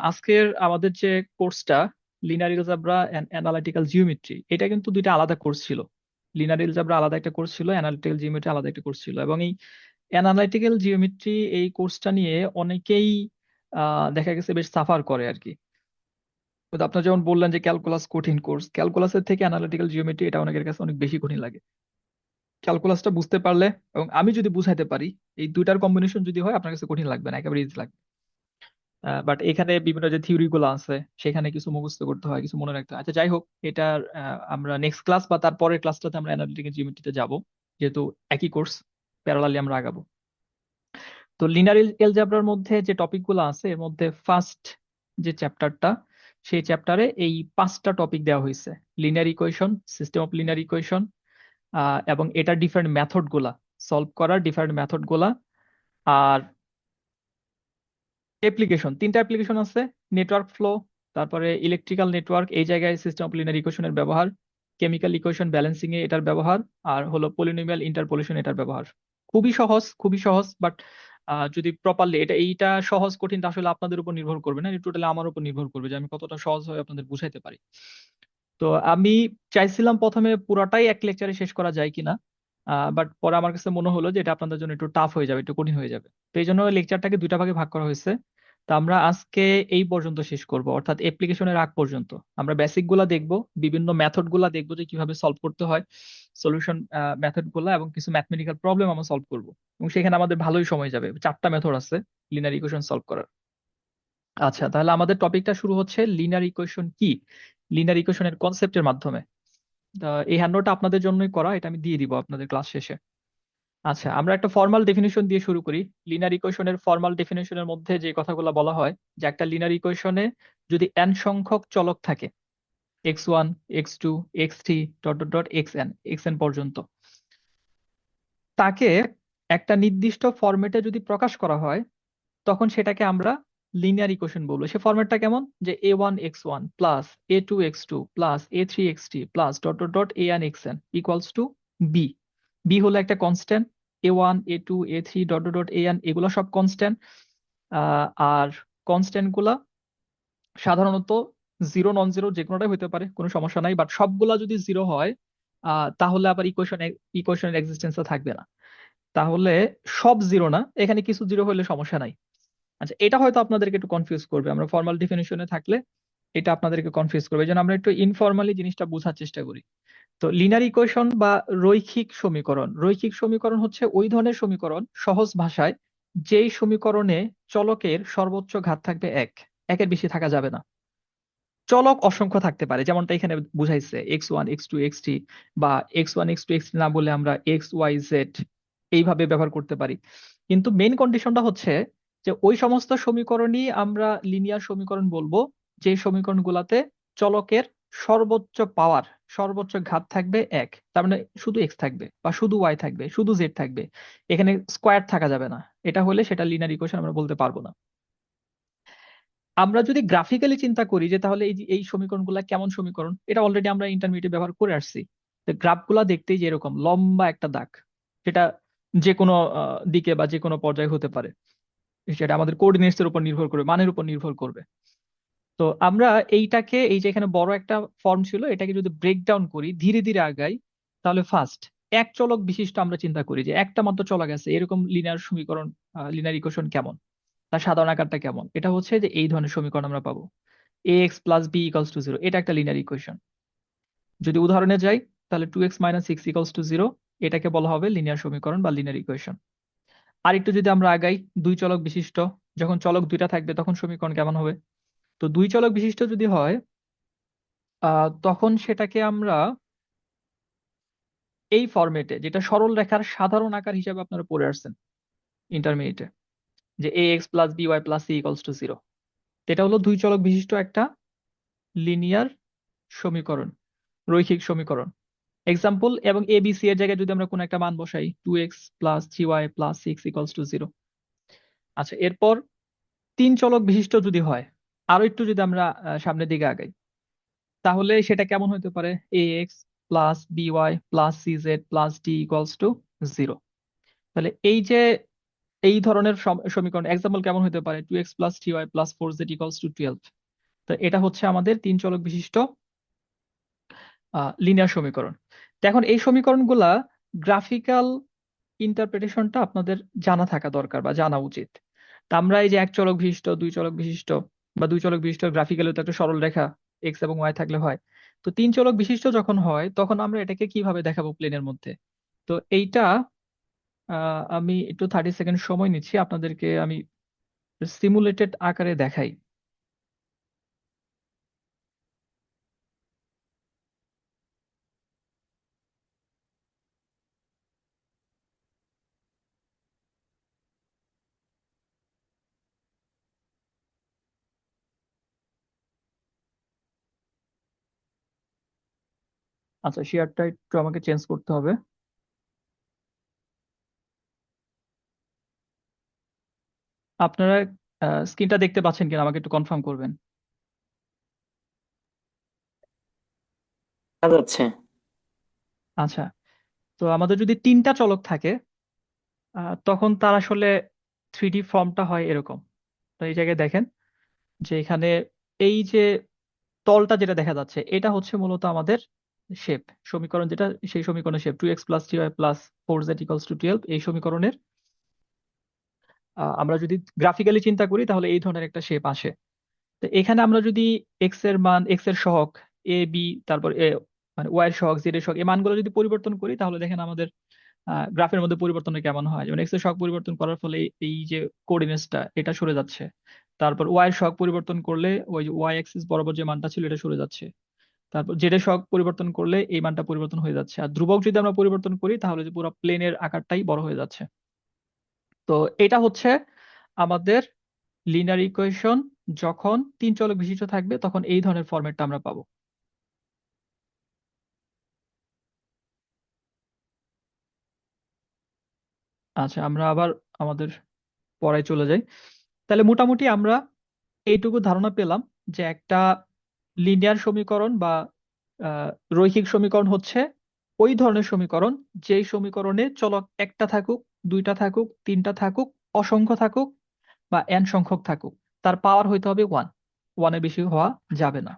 আজকের আমাদের যে কোর্সটা linear algebra and analytical geometry, এটা কিন্তু দুইটা আলাদা কোর্স ছিল। লিনিয়ার এলজেব্রা আলাদা একটা কোর্স ছিল, অ্যানালিটিক্যাল জিওমেট্রি আলাদা একটা কোর্স ছিল। এবং এই অ্যানালিটিক্যাল জিওমেট্রি এই কোর্সটা নিয়ে অনেকেই দেখা গেছে বেশ সাফার করে আর কি। তো আপনার যেমন বললেন যে ক্যালকুলাস কঠিন কোর্স, ক্যালকুলাসের থেকে অ্যানালিটিক্যাল জিওমেট্রি এটা অনেকের কাছে অনেক বেশি কঠিন লাগে। ক্যালকুলাসটা বুঝতে পারলে এবং আমি যদি বুঝাইতে পারি, এই দুইটার কম্বিনেশন যদি হয় আপনার কাছে কঠিন লাগবে না, একেবারে ইজি লাগবে। বাট এখানে বিভিন্ন যে থিওরি গুলো আছে সেখানে কিছু মুখস্থ করতে হয়, কিছু মনে রাখতে হয়। আচ্ছা, যাই হোক, এটার আমরা নেক্সট ক্লাস বা তার পরের ক্লাসটাতে আমরা অ্যানালিটিক্যাল জিওমেট্রিতে যাব, যেহেতু একই কোর্স, প্যারালালি আমরা আগাবো। তো লিনিয়ার এলজেব্রার মধ্যে যে টপিক গুলো আছে এর মধ্যে ফার্স্ট যে চ্যাপ্টারটা, সেই চ্যাপ্টারে এই 5টা টপিক দেওয়া হয়েছে: linear equation, system of linear equation, এবং এটার ডিফারেন্ট মেথড গুলা, সলভ করার ডিফারেন্ট মেথড গুলা, আর অ্যাপ্লিকেশন, 3টা অ্যাপ্লিকেশন আছে: নেটওয়ার্ক ফ্লো, তারপরে ইলেকট্রিক্যাল নেটওয়ার্ক, এই জায়গায় সিস্টেম অফ লিনিয়ার ইকুয়েশনের ব্যবহার, কেমিক্যাল ইকুয়েশন ব্যালেন্সিং এ এটার ব্যবহার, আর হলো পলিনোমিয়াল ইন্টারপোলেশন এটার ব্যবহার। খুবই সহজ, খুবই সহজ। বাট যদি প্রপারলি এইটা সহজ কঠিনটা আসলে আপনাদের উপর নির্ভর করবে না, টোটালি আমার উপর নির্ভর করবে যে আমি কতটা সহজ হয়ে আপনাদের বুঝাইতে পারি। তো আমি চাইছিলাম প্রথমে পুরাটাই এক লেকচারে শেষ করা যায় কিনা, বাট পরে আমার কাছে মনে হলো যে এটা আপনাদের জন্য একটু টাফ হয়ে যাবে, একটু কঠিন হয়ে যাবে। তো এই জন্য লেকচারটাকে দুইটা ভাগে ভাগ করা হয়েছে। তো আমরা আজকে এই পর্যন্ত শেষ করব, অর্থাৎ অ্যাপ্লিকেশনের আগ পর্যন্ত আমরা বেসিক গুলা দেখবো, বিভিন্ন মেথড গুলা দেখবো যে কিভাবে সলভ করতে হয়, সলিউশন মেথড গুলা, এবং কিছু ম্যাথমেটিক্যাল প্রবলেম আমরা সলভ করবো। এবং সেখানে আমাদের ভালোই সময় যাবে, 4টা মেথড আছে লিনিয়ার ইকুয়েশন সলভ করার। আচ্ছা, তাহলে আমাদের টপিকটা শুরু হচ্ছে লিনিয়ার ইকুয়েশন কি, লিনিয়ার ইকুয়েশনের কনসেপ্টের মাধ্যমে। এই হ্যান্ডনোটটা আপনাদের জন্যই করা, এটা আমি দিয়ে দিব আপনাদের ক্লাস শেষে। আচ্ছা, আমরা একটা ফর্মাল ডেফিনিশন দিয়ে শুরু করি। লিনিয়ার ইকুয়েশনের ফর্মাল ডেফিনিশনের মধ্যে যে কথাগুলো বলা হয়, যে একটা লিনিয়ার ইকুয়েশনে যদি n সংখ্যক চলক থাকে, x1, x2, x3, dot dot dot xn পর্যন্ত, তাকে একটা নির্দিষ্ট ফরম্যাটে যদি প্রকাশ করা হয়, তখন সেটাকে আমরা লিনিয়ার ইকুয়েশন বলবো। সে ফরম্যাটটা কেমন? যে a1 x1 plus a2 x2 plus a3 x3 plus dot dot dot an xn equals to b. B হলো একটা constant, a1 a2 a3 dot dot dot an এগুলো সব কনস্ট্যান্ট। আর কনস্ট্যান্ট গুলা সাধারণত জিরো নন জিরো যে কোনোটাই হতে পারে, কোনো সমস্যা নাই। বাট সবগুলা যদি জিরো হয়, তাহলে আবার ইকুয়েশনের এক্সিস্টেন্স থাকবে না। তাহলে সব জিরো না, এখানে কিছু জিরো হলে সমস্যা নাই। আচ্ছা, এটা হয়তো আপনাদেরকে একটু কনফিউজ করবে, আমরা ফর্মাল ডেফিনিশনে থাকলে এটা আপনাদেরকে কনফিউজ করবে, এই জন্য আমরা একটু ইনফর্মালি জিনিসটা বোঝার চেষ্টা করি। তো লিনিয়ার ইকুয়েশন বা রৈখিক সমীকরণ, রৈখিক সমীকরণ হচ্ছে ওই ধরনের সমীকরণ, সহজ ভাষায়, যেই সমীকরণে চলকের সর্বোচ্চ ঘাত থাকবে একের বেশি থাকা যাবে না। চলক অসংখ্য থাকতে পারে, যেমনটা এখানে বুঝাইছে x1 x2 x3, বা x1 x2 x3 না বলে আমরা x y z এইভাবে ব্যবহার করতে পারি। কিন্তু মেইন কন্ডিশনটা হচ্ছে যে ওই সমস্ত সমীকরণই আমরা লিনিয়ার সমীকরণ বলবো যে সমীকরণগুলোতে চলকের সর্বোচ্চ পাওয়ার, সর্বোচ্চ ঘাত থাকবে এক। তার মানে শুধু এক্স থাকবে বা শুধু ওয়াই থাকবে, শুধু জেড থাকবে, এখানে স্কোয়ার থাকা যাবে না। এটা হলে সেটা লিনিয়ার ইকুয়েশন আমরা বলতে পারবো না। আমরা যদি গ্রাফিক্যালি চিন্তা করি যে তাহলে এই সমীকরণগুলো কেমন সমীকরণ, এটা অলরেডি আমরা ইন্টারমিডিয়েট ব্যবহার করে আসছি। গ্রাফগুলা দেখতেই যে এরকম লম্বা একটা দাগ, সেটা যে কোনো দিকে বা যে কোনো পর্যায়ে হতে পারে, সেটা আমাদের কোঅর্ডিনেটস এর উপর নির্ভর করবে, মানের উপর নির্ভর করবে। তো আমরা এইটাকে, এই যে এখানে বড় একটা ফর্ম ছিল, এটাকে যদি ব্রেক ডাউন করি, ধীরে ধীরে আগাই, তাহলে ফার্স্ট এক চলক বিশিষ্ট আমরা চিন্তা করি যে একটা মাত্র চলক আছে এরকম লিনিয়ার সমীকরণ, লিনিয়ার ইকুয়েশন কেমন, তার সাধারণ আকারটা কেমন। এটা হচ্ছে যে এই ধরনের সমীকরণ আমরা পাবো, ax + b = 0, এটা একটা লিনিয়ার ইকুয়েশন। যদি উদাহরণে যাই, তাহলে 2x - 6 = 0, এটাকে বলা হবে লিনিয়ার সমীকরণ বা লিনিয়ার ইকুয়েশন। আর একটু যদি আমরা আগাই, দুই চলক বিশিষ্ট, যখন চলক দুইটা থাকবে তখন সমীকরণ কেমন হবে? তো দুই চলক বিশিষ্ট যদি হয়, তখন সেটাকে আমরা এই ফরম্যাটে, যেটা সরল রেখার সাধারণ আকার হিসেবে আপনারা পড়ে আসছেন ইন্টারমিডিয়েটে, যে ax + by + c = 0, এটা হলো দুই চলক বিশিষ্ট একটা লিনিয়ার সমীকরণ, রৈখিক সমীকরণ। এক্সাম্পল, এবং এ বি সি এর জায়গায় যদি আমরা কোনো একটা মান বসাই, 2x + 3y + 6 = 0। আচ্ছা, এরপর তিন চলক বিশিষ্ট যদি হয়, আরো একটু যদি আমরা সামনের দিকে আগাই, তাহলে সেটা কেমন হতে পারে? ax + by + cz + d = 0। তাহলে এই যে এই ধরনের সমীকরণ এক্সাম্পল কেমন হতে পারে? 2x + 3y + 4z = 12। তো এটা হচ্ছে আমাদের তিন চলক বিশিষ্ট লিনিয়ার সমীকরণ। তো এখন এই সমীকরণগুলা গ্রাফিক্যাল ইন্টারপ্রিটেশনটা আপনাদের জানা থাকা দরকার বা জানা উচিত। তা আমরা এই যে এক চলক বিশিষ্ট, দুই চলক বিশিষ্ট বা দুই চলক বিশিষ্ট গ্রাফিক্যালি তো একটা সরল রেখা এক্স এবং ওয়াই থাকলে হয়। তো তিন চলক বিশিষ্ট যখন হয় তখন আমরা এটাকে কিভাবে দেখাবো প্লেনের মধ্যে? তো এইটা আমি একটু 30 সেকেন্ড সময় নিচ্ছি, আপনাদেরকে আমি সিমুলেটেড আকারে দেখাই। আচ্ছা, শেয়ারটা একটু আমাকে চেঞ্জ করতে হবে। আপনারা স্ক্রিনটা দেখতে পাচ্ছেন কিনা আমাকে একটু কনফার্ম করবেন। কাজ যাচ্ছে। আচ্ছা, তো আমাদের যদি তিনটা চলক থাকে তখন তার আসলে 3D ফর্মটা হয় এরকম। তো এই জায়গায় দেখেন যে এখানে এই যে তলটা যেটা দেখা যাচ্ছে এটা হচ্ছে মূলত আমাদের শেপ সমীকরণ, যেটা সেই সমীকরণের শেপ 2x + 3y + 4z = 12। এই সমীকরণের আমরা যদি গ্রাফিক্যালি চিন্তা করি তাহলে এই ধরনের একটা শেপ আসে। তো এখানে আমরা যদি এক্স এর মান, এক্স এর সহগ এ বি, তারপর এ মানে ওয়াই এর সহগ, জেড এর সহগ, এই মানগুলো যদি পরিবর্তন করি তাহলে দেখেন আমাদের গ্রাফের মধ্যে পরিবর্তনটা কেমন হয়। যেমন এক্স এর সহগ পরিবর্তন করার ফলে এই যে কোঅর্ডিনেটসটা এটা সরে যাচ্ছে। তারপর ওয়াই এর সহগ পরিবর্তন করলে ওই ওয়াই অ্যাক্সিস বরাবর যে মানটা ছিল এটা সরে যাচ্ছে। তারপর জেড এর সহগ পরিবর্তন করলে এই মানটা পরিবর্তন হয়ে যাচ্ছে। আর ধ্রুবক যদি আমরা পরিবর্তন করি তাহলে যে পুরো প্লেনের আকারটাই বড় হয়ে যাচ্ছে। তো এটা হচ্ছে আমাদের লিনিয়ার ইকুয়েশন। যখন তিন চলক বিশিষ্ট থাকবে তখন এই ধরনের ফরম্যাটটা আমরা পাবো। আচ্ছা, আমরা আবার আমাদের পড়ায় চলে যাই। তাহলে মোটামুটি আমরা এইটুকু ধারণা পেলাম যে একটা লিনিয়ার সমীকরণ বা আহ, রৈখিক সমীকরণ হচ্ছে ওই ধরনের সমীকরণ যেই সমীকরণে চলক একটা থাকুক, দুইটা থাকুক, তিনটা থাকুক, অসংখ্য থাকুক বা এন সংখ্যক থাকুক, তার পাওয়ার হইতে হবে ওয়ান। ওয়ানের বেশি হওয়া যাবে না।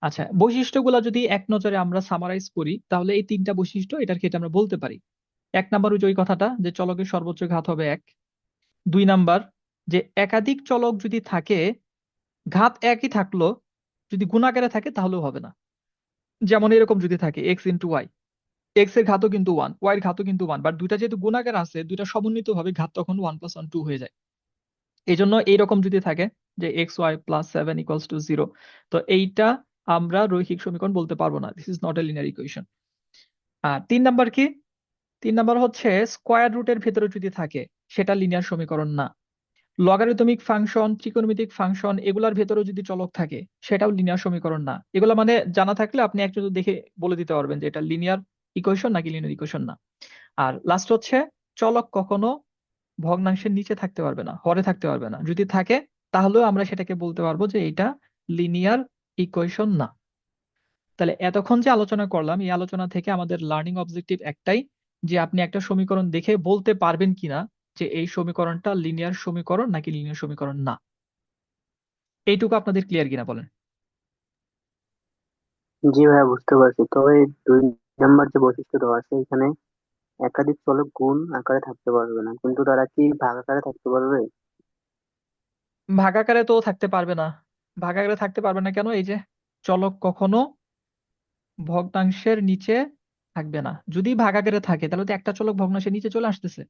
আচ্ছা, বৈশিষ্ট্যগুলো যদি এক নজরে আমরা সামারাইজ করি তাহলে এই তিনটা বৈশিষ্ট্য এটার ক্ষেত্রে আমরা বলতে পারি। এক নাম্বার ওই কথাটা যে চলকের সর্বোচ্চ ঘাত হবে এক। দুই নাম্বার যে একাধিক চলক যদি থাকে, ঘাত একই থাকলো, যদি গুণাকারে থাকে তাহলেও হবে না। যেমন এরকম যদি থাকে x × y, এক্স এর ঘাতও কিন্তু ওয়ান, ওয়াই এর ঘাতও কিন্তু ওয়ান, বাট দুইটা যেহেতু গুণাকার আছে দুইটা সমন্বিত ভাবে ঘাত তখন 1 + 1 2 হয়ে যায়। এই জন্য এইরকম যদি থাকে যে xy + 7 = 0, তো এইটা আমরা রৈখিক সমীকরণ বলতে পারবো না। This is not a linear equation. আর তিন নাম্বার কি? তিন নাম্বার হচ্ছে স্কোয়ার রুটের ভেতরে যদি থাকে সেটা লিনিয়ার সমীকরণ না। লগারিদমিক ফাংশন, ত্রিকোণমিতিক ফাংশন এগুলার ভেতরে যদি চলক থাকে সেটাও লিনিয়ার সমীকরণ না। এগুলা মানে জানা থাকলে আপনি একটু দেখে বলে দিতে পারবেন যে এটা লিনিয়ার ইকুয়েশন নাকি লিনিয়ার ইকুয়েশন না। আর লাস্ট হচ্ছে চলক কখনো ভগ্নাংশের নিচে থাকতে পারবে না, হরে থাকতে পারবে না। যদি থাকে তাহলেও আমরা সেটাকে বলতে পারবো যে এটা লিনিয়ার ইকুয়েশন না। তাহলে এতক্ষণ যে আলোচনা করলাম এই আলোচনা থেকে আমাদের লার্নিং অবজেক্টিভ একটাই, যে আপনি একটা সমীকরণ দেখে বলতে পারবেন কিনা যে এই সমীকরণটা লিনিয়ার সমীকরণ নাকি লিনিয়ার সমীকরণ না। এইটুকু আপনাদের ক্লিয়ার কিনা বলেন। জি ভাইয়া, বুঝতে পারছি। তবে দুই নাম্বার যে বৈশিষ্ট্য দেওয়া আছে এখানে, একাধিক চলক গুণ আকারে থাকতে পারবে না, কিন্তু তারা কি ভাগ আকারে থাকতে পারবে? ভাগাকারে তো থাকতে পারবে না। ভাগাকারে থাকতে পারবে না কেন? এই যে চলক কখনো ভগ্নাংশের নিচে থাকবে না। যদি ভাগাকারে থাকে তাহলে তো একটা চলক ভগ্নাংশের নিচে চলে আসতেছে।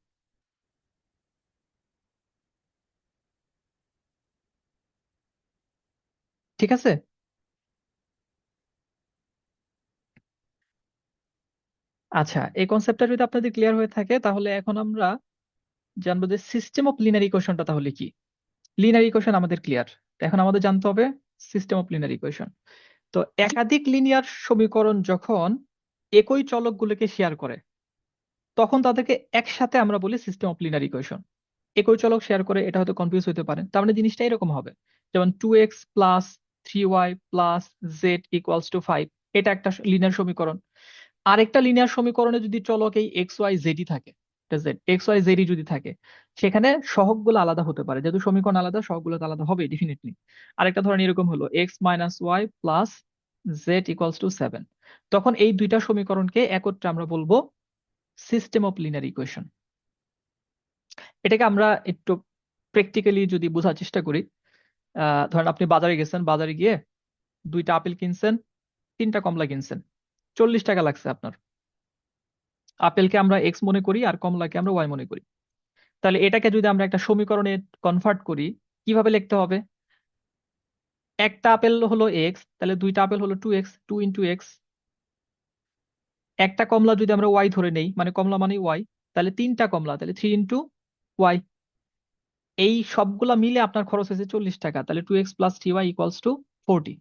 ঠিক আছে। আচ্ছা, এই কনসেপ্টটা যদি আপনাদের ক্লিয়ার হয়ে থাকে তাহলে এখন আমরা জানবো যে সিস্টেম অফ লিনিয়ার ইকুয়েশনটা তাহলে কি। লিনিয়ার ইকুয়েশন আমাদের ক্লিয়ার, এখন আমাদের জানতে হবে সিস্টেম অফ লিনিয়ার ইকুয়েশন। তো একাধিক লিনিয়ার সমীকরণ যখন একই চলকগুলোকে শেয়ার করে তখন তাদেরকে একসাথে আমরা বলি সিস্টেম অফ লিনিয়ার ইকুয়েশন। একই চলক শেয়ার করে এটা হয়তো কনফিউজ হতে পারে, তার মানে জিনিসটা এরকম হবে। যেমন 2x + 3y + z = 5, এটা একটা লিনিয়ার সমীকরণ। আরেকটা লিনিয়ার সমীকরণে যদি চলক এই এক্স ওয়াই জেডই থাকে একটা জেড, এক্স ওয়াই জেডই যদি থাকে, সেখানে সহগগুলো আলাদা হতে পারে। যেহেতু সমীকরণ আলাদা, সহগগুলো তো আলাদা হবে ডেফিনেটলি। আরেকটা ধরেন এরকম হলো x minus y plus z equals to 7, তখন এই দুইটা সমীকরণকে একত্রে আমরা বলবো সিস্টেম অফ লিনিয়ার ইকুয়েশন। এটাকে আমরা একটু প্র্যাকটিক্যালি যদি বোঝার চেষ্টা করি, ধরেন আপনি বাজারে গেছেন, বাজারে গিয়ে দুইটা আপেল কিনছেন, তিনটা কমলা কিনছেন, 40 টাকা লাগছে আপনার। আপেলকে আমরা এক্স মনে করি আর কমলাকে আমরা ওয়াই মনে করি। তাহলে এটাকে যদি আমরা একটা সমীকরণে কনভার্ট করি, কিভাবে লিখতে হবে? একটা আপেল হলো এক্স, তাহলে দুইটা আপেল হলো 2x, 2 × x। একটা কমলা যদি আমরা ওয়াই ধরে নেই, মানে কমলা মানে ওয়াই, তাহলে তিনটা কমলা, তাহলে 3 × y। এই সবগুলা মিলে আপনার খরচ হয়েছে 40 টাকা, তাহলে 2x + 3y ইকুয়ালস টু 40।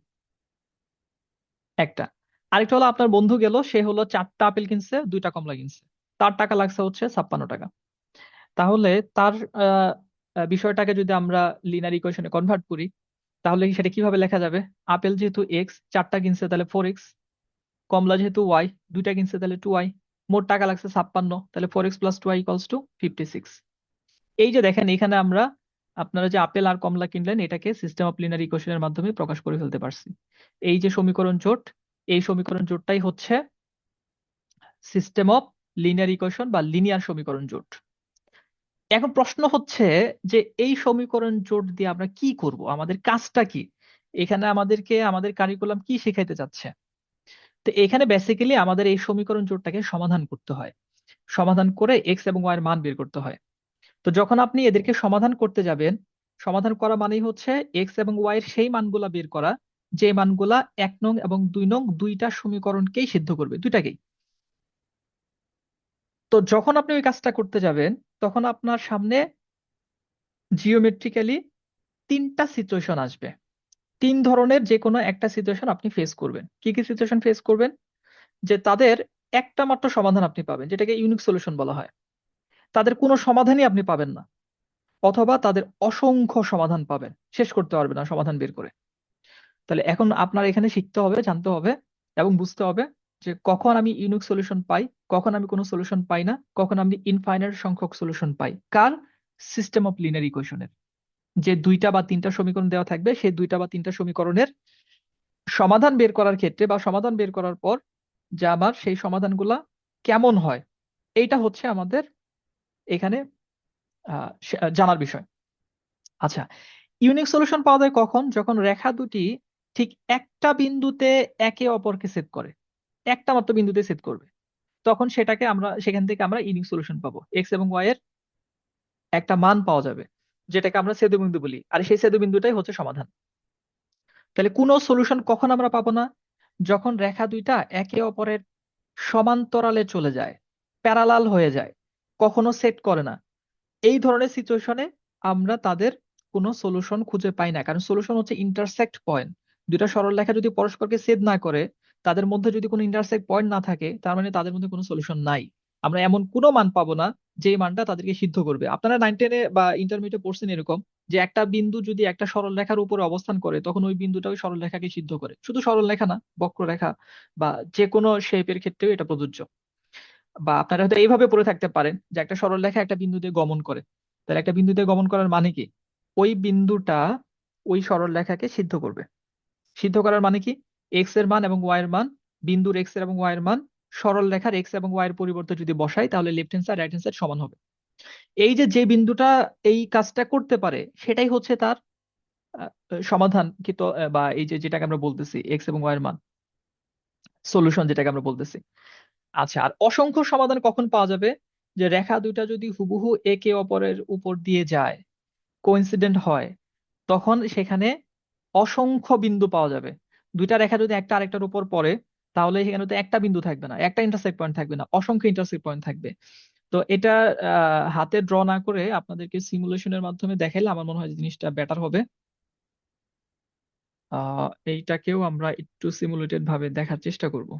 একটা। আরেকটা হলো আপনার বন্ধু গেল, সে হলো 4টা আপেল কিনছে, দুইটা কমলা কিনছে, তার টাকা লাগছে হচ্ছে 56 টাকা। তাহলে তার আহ, বিষয়টাকে যদি আমরা লিনিয়ার ইকুয়েশনে কনভার্ট করি, তাহলে সেটা কিভাবে লেখা যাবে? আপেল যেহেতু এক্স, 4টা কিনছে, তাহলে 4x। কমলা যেহেতু ওয়াই, দুইটা কিনছে, তাহলে 2y। মোট টাকা লাগছে 56, তাহলে 4x + 2y ইকুয়ালস টু 56। এই যে দেখেন, এখানে আমরা আপনারা যে আপেল আর কমলা কিনলেন, এটাকে সিস্টেম অফ লিনিয়ার ইকুয়েশনের মাধ্যমে প্রকাশ করে ফেলতে পারছি। এই যে সমীকরণ জোট, এই সমীকরণ জোটটাই হচ্ছে সিস্টেম অফ লিনিয়ার ইকুয়েশন বা লিনিয়ার সমীকরণ জোট। এখন প্রশ্ন হচ্ছে যে এই সমীকরণ জোট দিয়ে আমরা কি করব, আমাদের কাজটা কি? এখানে আমাদেরকে আমাদের কারিকুলাম কি শেখাইতে চাচ্ছে? তো এখানে বেসিক্যালি আমাদের এই সমীকরণ জোটটাকে সমাধান করতে হয়, সমাধান করে এক্স এবং ওয়াই এর মান বের করতে হয়। তো যখন আপনি এদেরকে সমাধান করতে যাবেন, সমাধান করা মানেই হচ্ছে এক্স এবং ওয়াই এর সেই মানগুলা বের করা, যে মানগুলা 1 নং এবং 2 নং দুইটা সমীকরণকেই সিদ্ধ করবে, দুইটাকেই। তো যখন আপনি ওই কাজটা করতে যাবেন, তখন আপনার সামনে জিওমেট্রিক্যালি তিনটা সিচুয়েশন আসবে। তিন ধরনের যে কোনো একটা সিচুয়েশন আপনি ফেস করবেন। কি কি সিচুয়েশন ফেস করবেন? যে তাদের একটা মাত্র সমাধান আপনি পাবেন, যেটাকে ইউনিক সলিউশন বলা হয়। তাদের কোনো সমাধানই আপনি পাবেন না, অথবা তাদের অসংখ্য সমাধান পাবেন, শেষ করতে পারবেন না সমাধান বের করে। তাহলে এখন আপনার এখানে শিখতে হবে, জানতে হবে এবং বুঝতে হবে যে কখন আমি ইউনিক সলিউশন পাই, কখন আমি কোনো সলিউশন পাই না, কখন আমি ইনফাইনাইট সংখ্যক solution pi. Car? System of linear ইকুয়েশনের। যে দুইটা বা তিনটা সমীকরণ দেওয়া থাকবে, সেই দুইটা বা তিনটা সমীকরণের সমাধান বের করার ক্ষেত্রে বা সমাধান বের করার পর যে আমার সেই সমাধানগুলা কেমন হয়, এইটা হচ্ছে আমাদের এখানে জানার বিষয়। আচ্ছা, ইউনিক সলিউশন পাওয়া যায় কখন? যখন রেখা দুটি ঠিক একটা বিন্দুতে একে অপরকে ছেদ করে, একটা মাত্র বিন্দুতে ছেদ করবে, তখন সেটাকে আমরা, সেখান থেকে আমরা ইউনিক সলিউশন পাবো। এক্স এবং ওয়াই এর একটা মান পাওয়া যাবে, যেটাকে আমরা ছেদবিন্দু বলি, আর সেই ছেদবিন্দুটাই হচ্ছে সমাধান। তাহলে কোনো সলিউশন কখন আমরা পাবো না? যখন রেখা দুইটা একে অপরের সমান্তরালে চলে যায়, প্যারালাল হয়ে যায়, কখনো সেট করে না। এই ধরনের সিচুয়েশনে আমরা তাদের কোনো সলিউশন খুঁজে পাই না, কারণ সলিউশন হচ্ছে ইন্টারসেক্ট পয়েন্ট। দুইটা সরলরেখা যদি পরস্পরকে ছেদ না করে, তাদের মধ্যে যদি কোনো ইন্টারসেক্ট পয়েন্ট না থাকে, তার মানে তাদের মধ্যে কোনো সলিউশন নাই। আমরা এমন কোনো মান পাবো না যে মানটা তাদেরকে সিদ্ধ করবে। আপনারা 9-10-এ বা ইন্টারমিডিয়েটে পড়ছেন এরকম, যে একটা বিন্দু যদি একটা সরলরেখার উপরে অবস্থান করে, তখন ওই বিন্দুটা ওই সরলরেখাকে সিদ্ধ করে। শুধু সরলরেখা না, বক্ররেখা বা যে কোনো শেপের ক্ষেত্রেও এটা প্রযোজ্য। বা আপনারা হয়তো এইভাবে পড়ে থাকতে পারেন যে একটা সরলরেখা একটা বিন্দু দিয়ে গমন করে, তাহলে একটা বিন্দু দিয়ে গমন করার মানে কি? ওই বিন্দুটা ওই সরলরেখাকে সিদ্ধ করবে। সিদ্ধ করার মানে কি? এক্স এর মান এবং ওয়াই এর মান, বিন্দুর এক্স এর এবং ওয়াই এর মান সরলরেখার এক্স এবং ওয়াই এর পরিবর্তে যদি বসাই, তাহলে left hand side right hand side সমান হবে। এই যে যে বিন্দুটা এই কাজটা করতে পারে, সেটাই হচ্ছে তার আহ, সমাধান কি তো, বা এই যে যেটাকে আমরা বলতেছি এক্স এবং ওয়াই এর মান, সলিউশন যেটাকে আমরা বলতেছি। আচ্ছা, আর অসংখ্য সমাধান কখন পাওয়া যাবে? যে রেখা দুইটা যদি হুবহু একে অপরের উপর দিয়ে যায়, কোইন্সিডেন্ট হয়, তখন সেখানে অসংখ্য বিন্দু পাওয়া যাবে। দুইটা রেখা যদি একটা আরেকটার উপর পড়ে, তাহলে সেখানে তো একটা বিন্দু থাকবে না, একটা ইন্টারসেক্ট পয়েন্ট থাকবে না, অসংখ্য ইন্টারসেক্ট পয়েন্ট থাকবে। তো এটা হাতে ড্র না করে আপনাদেরকে সিমুলেশনের মাধ্যমে দেখাইলে আমার মনে হয় যে জিনিসটা বেটার হবে। এইটাকেও আমরা একটু সিমুলেটেড ভাবে দেখার চেষ্টা করব।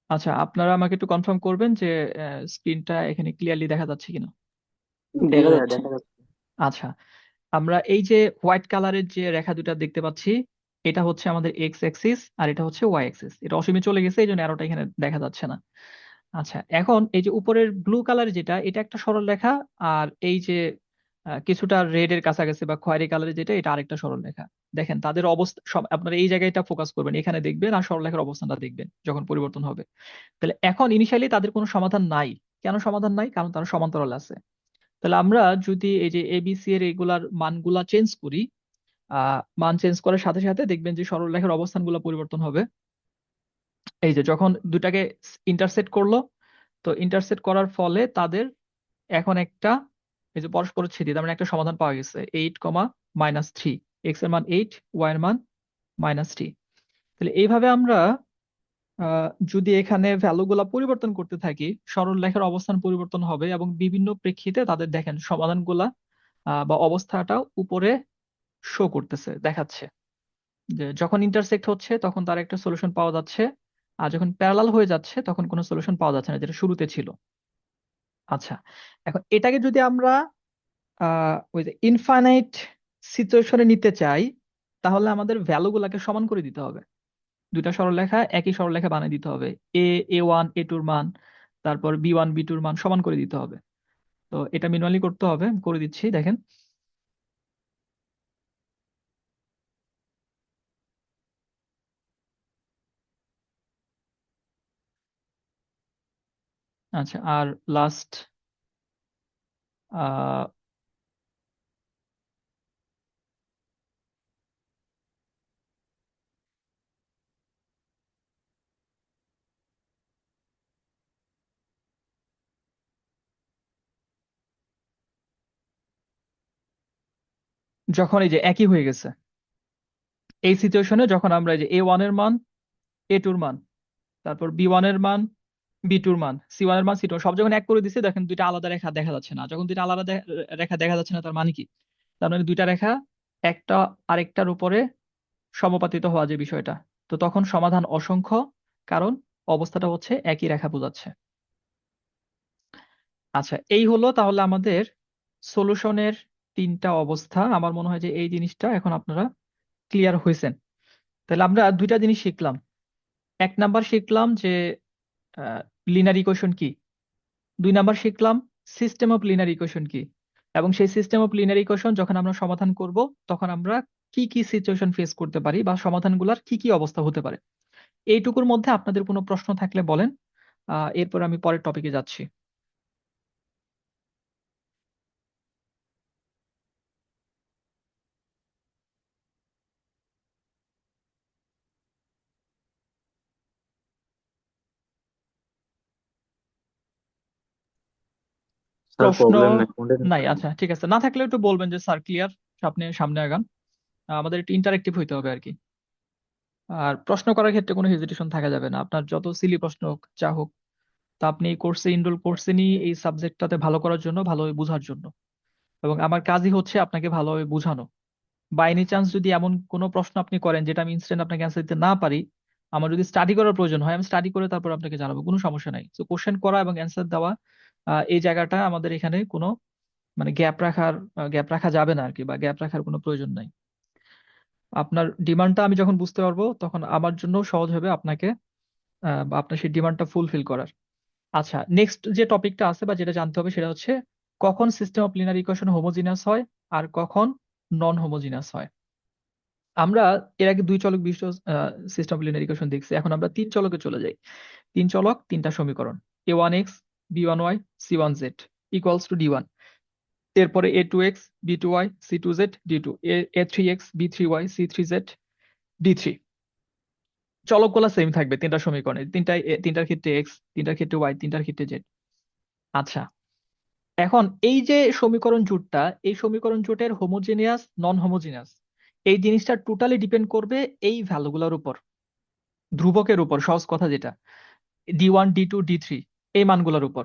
আচ্ছা, আপনারা আমাকে একটু কনফার্ম করবেন যে স্ক্রিনটা এখানে ক্লিয়ারলি দেখা যাচ্ছে কিনা। দেখা যাচ্ছে। দেখা যাচ্ছে। আচ্ছা, আমরা এই যে হোয়াইট কালারের যে রেখা দুটা দেখতে পাচ্ছি, এটা হচ্ছে আমাদের এক্স অ্যাক্সিস আর এটা হচ্ছে ওয়াই অ্যাক্সিস। এটা অসীমে চলে গেছে, এই জন্য অ্যারোটা এখানে দেখা যাচ্ছে না। আচ্ছা, এখন এই যে উপরের ব্লু কালার যেটা, এটা একটা সরল রেখা। আর এই যে কিছুটা রেড এর কাছাকাছি বা খয়েরি কালারের যেটা, এটা আরেকটা সরল রেখা। দেখেন তাদের অবস্থা সব, আপনারা এই জায়গাটা ফোকাস করবেন, এখানে দেখবেন আর সরলরেখার অবস্থানটা দেখবেন যখন পরিবর্তন হবে। তাহলে এখন ইনিশিয়ালি তাদের কোনো সমাধান নাই। কেন সমাধান নাই? কারণ তারা সমান্তরাল আছে। তাহলে আমরা যদি এই যে এবিসি এর এগুলার মানগুলা চেঞ্জ করি, মান চেঞ্জ করার সাথে সাথে দেখবেন যে সরলরেখার অবস্থানগুলো পরিবর্তন হবে। এই যে যখন দুটাকে ইন্টারসেক্ট করলো, তো ইন্টারসেক্ট করার ফলে তাদের এখন একটা, এই যে পরস্পর ছেদি, তার মানে একটা সমাধান পাওয়া গেছে, 8, -3। এক্স এর মান 8, ওয়াই এর মান -3। তাহলে এইভাবে আমরা যদি এখানে ভ্যালু গুলা পরিবর্তন করতে থাকি, সরল রেখার অবস্থান পরিবর্তন হবে এবং বিভিন্ন প্রেক্ষিতে তাদের দেখেন সমাধানগুলা বা অবস্থাটা উপরে শো করতেছে, দেখাচ্ছে যে যখন ইন্টারসেক্ট হচ্ছে তখন তার একটা সলিউশন পাওয়া যাচ্ছে, আর যখন প্যারালাল হয়ে যাচ্ছে তখন কোনো সলিউশন পাওয়া যাচ্ছে না, যেটা শুরুতে ছিল। আচ্ছা, এখন এটাকে যদি আমরা ওই যে ইনফাইনাইট সিচুয়েশনে নিতে চাই, তাহলে আমাদের ভ্যালু গুলাকে সমান করে দিতে হবে। দুইটা সরলরেখা একই সরলরেখা বানিয়ে দিতে হবে। এ ওয়ান এ টুর মান, তারপর বি ওয়ান বি টুর মান সমান করে দিতে হবে। তো এটা ম্যানুয়ালি করতে হবে, করে দিচ্ছি দেখেন। আচ্ছা, আর লাস্ট যখন এই যে একই হয়ে গেছে, এই সিচুয়েশনে যখন আমরা এই যে এ ওয়ান এর মান এ টুর মান, তারপর বি ওয়ান এর মান বি টুর মান, সি ওয়ান এর মান সি টু, সব যখন এক করে দিচ্ছি, দেখেন দুইটা আলাদা রেখা দেখা যাচ্ছে না। যখন দুইটা আলাদা রেখা দেখা যাচ্ছে না, তার মানে কি? তার মানে দুইটা রেখা একটা আরেকটার উপরে সমাপতিত হওয়া, যে বিষয়টা, তো তখন সমাধান অসংখ্য, কারণ অবস্থাটা হচ্ছে একই রেখা বোঝাচ্ছে। আচ্ছা, এই হলো তাহলে আমাদের সলিউশনের তিনটা অবস্থা। আমার মনে হয় যে এই জিনিসটা এখন আপনারা ক্লিয়ার হয়েছেন। তাহলে আমরা দুইটা জিনিস শিখলাম। এক নাম্বার শিখলাম যে লিনিয়ার ইকুয়েশন কি। দুই নাম্বার শিখলাম সিস্টেম অফ লিনিয়ার ইকুয়েশন কি। এবং সেই সিস্টেম অফ লিনিয়ার ইকুয়েশন যখন আমরা সমাধান করব, তখন আমরা কি কি সিচুয়েশন ফেস করতে পারি বা সমাধানগুলোর কি কি অবস্থা হতে পারে। এইটুকুর মধ্যে আপনাদের কোনো প্রশ্ন থাকলে বলেন, এরপর আমি পরের টপিকে যাচ্ছি। স্যার প্রশ্ন প্রবলেম নাই, কন্টিনিউ নাই? করেন। আচ্ছা, ঠিক আছে, না থাকলে একটু বলবেন যে স্যার ক্লিয়ার, আপনি সামনে আগান। আমাদের একটু ইন্টারেক্টিভ হইতে হবে আর কি। আর প্রশ্ন করার ক্ষেত্রে কোনো হেজিটেশন থাকা যাবে না, আপনার যত সিলি প্রশ্ন হোক যা হোক। তা আপনি এই কোর্সে ইনরোল করছেনই এই সাবজেক্টটাতে ভালো করার জন্য, ভালোভাবে বোঝার জন্য। এবং আমার কাজই হচ্ছে আপনাকে ভালোভাবে বোঝানো। বাই এনি চান্স যদি এমন কোনো প্রশ্ন আপনি করেন যেটা আমি ইনস্ট্যান্ট আপনাকে অ্যান্সার দিতে না পারি, আমার যদি স্টাডি করার প্রয়োজন হয়, আমি স্টাডি করে তারপর আপনাকে জানাবো, কোনো সমস্যা নাই। তো কোশ্চেন করা এবং অ্যান্সার দেওয়া, এই জায়গাটা আমাদের এখানে কোনো মানে গ্যাপ রাখা যাবে না আর কি, বা গ্যাপ রাখার কোনো প্রয়োজন নাই। আপনার ডিমান্ডটা আমি যখন বুঝতে পারবো, তখন আমার জন্য সহজ হবে আপনাকে বা আপনার সেই ডিমান্ডটা ফুলফিল করার। আচ্ছা, নেক্সট যে টপিকটা আছে বা যেটা জানতে হবে সেটা হচ্ছে কখন system of linear equation homogeneous হয় আর কখন নন হোমোজিনিয়াস হয়। আমরা এর আগে দুই চলক বিশিষ্ট সিস্টেম অফ লিনিয়ার ইকুয়েশন দেখছি, এখন আমরা তিন চলকে চলে যাই। তিন চলক, তিনটা সমীকরণ, a1x, b1y, c1z equals to d1। এরপরে a2x, b2y, c2z, d2, a3x, b3y, c3z, d3। চলকগুলা same থাকবে তিনটা সমীকরণে, তিনটার ক্ষেত্রে এক্স, তিনটার ক্ষেত্রে ওয়াই, তিনটার ক্ষেত্রে জেড। আচ্ছা, এখন এই যে সমীকরণ জোটটা, এই সমীকরণ জোটের হোমোজিনিয়াস নন হোমোজিনিয়াস, এই জিনিসটা টোটালি ডিপেন্ড করবে এই ভ্যালুগুলোর উপর, ধ্রুবকের উপর, সহজ কথা যেটা, d1 d2 d3, এই মানগুলোর উপর।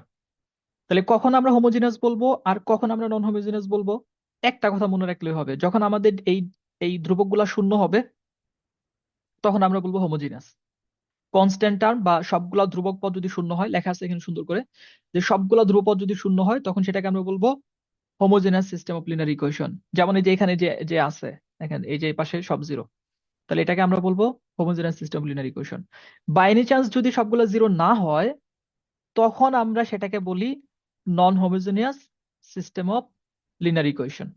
তাহলে কখন আমরা হোমোজিনিয়াস বলবো আর কখন আমরা নন হোমোজিনিয়াস বলবো? একটা কথা মনে রাখলেই হবে, যখন আমাদের এই এই ধ্রুবকগুলা শূন্য হবে, তখন আমরা বলবো হোমোজিনিয়াস। কনস্ট্যান্ট টার্ম বা সবগুলা ধ্রুবক পদ যদি শূন্য হয়, লেখা আছে এখানে সুন্দর করে, যে সবগুলা ধ্রুবক পদ যদি শূন্য হয় তখন সেটাকে আমরা বলবো homogeneous system of linear equation. যেমন এই যে এখানে যে যে আছে, দেখেন এই যে এই পাশে সব জিরো, তাহলে এটাকে আমরা বলবো homogeneous system of linear equation. By any chance যদি সবগুলো জিরো না হয়, তখন আমরা সেটাকে বলি non homogeneous system of linear equation.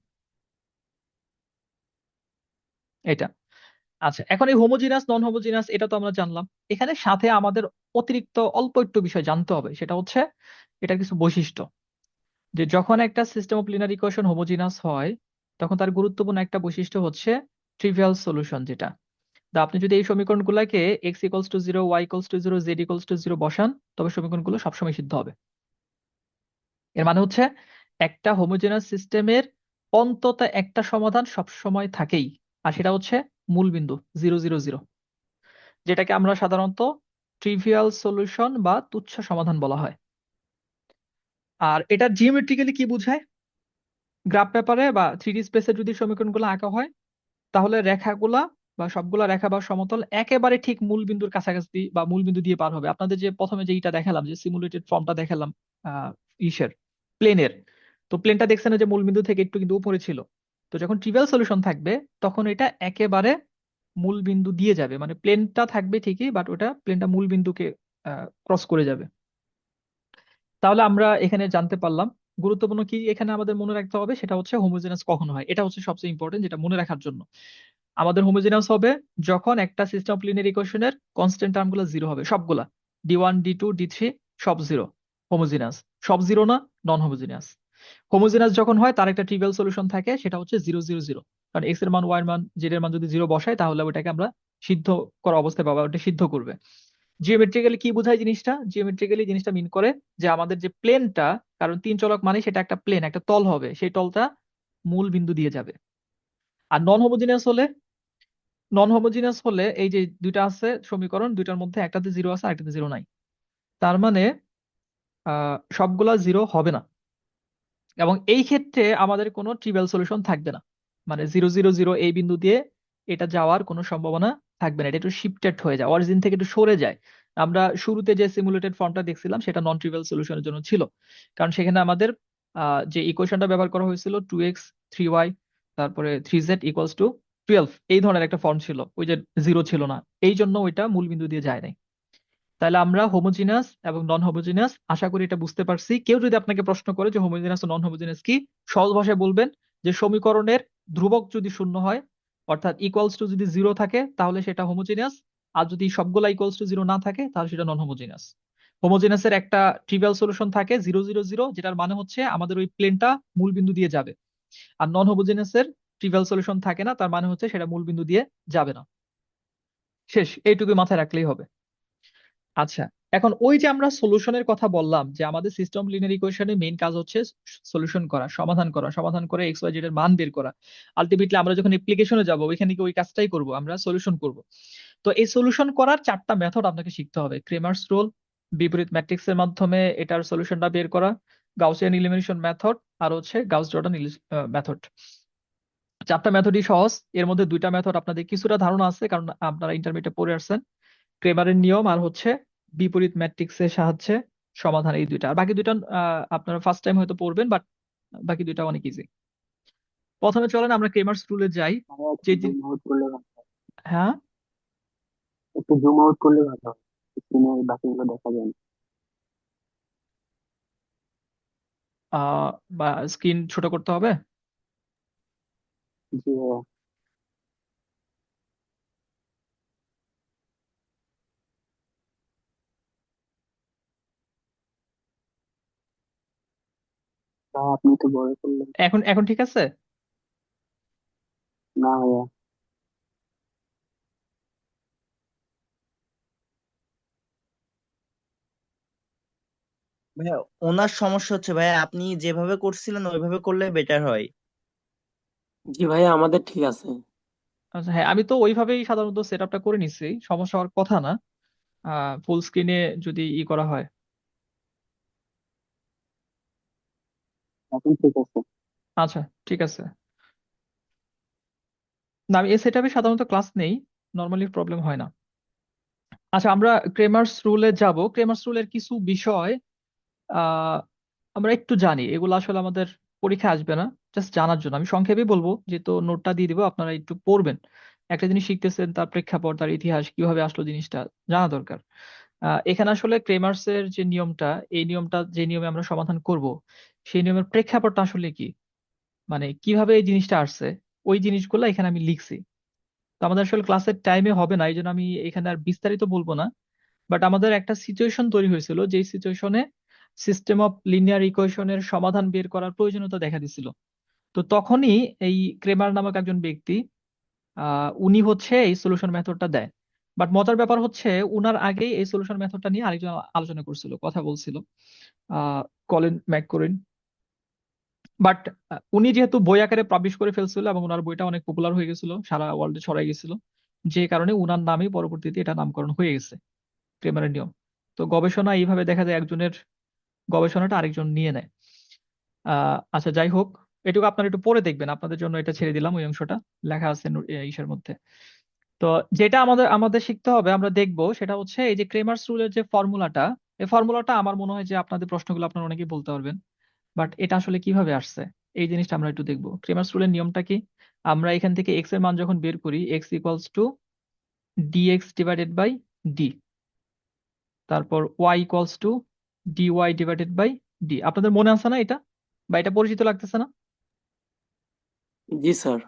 এটা আচ্ছা, এখন এই হোমোজিনাস নন হোমোজিনাস এটা তো আমরা জানলাম। এখানে সাথে আমাদের অতিরিক্ত অল্প একটু বিষয় জানতে হবে, সেটা হচ্ছে এটা কিছু বৈশিষ্ট্য, যে যখন একটা system of linear equation homogeneous হয় তখন তার গুরুত্বপূর্ণ একটা বৈশিষ্ট্য হচ্ছে ট্রিভিয়াল সলিউশন। যেটা তা আপনি যদি এই সমীকরণগুলোকে X equals to zero, Y equals to zero, Z equals to zero বসান, তবে সমীকরণগুলো সবসময় সিদ্ধ হবে। এর মানে হচ্ছে একটা হোমোজেনাস সিস্টেমের অন্তত একটা সমাধান সবসময় থাকেই, আর সেটা হচ্ছে মূল বিন্দু 0 0 0, যেটাকে আমরা সাধারণত ট্রিভিয়াল সলিউশন বা তুচ্ছ সমাধান বলা হয়। আর এটা জিওমেট্রিক্যালি কি বোঝায়? গ্রাফ পেপারে বা 3D স্পেসে যদি সমীকরণগুলো আঁকা হয়, তাহলে রেখাগুলা বা সবগুলা রেখা বা সমতল একেবারে ঠিক মূল বিন্দুর কাছাকাছি বা মূল বিন্দু দিয়ে পার হবে। আপনাদের যে প্রথমে যে ইটা দেখালাম, যে সিমুলেটেড ফর্মটা দেখালাম ইসের প্লেনের, তো প্লেনটা দেখছেন যে মূল বিন্দু থেকে একটু কিন্তু উপরে ছিল। তো যখন ট্রিভিয়াল সলিউশন থাকবে তখন এটা একেবারে মূল বিন্দু দিয়ে যাবে, মানে প্লেনটা থাকবে ঠিকই, বাট ওটা প্লেনটা মূল বিন্দুকে ক্রস করে যাবে। তাহলে আমরা এখানে জানতে পারলাম গুরুত্বপূর্ণ কি এখানে আমাদের মনে রাখতে হবে, সেটা হচ্ছে হোমোজেনাস কখন হয়। এটা হচ্ছে সবচেয়ে ইম্পর্টেন্ট, যেটা মনে রাখার জন্য। আমাদের হোমোজেনাস হবে যখন একটা সিস্টেম অফ লিনিয়ার ইকুয়েশনের কনস্ট্যান্ট টার্মগুলো জিরো হবে, সবগুলা D1 D2 D3 সব জিরো, হোমোজেনাস। সব জিরো না, নন হোমোজেনাস। হোমোজেনাস যখন হয় তার একটা ট্রিভিয়াল সলিউশন থাকে, সেটা হচ্ছে 0 0 0, কারণ এক্স এর মান, ওয়াই এর মান, জেড এর মান যদি জিরো বসায় তাহলে ওটাকে আমরা সিদ্ধ করা অবস্থায় পাবো, ওটা সিদ্ধ করবে। জিওমেট্রিক্যালি কি বোঝায় জিনিসটা? জিওমেট্রিক্যালি জিনিসটা মিন করে যে আমাদের যে প্লেনটা, কারণ তিন চলক মানে সেটা একটা প্লেন, একটা তল হবে, সেই তলটা মূল বিন্দু দিয়ে যাবে। আর নন হোমোজিনিয়াস হলে এই যে দুইটা আছে সমীকরণ, দুইটার মধ্যে একটাতে জিরো আছে আরেকটাতে জিরো নাই, তার মানে সবগুলা জিরো হবে না। এবং এই ক্ষেত্রে আমাদের কোনো ট্রিভিয়াল সলিউশন থাকবে না, মানে 0 0 0 এই বিন্দু দিয়ে এটা যাওয়ার কোনো সম্ভাবনা থাকবে না, এটা একটু শিফটেড হয়ে যায়, অরিজিন থেকে একটু সরে যায়। আমরা শুরুতে যে সিমুলেটেড ফর্মটা দেখছিলাম সেটা নন ট্রিভিয়াল সলিউশনের জন্য ছিল, কারণ সেখানে আমাদের যে ইকুয়েশনটা ব্যবহার করা হয়েছিল 2x 3y তারপরে 3z ইকুয়ালস টু 12, এই ধরনের একটা ফর্ম ছিল, ওই যে জিরো ছিল না, এই জন্য ওইটা মূল বিন্দু দিয়ে যায় নাই। তাহলে আমরা হোমোজিনাস এবং নন হোমোজিনাস, আশা করি এটা বুঝতে পারছি। কেউ যদি আপনাকে প্রশ্ন করে যে হোমোজিনাস ও নন হোমোজিনাস কি, সহজ ভাষায় বলবেন যে সমীকরণের ধ্রুবক যদি শূন্য হয়, অর্থাৎ ইকুয়ালস টু যদি জিরো থাকে, তাহলে সেটা হোমোজিনাস। আর যদি সবগুলা ইকুয়ালস টু জিরো না থাকে তাহলে সেটা নন হোমোজিনাস। হোমোজিনাসের একটা ট্রিভিয়াল সলিউশন থাকে 0 0 0, যেটার মানে হচ্ছে আমাদের ওই প্লেনটা মূল বিন্দু দিয়ে যাবে। আর নন হোমোজিনাসের ট্রিভিয়াল সলিউশন থাকে না, তার মানে হচ্ছে সেটা মূল বিন্দু দিয়ে যাবে না। শেষ, এইটুকু মাথায় রাখলেই হবে। আচ্ছা, এখন ওই যে আমরা সলিউশনের কথা বললাম, যে আমাদের সিস্টেম অফ লিনিয়ার ইকুয়েশনের মেইন কাজ হচ্ছে সলিউশন করা, সমাধান করা, সমাধান করে এক্স ওয়াই জেড এর মান বের করা। আলটিমেটলি আমরা যখন অ্যাপ্লিকেশনে যাব ওইখানে কি ওই কাজটাই করব, আমরা সলিউশন করব। তো এই সলিউশন করার চারটা মেথড আপনাকে শিখতে হবে: ক্রেমার্স রুল, বিপরীত ম্যাট্রিক্স এর মাধ্যমে এটার সলিউশনটা বের করা, গাউসিয়ান ইলিমিনেশন মেথড, আর হচ্ছে গাউস জর্ডান মেথড। চারটা মেথডই সহজ, এর মধ্যে দুইটা মেথড আপনাদের কিছুটা ধারণা আছে কারণ আপনারা ইন্টারমিডিয়েটে পড়ে আসছেন, ক্রেমারের নিয়ম আর হচ্ছে বিপরীত ম্যাট্রিক্সের সাহায্যে সমাধান, এই দুইটা। আর বাকি দুইটা আপনারা ফার্স্ট টাইম হয়তো পড়বেন, বাট বাকি দুইটা অনেক ইজি। প্রথমে চলেন আমরা ক্রেমার্স রুলে যাই। ভাইয়া একটু যে জুম আউট করলে ভালো হয়। হ্যাঁ, একটু জুম আউট করলে ভালো হয়, স্ক্রিনে বাকিগুলো দেখা যায় না। বা স্ক্রিন ছোট করতে হবে। জি ভাইয়া। তা আপনি তো বড় করলেন। এখন এখন ঠিক আছে? না ভাইয়া। ভাইয়া ওনার সমস্যা হচ্ছে ভাইয়া, আপনি যেভাবে করছিলেন ওইভাবে করলে বেটার হয়। জি ভাইয়া, আমাদের ঠিক আছে। আচ্ছা, হ্যাঁ, আমি তো ওইভাবেই সাধারণত সেট আপটা করে নিচ্ছি, সমস্যা হওয়ার কথা না ফুল স্ক্রিনে যদি করা হয়। এখন ঠিক আছে। আচ্ছা, ঠিক আছে। না, আমি এই সেট আপে সাধারণত ক্লাস নেই, নর্মালি প্রবলেম হয় না। আচ্ছা, আমরা ক্রেমার্স রুলে যাব। ক্রেমার্স রুলের কিছু বিষয় আহ আমরা একটু জানি, এগুলো আসলে আমাদের পরীক্ষা আসবে না, জাস্ট জানার জন্য আমি সংক্ষেপে বলবো, যেহেতু নোটটা দিয়ে দিব, আপনারা একটু পড়বেন। একটা জিনিস শিখতেছেন, তার প্রেক্ষাপট, তার ইতিহাস, কিভাবে আসলো জিনিসটা জানা দরকার। এখানে আসলে ক্রেমার্সের যে নিয়মটা, এই নিয়মটা যে নিয়মে আমরা সমাধান করব, সেই নিয়মের প্রেক্ষাপটটা আসলে কি, মানে কিভাবে এই জিনিসটা আসছে, ওই জিনিসগুলো এখানে আমি লিখছি। তো আমাদের আসলে ক্লাসের টাইমে হবে না, এই জন্য আমি এখানে আর বিস্তারিত বলবো না। বাট আমাদের একটা সিচুয়েশন তৈরি হয়েছিল, যেই সিচুয়েশনে সিস্টেম অফ লিনিয়ার ইকুয়েশনের সমাধান বের করার প্রয়োজনীয়তা দেখা দিছিল। তো তখনই এই ক্রেমার নামক একজন ব্যক্তি, উনি হচ্ছে এই সলিউশন মেথডটা দেয়। বাট মজার ব্যাপার হচ্ছে, উনার আগেই এই সলিউশন মেথডটা নিয়ে আরেকজন আলোচনা করছিল, কথা বলছিল, আহ কলিন ম্যাককরিন। বাট উনি যেহেতু বই আকারে পাবলিশ করে ফেলছিল এবং ওনার বইটা অনেক পপুলার হয়ে গেছিল, সারা ওয়ার্ল্ডে ছড়াই গেছিল, যে কারণে উনার নামে পরবর্তীতে এটা নামকরণ হয়ে গেছে, ক্রেমারের নিয়ম। তো গবেষণা এইভাবে দেখা যায়, একজনের গবেষণাটা আরেকজন নিয়ে নেয়। আচ্ছা, যাই হোক, এটুকু আপনারা একটু পড়ে দেখবেন, আপনাদের জন্য এটা ছেড়ে দিলাম, ওই অংশটা লেখা আছে ইসের মধ্যে। তো যেটা আমাদের আমাদের শিখতে হবে, আমরা দেখবো, সেটা হচ্ছে এই যে ক্রেমার্স রুলের যে ফর্মুলাটা, এই ফর্মুলাটা আমার মনে হয় যে আপনাদের প্রশ্নগুলো আপনারা অনেকেই বলতে পারবেন। বাট এটা আসলে কিভাবে আসছে, এই জিনিসটা আমরা একটু দেখবো। ক্রেমার্স রুলের নিয়মটা কি? আমরা এখান থেকে এক্স এর মান যখন বের করি, X equals to D X divided by D, তারপর Y equals to D Y divided by D. আপনাদের মনে আছে না এটা, বা এটা পরিচিত লাগতেছে না? জি স্যার।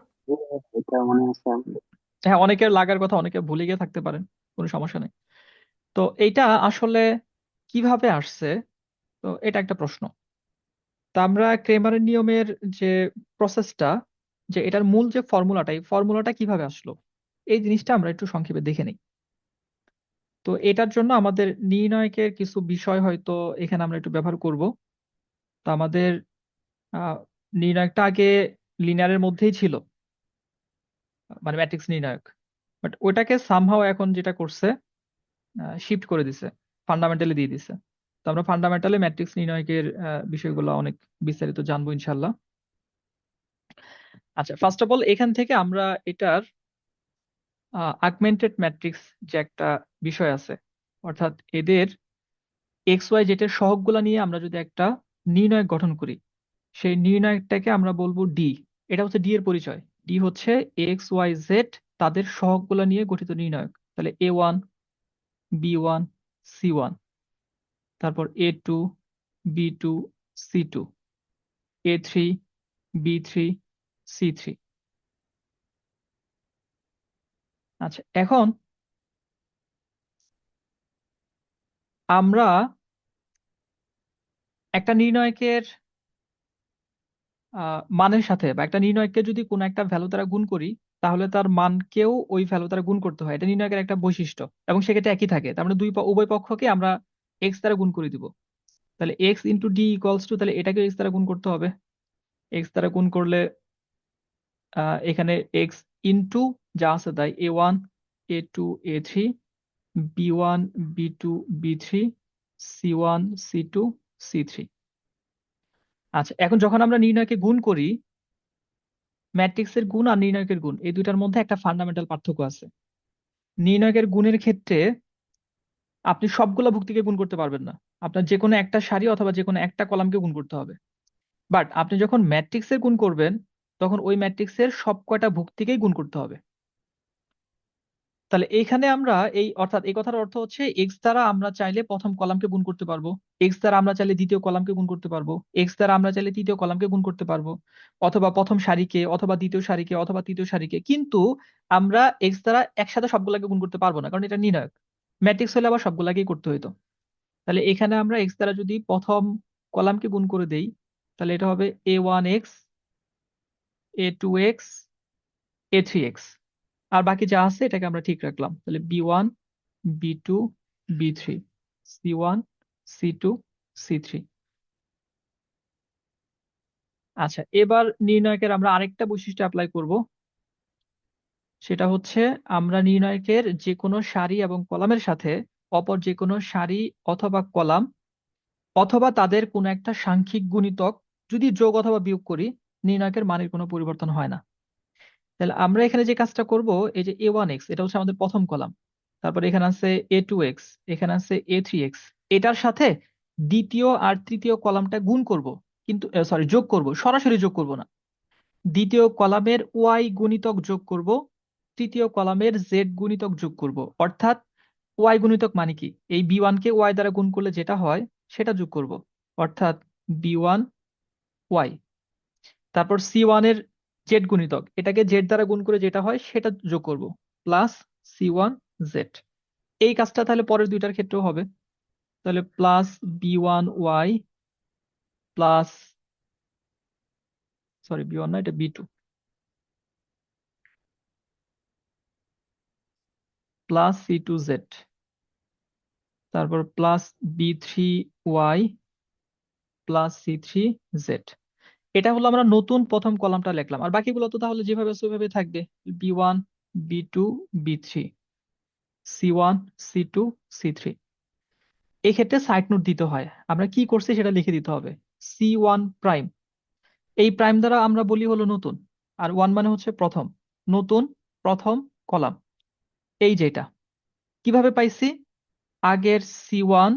এটা মনে আছে আমার। হ্যাঁ, অনেকের লাগার কথা, অনেকে ভুলে গিয়ে থাকতে পারেন, কোনো সমস্যা নেই। তো এইটা আসলে কিভাবে আসছে, তো এটা একটা প্রশ্ন। তা আমরা ক্রেমারের নিয়মের যে প্রসেসটা, যে এটার মূল যে ফর্মুলাটা, এই ফর্মুলাটা কিভাবে আসলো, এই জিনিসটা আমরা একটু সংক্ষেপে দেখে নিই। তো এটার জন্য আমাদের নির্ণায়কের কিছু বিষয় হয়তো এখানে আমরা একটু ব্যবহার করব। তো আমাদের আহ নির্ণায়কটা আগে লিনিয়ারের মধ্যেই ছিল, মানে ম্যাট্রিক্স নির্ণায়ক। বাট ওটাকে সামহাও এখন যেটা করছে, শিফট করে দিছে, ফান্ডামেন্টালি দিয়ে দিছে। তো আমরা ফান্ডামেন্টালি ম্যাট্রিক্স নির্ণায়কের বিষয়গুলো অনেক বিস্তারিত জানবো ইনশাল্লাহ। আচ্ছা, ফার্স্ট অফ অল এখান থেকে আমরা এটার আগমেন্টেড ম্যাট্রিক্স যে একটা বিষয় আছে, অর্থাৎ এদের এক্স ওয়াই জেড এর সহগগুলা নিয়ে আমরা যদি একটা নির্ণায়ক গঠন করি, সেই নির্ণায়কটাকে আমরা বলবো ডি। এটা হচ্ছে ডি এর পরিচয়। ডি হচ্ছে এক্স ওয়াই জেড, তাদের সহগগুলা নিয়ে গঠিত নির্ণায়ক। তাহলে A1, B1, C1, তারপর A2, B2, C2, A3, B3, C3। আচ্ছা, এখন আমরা একটা নির্ণায়কের মানের সাথে, বা একটা নির্ণায়ককে যদি কোনো একটা ভ্যালু দ্বারা গুণ করি, তাহলে তার মানকেও ওই ভ্যালু দ্বারা গুণ করতে হয়। এটা নির্ণায়কের একটা বৈশিষ্ট্য, এবং সেক্ষেত্রে একই থাকে। তার মানে উভয় পক্ষকে আমরা এক্স দ্বারা গুণ করে দিব। তাহলে x into D equals to, তাহলে এটাকে এক্স দ্বারা গুণ করতে হবে। এক্স দ্বারা গুণ করলে এখানে এক্স ইন্টু যা আছে তাই, A1, A2, A3, B1, B2, B3, C1, C2, C3। আচ্ছা, এখন যখন আমরা নির্ণয়কে গুণ করি, ম্যাট্রিক্সের গুণ আর নির্ণায়কের গুণ, এই দুইটার মধ্যে একটা ফান্ডামেন্টাল পার্থক্য আছে। নির্ণায়কের গুণের ক্ষেত্রে আপনি সবগুলা ভুক্তিকে গুণ করতে পারবেন না, আপনার যে কোনো একটা সারি অথবা যে কোনো একটা কলামকে গুণ করতে হবে। বাট আপনি যখন ম্যাট্রিক্সের গুণ করবেন, তখন ওই ম্যাট্রিক্সের সব কয়টা ভুক্তিকেই গুণ করতে হবে। তাহলে এইখানে আমরা অর্থাৎ এই কথার অর্থ হচ্ছে, এক্স দ্বারা আমরা চাইলে প্রথম কলামকে গুণ করতে পারবো, এক্স দ্বারা আমরা চাইলে দ্বিতীয় কলামকে গুণ করতে পারবো, এক্স দ্বারা আমরা চাইলে তৃতীয় কলামকে গুণ করতে পারবো, অথবা প্রথম সারিকে, অথবা দ্বিতীয় সারিকে, অথবা তৃতীয় সারিকে। কিন্তু আমরা এক্স দ্বারা একসাথে সবগুলাকে গুণ করতে পারবো না, কারণ এটা নির্ণায়ক। ম্যাট্রিক্স হলে আবার সবগুলাকেই করতে হইতো। তাহলে এখানে আমরা এক্স দ্বারা যদি প্রথম কলামকে গুণ করে দেই, তাহলে এটা হবে A1x, A2x, A3x। আর বাকি যা আছে এটাকে আমরা ঠিক রাখলাম। তাহলে B1, B2, B3, C1, C2, C3। আচ্ছা, এবার নির্ণায়কের আমরা আরেকটা বৈশিষ্ট্য অ্যাপ্লাই করব। সেটা হচ্ছে, আমরা নির্ণায়কের যে কোনো সারি এবং কলামের সাথে অপর যে কোনো সারি অথবা কলাম, অথবা তাদের কোনো একটা সাংখ্যিক গুণিতক যদি যোগ অথবা বিয়োগ করি, নির্ণায়কের মানের কোনো পরিবর্তন হয় না। তাহলে আমরা এখানে যে কাজটা করব, এই যে A1x, এটা হচ্ছে আমাদের প্রথম কলাম। তারপর এখানে আছে a2x, এখানে আছে a3x। এটার সাথে দ্বিতীয় আর তৃতীয় কলামটা গুণ করব, কিন্তু সরি যোগ করব, সরাসরি যোগ করব না। দ্বিতীয় কলামের ওয়াই গুণিতক যোগ করব, তৃতীয় কলামের জেড গুণিতক যোগ করব। অর্থাৎ ওয়াই গুণিতক মানে কি, এই বি1 কে ওয়াই দ্বারা গুণ করলে যেটা হয় সেটা যোগ করব, অর্থাৎ বি1 ওয়াই। তারপর সি1 এর জেড গুণিতক, এটাকে জেড দ্বারা গুণ করে যেটা হয় সেটা যোগ করব, প্লাস সি1 জেড। এই কাজটা তাহলে পরের দুইটার ক্ষেত্রেও হবে। তাহলে প্লাস বি1 ওয়াই প্লাস, সরি বি1 না, এটা বি2, প্লাস সি2 জেড। তারপর প্লাস বি3 ওয়াই প্লাস সি3 জেড। এটা হলো আমরা নতুন প্রথম কলামটা লিখলাম, আর বাকিগুলো তো তাহলে যেভাবে আছে ওইভাবে থাকবে। বি1 বি2 বি3 সি1 সি2 সি3। এই ক্ষেত্রে সাইড নোট দিতে হয়, আমরা কি করছি সেটা লিখে দিতে হবে। সি1 প্রাইম, এই প্রাইম দ্বারা আমরা বলি হলো নতুন, আর ওয়ান মানে হচ্ছে প্রথম, নতুন প্রথম কলাম। এই যেটা কিভাবে পাইছি, আগের সি1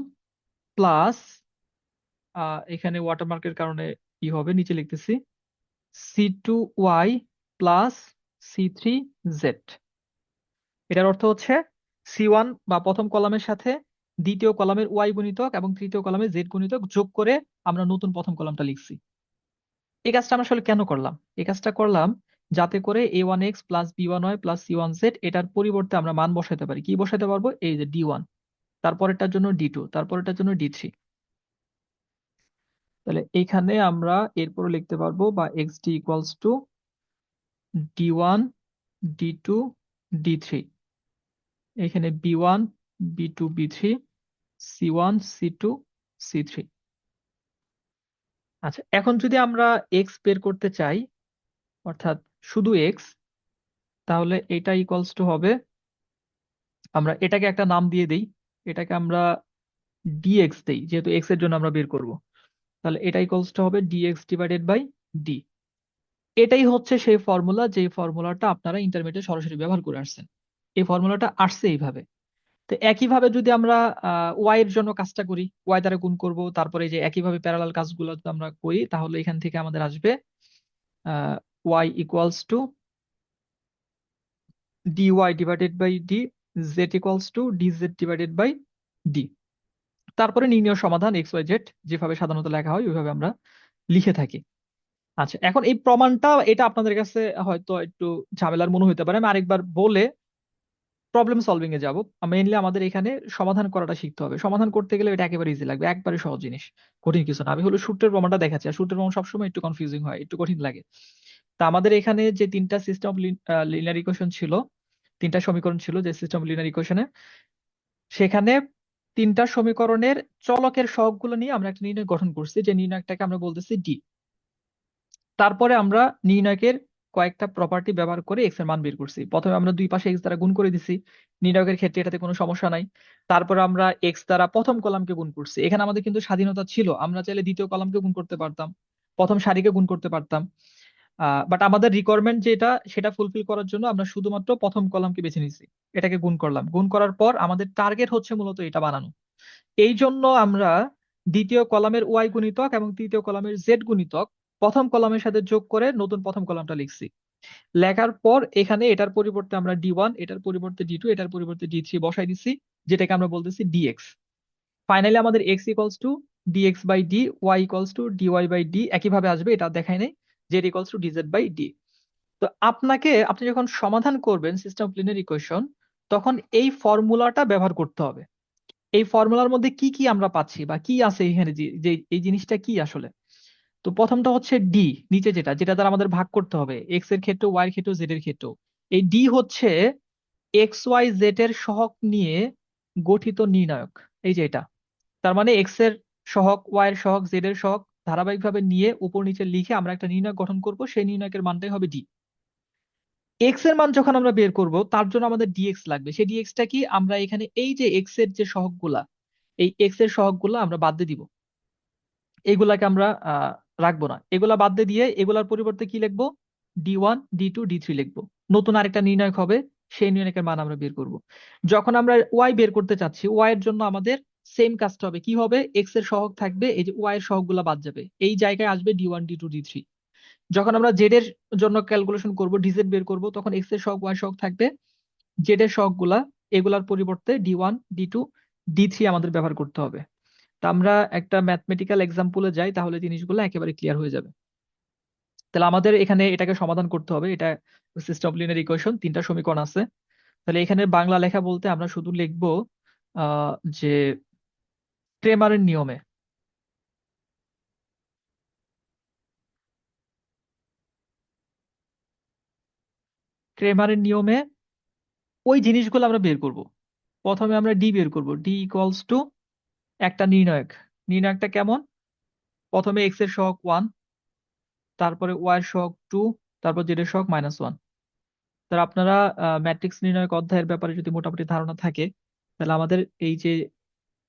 প্লাস, এখানে ওয়াটারমার্কের কারণে কি হবে নিচে লিখতেছি, সি2 ওয়াই প্লাস সি3 জেড। এটার অর্থ হচ্ছে সি1 বা প্রথম কলামের সাথে দ্বিতীয় কলামের ওয়াই গুণিতক এবং তৃতীয় কলামের জেড গুণিতক যোগ করে আমরা নতুন প্রথম কলামটা লিখছি। এই কাজটা আমরা আসলে কেন করলাম, এই কাজটা করলাম যাতে করে a1x plus b1y plus c1z এটার পরিবর্তে আমরা মান বসাতে পারি। কি বসাতে পারবো, এই যে d1, তারপরেরটার জন্য d2, তারপরেরটার জন্য d3। তাহলে এইখানে আমরা এরপর লিখতে পারবো, বা xt equals to d1 d2 d3, এখানে b1 b2 b3 c1 c2 c3। আচ্ছা, এখন যদি আমরা x বের করতে চাই, অর্থাৎ শুধু x, তাহলে এটা ইকুয়ালস টু হবে, আমরা এটাকে একটা নাম দিয়ে দেই, এটাকে আমরা dx দেই, যেহেতু x এর জন্য আমরা বের করব। তাহলে এটা ইকুয়ালস টু হবে dx ডিভাইডেড বাই d। এটাই হচ্ছে সেই ফর্মুলা, যে ফর্মুলাটা আপনারা ইন্টারমিডিয়েটে সরাসরি ব্যবহার করে আসছেন। এই ফর্মুলাটা আসছে এইভাবে। তো একইভাবে যদি আমরা ওয়াই এর জন্য কাজটা করি, ওয়াই দ্বারা গুণ করব, তারপরে যে একইভাবে প্যারালাল কাজগুলো যদি আমরা করি, তাহলে এখান থেকে আমাদের আসবে y equals to dy divided by d, z equals to dz divided by d। তারপরে নির্ণয় সমাধান এক্স ওয়াই জেড, যেভাবে সাধারণত লেখা হয় ওইভাবে আমরা লিখে থাকি। আচ্ছা, এখন এই প্রমাণটা এটা আপনাদের কাছে হয়তো একটু ঝামেলার মনে হতে পারে, আমি আরেকবার বলে প্রবলেম সলভিং এ যাব। মেইনলি আমাদের এখানে সমাধান করাটা শিখতে হবে। সমাধান করতে গেলে এটা একেবারে ইজি লাগবে, একবারে সহজ জিনিস, কঠিন কিছু না। আমি হলো সূত্রের প্রমাণটা দেখাচ্ছি, আর সূত্রের প্রমাণ সবসময় একটু কনফিউজিং হয়, একটু কঠিন লাগে। তা আমাদের এখানে যে তিনটা সিস্টেম অফ লিনিয়ার ইকুয়েশন ছিল, তিনটা সমীকরণ ছিল যে সিস্টেম অফ লিনিয়ার ইকুয়েশনে, সেখানে তিনটা সমীকরণের চলকের সহগগুলো নিয়ে আমরা একটা নির্ণয় গঠন করছি, যে নির্ণয়টাকে আমরা বলতেছি ডি। তারপরে আমরা নির্ণয়কের কয়েকটা প্রপার্টি ব্যবহার করে এক্স এর মান বের করছি। প্রথমে আমরা দুই পাশে এক্স দ্বারা গুণ করে দিছি, নির্ণয়কের ক্ষেত্রে এটাতে কোনো সমস্যা নাই। তারপরে আমরা এক্স দ্বারা প্রথম কলামকে গুণ করছি, এখানে আমাদের কিন্তু স্বাধীনতা ছিল, আমরা চাইলে দ্বিতীয় কলামকে গুণ করতে পারতাম, প্রথম সারিকে গুণ করতে পারতাম। বাট আমাদের রিকোয়ারমেন্ট যেটা, সেটা ফুলফিল করার জন্য আমরা শুধুমাত্র প্রথম কলামকে বেছে নিছি, এটাকে গুণ করলাম। গুণ করার পর আমাদের টার্গেট হচ্ছে মূলত এটা বানানো। এই জন্য আমরা দ্বিতীয় কলামের ওয়াই গুণিতক এবং তৃতীয় কলামের জেড গুণিতক প্রথম কলামের সাথে যোগ করে নতুন প্রথম কলামটা লিখছি। লেখার পর এখানে এটার পরিবর্তে আমরা d1, এটার পরিবর্তে d2, এটার পরিবর্তে d3 বসাই দিছি, যেটাকে আমরা বলতেছি dx। ফাইনালি আমাদের x equals to dx by d, y equals to dy by d একইভাবে আসবে, এটা দেখাই নাই, z equals to dz by d। তো আপনি যখন সমাধান করবেন সিস্টেম অফ লিনিয়ার ইকুয়েশন, তখন এই ফর্মুলাটা ব্যবহার করতে হবে। এই ফর্মুলার মধ্যে কি কি আমরা পাচ্ছি, বা কি আছে এখানে, যে এই জিনিসটা কি আসলে। তো প্রথমটা হচ্ছে ডি, নিচে যেটা যেটা দ্বারা আমাদের ভাগ করতে হবে, এক্স এর ক্ষেত্রে, ওয়াই এর ক্ষেত্রে, জেড এর ক্ষেত্রেও। এই ডি হচ্ছে এক্স ওয়াই জেড এর সহগ নিয়ে গঠিত নির্ণায়ক। এই যে এটা, তার মানে এক্স এর সহগ, ওয়াই এর সহগ, জেড এর সহগ ধারাবাহিকভাবে নিয়ে উপর নিচে লিখে আমরা একটা নির্ণায়ক গঠন করব, সেই নির্ণায়কের মানটাই হবে ডি। এক্স এর মান যখন আমরা বের করব, তার জন্য আমাদের ডিএক্স লাগবে। সেই ডিএক্সটা কি, আমরা এখানে এই যে এক্স এর যে সহগগুলা, এই এক্স এর সহগগুলো আমরা বাদ দিয়ে দিব, এগুলাকে আমরা রাখবো না। এগুলা বাদ দিয়ে এগুলার পরিবর্তে কি লিখবো, d1 d2 d3 লিখবো। নতুন আরেকটা নির্ণায়ক হবে, সেই নির্ণয়কের মান আমরা বের করব। যখন আমরা ওয়াই বের করতে চাচ্ছি, ওয়াই এর জন্য আমাদের সেম কাজটা হবে। কি হবে? এক্স এর সহগ থাকবে, এই যে ওয়াই এর সহগগুলো বাদ যাবে, এই জায়গায় আসবে ডি1 ডি2 ডি3। যখন আমরা জেড এর জন্য ক্যালকুলেশন করব, ডিজেড বের করব, তখন এক্স এর সহগ ওয়াই সহগ থাকবে, জেড এর সহগগুলা এগুলার পরিবর্তে ডি1 ডি2 ডি3 আমাদের ব্যবহার করতে হবে। তা আমরা একটা ম্যাথমেটিক্যাল এক্সাম্পলে যাই, তাহলে জিনিসগুলো একেবারে ক্লিয়ার হয়ে যাবে। তাহলে আমাদের এখানে এটাকে সমাধান করতে হবে। এটা সিস্টেম অফ লিনিয়ার ইকুয়েশন, 3টা সমীকরণ আছে। তাহলে এখানে বাংলা লেখা বলতে আমরা শুধু লিখবো যে ক্রেমারের নিয়মে, ক্রেমারের নিয়মে ওই জিনিসগুলো আমরা বের করব। প্রথমে আমরা ডি বের করব, ডি ইকুয়ালস টু একটা নির্ণায়ক। নির্ণায়কটা কেমন? প্রথমে এক্স এর সহগ 1, তারপরে ওয়াই এর সহগ 2, তারপর জেড এর সহগ -1। তাহলে আপনারা ম্যাট্রিক্স নির্ণায়ক অধ্যায়ের ব্যাপারে যদি মোটামুটি ধারণা থাকে, তাহলে আমাদের এই যে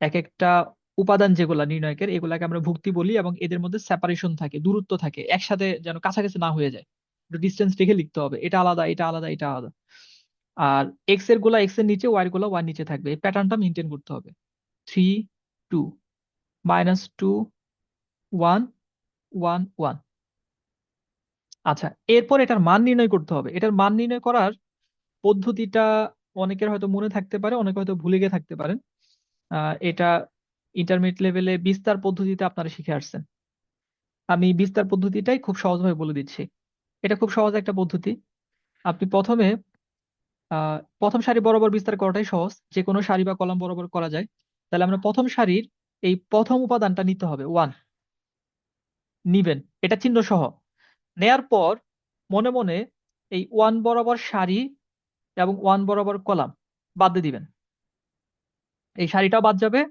এক একটা উপাদান যেগুলা নির্ণায়কের, এগুলাকে আমরা ভুক্তি বলি, এবং এদের মধ্যে সেপারেশন থাকে, দূরত্ব থাকে, একসাথে যেন কাছাকাছি না হয়ে যায়, একটু ডিস্টেন্স রেখে লিখতে হবে, এটা আলাদা, এটা আলাদা, এটা আলাদা। আর এক্স এর গুলা এক্স এর নিচে, ওয়াই এর গুলা ওয়াই নিচে থাকবে। এই প্যাটার্নটা মেনটেন করতে হবে। 3 2 -2 1 1 1। আচ্ছা, এরপর এটার মান নির্ণয় করতে হবে। এটার মান নির্ণয় করার পদ্ধতিটা অনেকের হয়তো মনে থাকতে পারে, অনেকে হয়তো ভুলে গিয়ে থাকতে পারেন। এটা ইন্টারমিডিয়েট লেভেলে বিস্তার পদ্ধতিতে আপনারা শিখে আসছেন। আমি বিস্তার পদ্ধতিটাই খুব সহজভাবে বলে দিচ্ছি। এটা খুব সহজ একটা পদ্ধতি। আপনি প্রথমে প্রথম সারি বরাবর বিস্তার করাটাই সহজ, যে কোনো সারি বা কলাম বরাবর করা যায়। তাহলে আমরা প্রথম সারির এই প্রথম উপাদানটা নিতে হবে, 1 নিবেন, এটা চিহ্ন সহ। নেয়ার পর মনে মনে এই 1 বরাবর সারি এবং 1 বরাবর কলাম বাদ দিয়ে দিবেন। এই সারিটাও বাদ যাবে,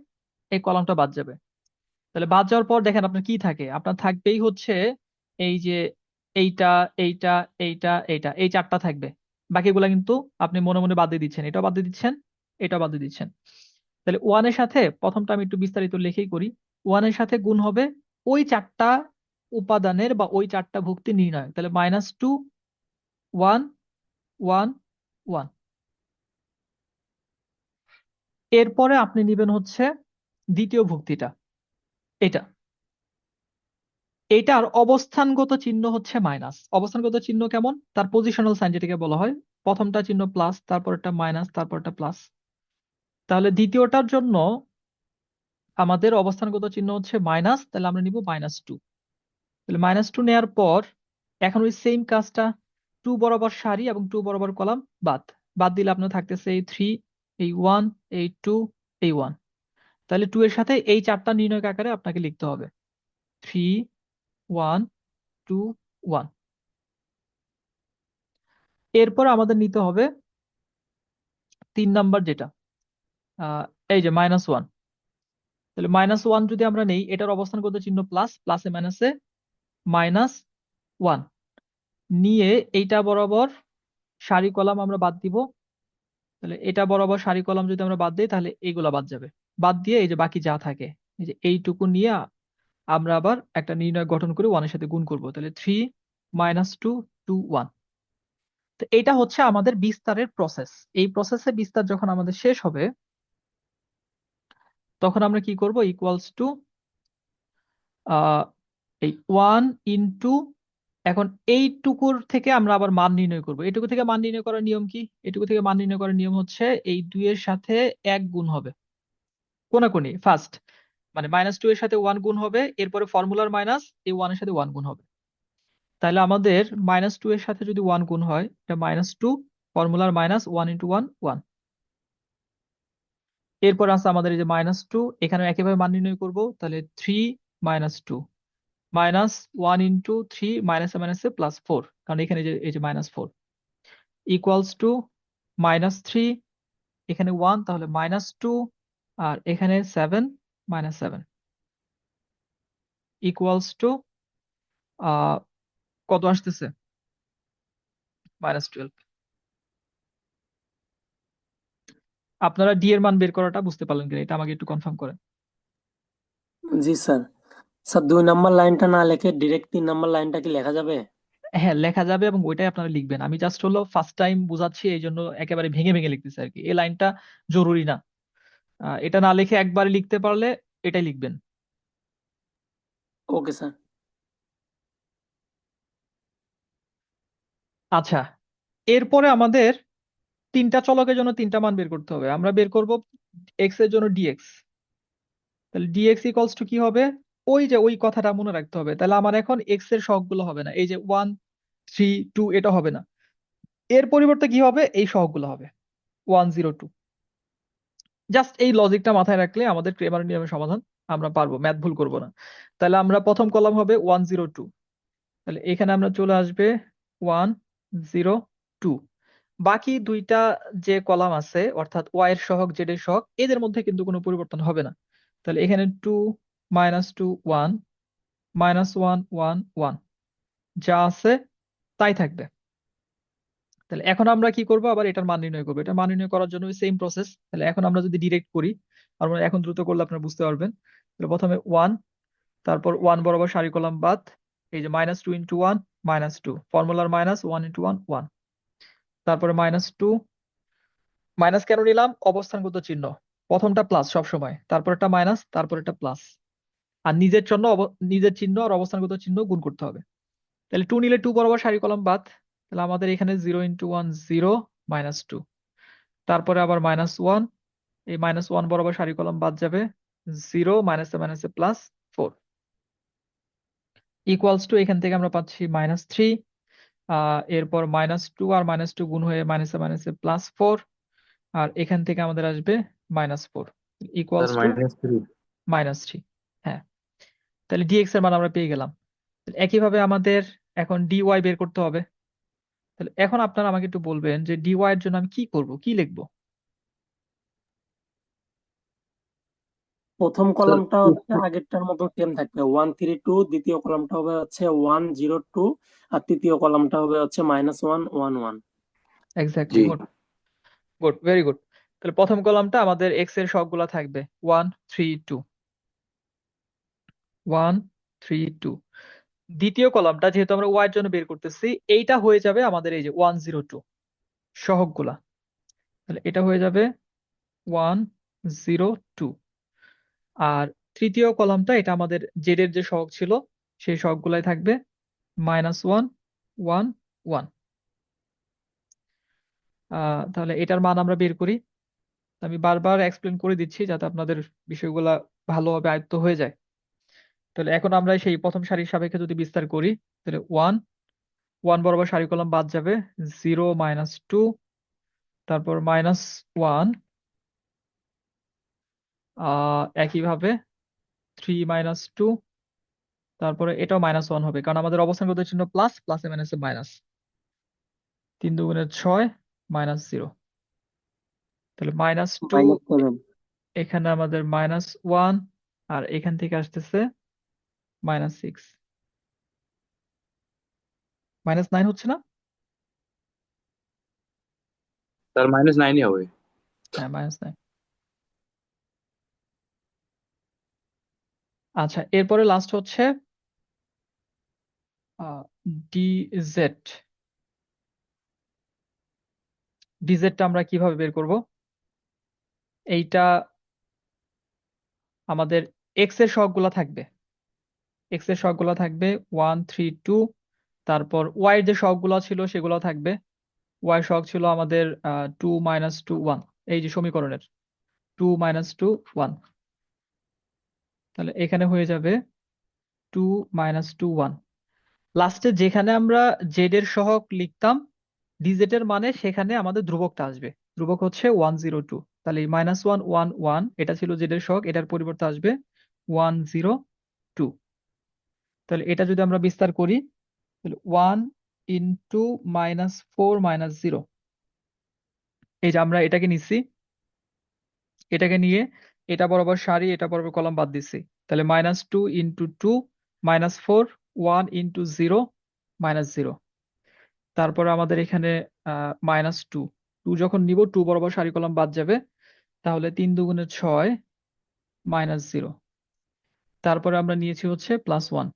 এই কলামটা বাদ যাবে। তাহলে বাদ যাওয়ার পর দেখেন আপনার কি থাকে। আপনার থাকবেই হচ্ছে এই যে এইটা, এইটা, এইটা, এইটা, এই চারটা থাকবে। বাকিগুলা কিন্তু আপনি মনে মনে বাদ দিয়ে দিচ্ছেন, এটাও বাদ দিয়ে দিচ্ছেন, এটাও বাদ দিয়ে দিচ্ছেন। তাহলে ওয়ানের সাথে প্রথমটা আমি একটু বিস্তারিত লিখেই করি। ওয়ানের সাথে গুণ হবে ওই চারটা উপাদানের বা ওই চারটা ভুক্তি নির্ণয়। তাহলে -2 1 1 1। এরপরে আপনি নিবেন হচ্ছে দ্বিতীয় ভুক্তিটা, এটা। এটার অবস্থানগত চিহ্ন হচ্ছে মাইনাস। অবস্থানগত চিহ্ন কেমন? তার পজিশনাল সাইন যেটাকে বলা হয়। প্রথমটা চিহ্ন প্লাস, তারপরটা মাইনাস, তারপরটা প্লাস। তাহলে দ্বিতীয়টার জন্য আমাদের অবস্থানগত চিহ্ন হচ্ছে মাইনাস, তাহলে আমরা নিব -2। তাহলে -2 নেওয়ার পর এখন ওই সেম কাজটা, 2 বরাবর সারি এবং 2 বরাবর কলাম বাদ। বাদ দিলে আপনার থাকতেছে এই 3, এই 1, এই 2, এই 1। তাহলে 2 এর সাথে এই চারটা নির্ণয়ক আকারে আপনাকে লিখতে হবে, 3 1 2 1। এরপর আমাদের নিতে হবে 3 নাম্বার যেটা, এই যে -1। তাহলে -1 যদি আমরা নেই, এটার অবস্থানগত চিহ্ন প্লাস, প্লাসে মাইনাসে -1 নিয়ে এইটা বরাবর সারি কলাম আমরা বাদ দিব। তাহলে এটা বরাবর সারি কলাম যদি আমরা বাদ দিই, তাহলে এইগুলা বাদ যাবে। বাদ দিয়ে এই যে বাকি যা থাকে, এই যে এইটুকু নিয়ে আমরা আবার একটা নির্ণয় গঠন করে 1 এর সাথে গুণ করব। তাহলে 3 -2 2 1। তো এটা হচ্ছে আমাদের বিস্তারের প্রসেস। এই প্রসেসে বিস্তার যখন আমাদের শেষ হবে, তখন আমরা কি করব? ইকুয়ালস টু এই 1 ইনটু, এখন এইটুকুর থেকে আমরা আবার মান নির্ণয় করব। এইটুকু থেকে মান নির্ণয় করার নিয়ম কি? এইটুকু থেকে মান নির্ণয় করার নিয়ম হচ্ছে এই 2 এর সাথে 1 গুণ হবে কোনাকুনি ফার্স্ট, মানে -2 এর সাথে 1 গুণ হবে, এরপরে ফর্মুলার মাইনাস, এই 1 এর সাথে 1 গুণ হবে। তাহলে আমাদের -2 এর সাথে যদি 1 গুণ হয়, এটা -2 ফর্মুলার মাইনাস 1 ইন্টু 1 1। এরপর আছে আমাদের এই যে -2, এখানে একইভাবে মান নির্ণয় করব। তাহলে 3 -2 -1 ইন্টু 3, মাইনাসে মাইনাসে +4, কারণ এখানে এই যে -4 ইকুয়ালস টু -3, এখানে 1, তাহলে -2, আর এখানে 7 -7 ইকুয়ালস টু কত আসতেছে? -12। আপনারা ডি এর মান বের করাটা বুঝতে পারলেন কিনা, এটা আমাকে একটু কনফার্ম করেন। জি স্যার। স্যার 2 নাম্বার লাইনটা না লিখে ডিরেক্ট 3 নাম্বার লাইনটা কি লেখা যাবে? হ্যাঁ, লেখা যাবে এবং ওইটাই আপনারা লিখবেন। আমি জাস্ট হলো ফার্স্ট টাইম বুঝাচ্ছি, এই জন্য একেবারে ভেঙে ভেঙে লিখতেছি আর কি। এই লাইনটা জরুরি না। এটা না লিখে একবারে লিখতে পারলে এটাই লিখবেন। Okay sir. আচ্ছা, এরপরে আমাদের তিনটা চলকের জন্য তিনটা মান বের করতে হবে। আমরা বের করব এক্স এর জন্য ডিএক্স। তাহলে ডিএক্স ইকুয়ালস টু কি হবে? ওই যে ওই কথাটা মনে রাখতে হবে। তাহলে আমার এখন এক্স এর সহগগুলো হবে না, এই যে 1 3 2 এটা হবে না। এর পরিবর্তে কি হবে? এই সহগগুলো হবে 1 0 2। জাস্ট এই লজিকটা মাথায় রাখলে আমাদের ক্রেমার নিয়মের সমাধান আমরা পারবো, ম্যাথ ভুল করব না। তাহলে আমরা প্রথম কলাম হবে 1 0 2। তাহলে এখানে আমরা চলে আসবে 1 0 2। বাকি দুইটা যে কলাম আছে অর্থাৎ ওয়াই এর সহগ জেড এর সহগ, এদের মধ্যে কিন্তু কোনো পরিবর্তন হবে না। তাহলে এখানে 2 -2 1 -1 1 1 যা আছে তাই থাকবে। তাহলে এখন আমরা কি করব? আবার এটার মান নির্ণয় করবো। এটার মান নির্ণয় করার জন্য সেম প্রসেস। তাহলে এখন আমরা যদি ডিরেক্ট করি, আমরা এখন দ্রুত করলে আপনারা বুঝতে পারবেন। তাহলে প্রথমে 1, তারপর 1 বরাবর সারি কলাম বাদ, এই যে -2 × 1 -2, ফর্মুলার মাইনাস 1 × 1 1, তারপরে -2, মাইনাস কেন নিলাম? অবস্থানগত চিহ্ন, প্রথমটা প্লাস সবসময়, তারপর একটা মাইনাস, তারপর একটা প্লাস। আর নিজের জন্য নিজের চিহ্ন আর অবস্থানগত চিহ্ন গুণ করতে হবে। তাহলে 2 নিলে 2 বরাবর সারি কলাম বাদ। তাহলে আমাদের এখানে 0 × 1 0 -2, তারপরে আবার -1, এই -1 বরাবর সারি কলাম বাদ যাবে, 0 মাইনাসে মাইনাসে +4 ইকুয়ালস টু, এখান থেকে আমরা পাচ্ছি -3। এরপর -2 আর -2 গুণ হয়ে মাইনাসে মাইনাসে +4, আর এখান থেকে আমাদের আসবে -4 স্যার ইকুয়ালস টু -3। -3। হ্যাঁ, তাহলে ডিএক্স এর মান আমরা পেয়ে গেলাম। তাহলে একইভাবে আমাদের এখন ডিওয়াই বের করতে হবে। তাহলে এখন আপনারা আমাকে একটু বলবেন যে ডিওয়াই এর জন্য আমি কি করব, কি লিখবো? প্রথম স্যার কলামটা হচ্ছে আগেরটার মতো সেম থাকবে 1 3 2, দ্বিতীয় কলামটা হবে হচ্ছে 1 0 2, আর তৃতীয় কলামটা হবে হচ্ছে -1 1 1। এক্স্যাক্টলি, জি গুড গুড, ভেরি গুড। তাহলে প্রথম কলামটা আমাদের এক্স এর সবগুলা থাকবে 1 3 2 1 3 2। দ্বিতীয় কলামটা যেহেতু আমরা ওয়াই এর জন্য বের করতেছি, এইটা হয়ে যাবে আমাদের এই যে 1 0 2 সহগগুলা। তাহলে এটা হয়ে যাবে 1 0 2। আর তৃতীয় কলামটা এটা আমাদের জেড এর যে সহগ ছিল সেই সহগগুলাই থাকবে -1 1 1। তাহলে এটার মান আমরা বের করি। আমি বারবার এক্সপ্লেন করে দিচ্ছি যাতে আপনাদের বিষয়গুলা ভালোভাবে আয়ত্ত হয়ে যায়। তাহলে এখন আমরা সেই প্রথম সারির সাপেক্ষে যদি বিস্তার করি, তাহলে 1 1 বরাবর সারি কলাম বাদ যাবে, 0 -2, তারপর -1, একইভাবে 3 -2, তারপরে এটাও -1 হবে কারণ আমাদের অবস্থানগত চিহ্ন প্লাস, প্লাসে মাইনাসে মাইনাস, 3 2 6 -0। তাহলে -2, -7। এখানে আমাদের -1, আর এখান থেকে আসতেছে -6, -9 হচ্ছে না? স্যার -9ই হবে। হ্যাঁ, -9। আচ্ছা, এরপরে লাস্ট হচ্ছে ডিজেড। ডিজেডটা আমরা কিভাবে বের করব? এইটা আমাদের এক্স এর সহগগুলা থাকবে, এক্স এর সহগগুলা থাকবে 1 3 2, তারপর ওয়াই এর যে সহগগুলা ছিল সেগুলো থাকবে। ওয়াই সহগ ছিল আমাদের 2 -2 1, এই যে সমীকরণের 2 -2 1। তাহলে এখানে হয়ে যাবে 2 -2 1। লাস্টে যেখানে আমরা জেড এর সহগ লিখতাম ডিজেড এর মানে, সেখানে আমাদের ধ্রুবকটা আসবে। ধ্রুবক হচ্ছে 1 0 2। তাহলে এই -1 1 1 এটা ছিল জেড এর সহগ, এটার পরিবর্তে আসবে 1 0 2। তাহলে এটা যদি আমরা বিস্তার করি, তাহলে 1 ইন্টু -4 -0, এই যে আমরা এটাকে নিচ্ছি, এটাকে নিয়ে এটা বরাবর সারি, এটা বরাবর কলাম বাদ দিচ্ছি। তাহলে -2 ইন্টু 2 -4 1 ইন্টু 0 -0। তারপরে আমাদের এখানে -2, 2 যখন নিব 2 বরাবর সারি কলাম বাদ যাবে। তাহলে 3 2 6 -0। তারপরে আমরা নিয়েছি হচ্ছে +1।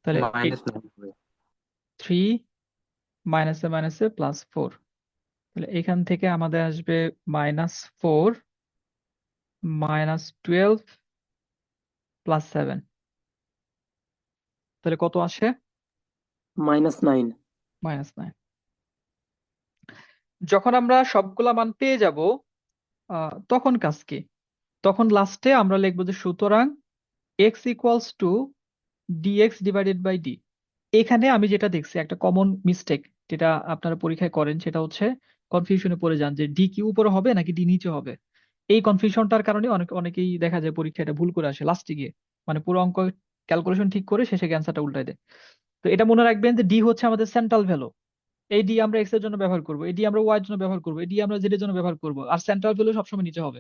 তাহলে -9 হবে। 3 মাইনাসে +4। তাহলে এখান থেকে আমাদের আসবে -4 -12 +7। তাহলে কত আসে? -9। -9। যখন আমরা সবগুলা মান পেয়ে যাব তখন কাজ কি? তখন লাস্টে আমরা লিখবো যে সুতরাং x equals to dx divided by d। এখানে আমি যেটা দেখছি একটা কমন মিস্টেক যেটা আপনারা পরীক্ষায় করেন, সেটা হচ্ছে কনফিউশনে পড়ে যান যে ডি কি উপরে হবে নাকি ডি নিচে হবে। এই কনফিউশনটার কারণে অনেকেই দেখা যায় পরীক্ষায় এটা ভুল করে আসে লাস্টে গিয়ে, মানে পুরো অঙ্ক ক্যালকুলেশন ঠিক করে শেষে অ্যান্সারটা উল্টায় দেয়। তো এটা মনে রাখবেন যে ডি হচ্ছে আমাদের সেন্ট্রাল ভ্যালু। এই ডি আমরা এক্স এর জন্য ব্যবহার করবো, এই ডি আমরা ওয়াই এর জন্য ব্যবহার করবো, এই ডি আমরা জেড এর জন্য ব্যবহার করবো, আর সেন্ট্রাল ভ্যালু সবসময় নিচে হবে।